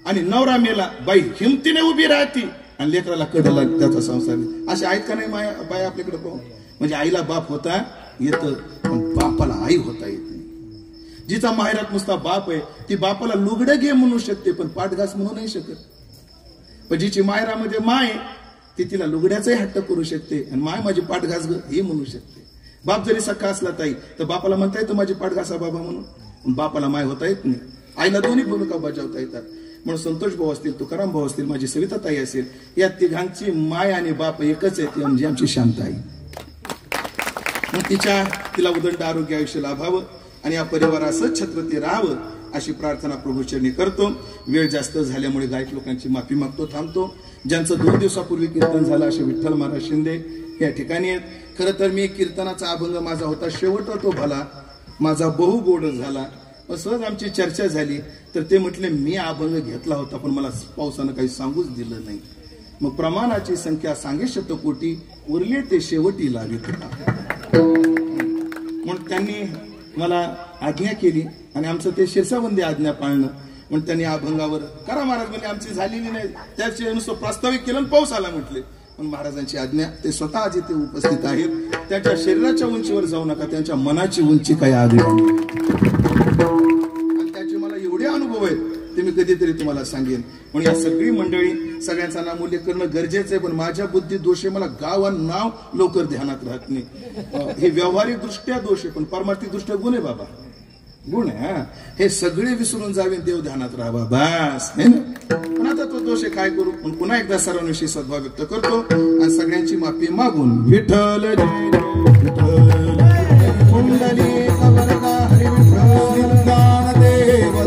आणि नवरा मेला, बाई हिमतीने उभी राहती आणि लेकराला कडला त्याचा संसार. असे आहेत का नाही बाई आपल्याकडे पाहून? म्हणजे आईला बाप होता येतं पण बापाला आई होता येत नाही. जिचा माहेरात नुसता बाप आहे ती बापाला लुगडं घे म्हणू शकते पण पाठघास म्हणू नाही शकत. पण जिची माहेरामध्ये माय ती तिला लुगड्याचाही हट्ट करू शकते आणि माय माझी पाठघास ग हे म्हणू शकते. बाप जरी सख्खा असला ताई तर बापाला म्हणता येतं माझी पाठघासा बाबा म्हणून. बापाला माय होता येत नाही. आईला दोन्ही भूमिका बजावता येतात. म्हणून संतोष भाऊ असतील, तुकाराम भाऊ असतील, माझी सविता ताई असेल, या तिघांची माय आणि बाप एकच आहे, ती म्हणजे आमची शांता आई. तिला उदंड आरोग्य आयुष्य लाभावं आणि या परिवारासह छत्रपती राहावं अशी प्रार्थना प्रभूचरणी करतो. वेळ जास्त झाल्यामुळे गायक लोकांची माफी मागतो, थांबतो. ज्यांचं 2 दिवसापूर्वी कीर्तन झालं असे विठ्ठल महाराज शिंदे या ठिकाणी आहेत. खरं तर मी कीर्तनाचा अभंग माझा होता शेवट तो भला माझा बहु गोड झाला. सहज आमची चर्चा झाली तर ते म्हटले मी अभंग घेतला होता पण मला पावसानं काही सांगूच दिलं नाही. मग प्रमाणाची संख्या सांगे शतकोटी उरले ते शेवटी लावित म्हणून त्यांनी मला आज्ञा केली आणि आमचं ते शिरसाबंदी आज्ञा पाळणं म्हणून त्यांनी अभंगावर करा महाराज म्हणजे आमची झालेली नाही त्याचे नुसतं प्रास्ताविक केलं पाऊस आला म्हटले. पण महाराजांची आज्ञा ते स्वतः जिथे उपस्थित आहेत त्यांच्या शरीराच्या उंचीवर जाऊ नका, त्यांच्या मनाची उंची काही आधी आणि त्याचे मला एवढे अनुभव आहेत ते मी कधीतरी तुम्हाला सांगेन. म्हणून या सगळी मंडळी सगळ्यांचा नामोल्लेख करणं गरजेचं आहे. पण माझ्या बुद्धी दोष आहे, मला गाव आणि नाव लवकर ध्यानात राहत नाही. हे व्यावहारिक दृष्ट्या दोष आहे पण परमार्थिक दृष्ट्या गुण आहे बाबा, गुण आहे. हे सगळे विसरून जावे देव ध्यानात राहावा बस नाही ना. पण आता तो दोष आहे काय करू. पण पुन्हा एकदा सर्वांविषयी सद्भाव व्यक्त करतो आणि सगळ्यांची माफी मागून विठ्ठल कुंडली कवरदा हरी विठ्ठल देव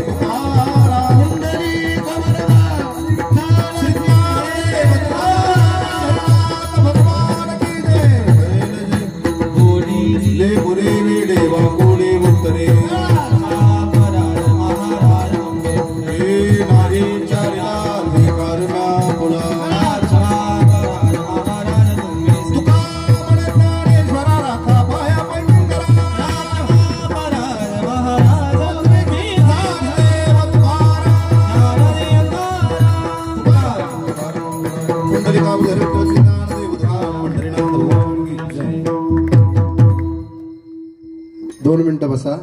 दोन मिनिटं बसा.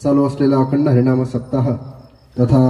चालू असलेला अखंड हरिनाम सप्ताह तथा